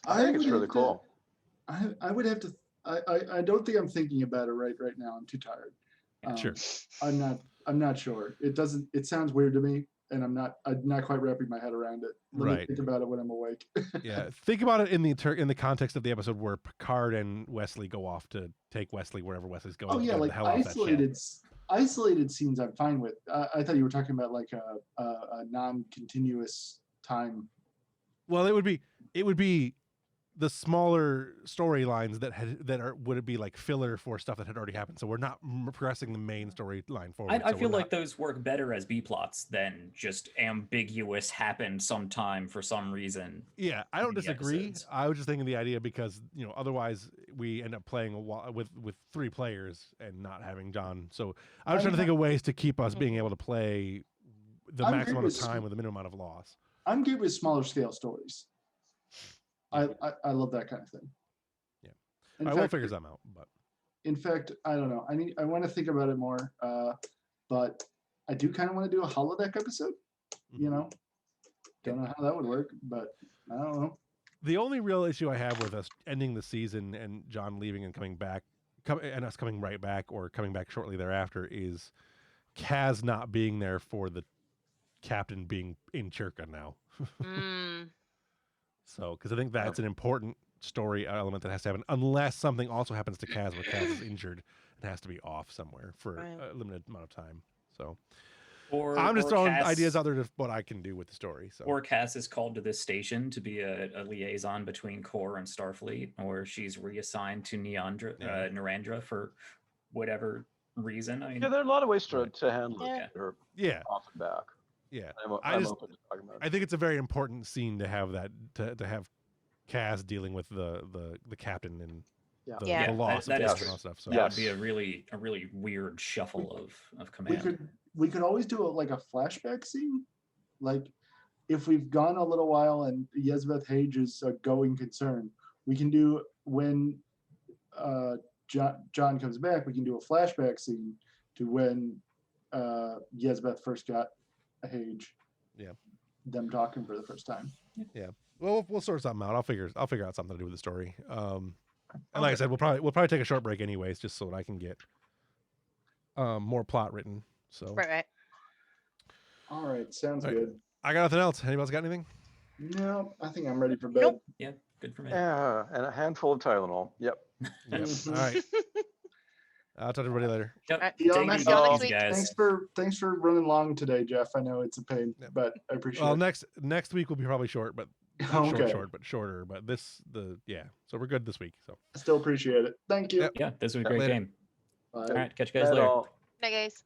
I think it's would really have to- cool. I would have to. I don't think I'm thinking about it right now. I'm too tired. Sure. I'm not sure. It sounds weird to me, and I'm not quite wrapping my head around it. Let me Right. think about it when I'm awake. Yeah, think about it in the context of the episode where Picard and Wesley go off to take Wesley wherever Wesley's going. Oh to yeah, get like the hell off that ship. isolated scenes I'm fine with. I thought you were talking about like a non-continuous time. Well, it would be the smaller storylines would it be like filler for stuff that had already happened. So we're not progressing the main storyline forward. I so feel we're like not- those work better as B plots than just ambiguous happened sometime for some reason. Yeah, I don't the disagree. episodes. I was just thinking the idea because otherwise we end up playing with three players and not having John. So I was trying to think of ways to keep us being able to play the I'm maximum good amount of with time with a minimum amount of loss. I'm good with smaller scale stories. I love that kind of thing. Yeah. In I will fact, figure something out, but in fact, I don't know. I want to think about it more. But I do kind of want to do a holodeck episode. Don't know how that would work, but I don't know. the only real issue I have with us ending the season and John leaving and coming back, and us coming right back or coming back shortly thereafter is Kaz not being there for the captain being in Chirka now. Mm. So, because I think that's an important story element that has to happen, unless something also happens to Kaz where Kaz is injured and has to be off somewhere for Right. a limited amount of time. So, Or I'm just or throwing Cass- ideas out there to what I can do with the story. So, Or Cass is called to this station to be a liaison between Core and Starfleet, or she's reassigned to Narendra for whatever reason. I mean, Yeah, there are a lot of ways to Right. handle Yeah. it. Or yeah, off and back. yeah. I'm just- open to talking about it. I think it's a very important scene to have that to have Kaz dealing with the captain and Yeah. the, Yeah. the loss that of is Kaz true. and all that stuff. So that would be Yes. a really weird shuffle of We command. could always do a flashback scene, like if we've gone a little while and Yezbeth Hage is a going concern, we can do when John comes back. We can do a flashback scene to when Yezbeth first got Hage. Yeah. Them talking for the first time. well, we'll sort something out. I'll figure out something to do with the story. And like I said, we'll probably take a short break anyways, just so that I can get more plot written. So Right. All right, sounds All right. good. I got nothing else. Anybody else got anything? No, I think I'm ready for bed. Nope. Yeah, good for me. Yeah, and a handful of Tylenol. Yep. Yep. Mhm. All right. I'll talk to everybody later. Yep. Alright, Yeah, Take it next easy, y'all next week. guys. Thanks for running long today, Jeff. I know it's a pain, Yeah. but I appreciate Well, it. next week will be probably short, but not Okay. short, but shorter. But so we're good this week. So Still appreciate it. Thank you. Yep. Yeah, this was a Yeah, great later. game. Bye. All right, catch you guys At later. all. Night, guys.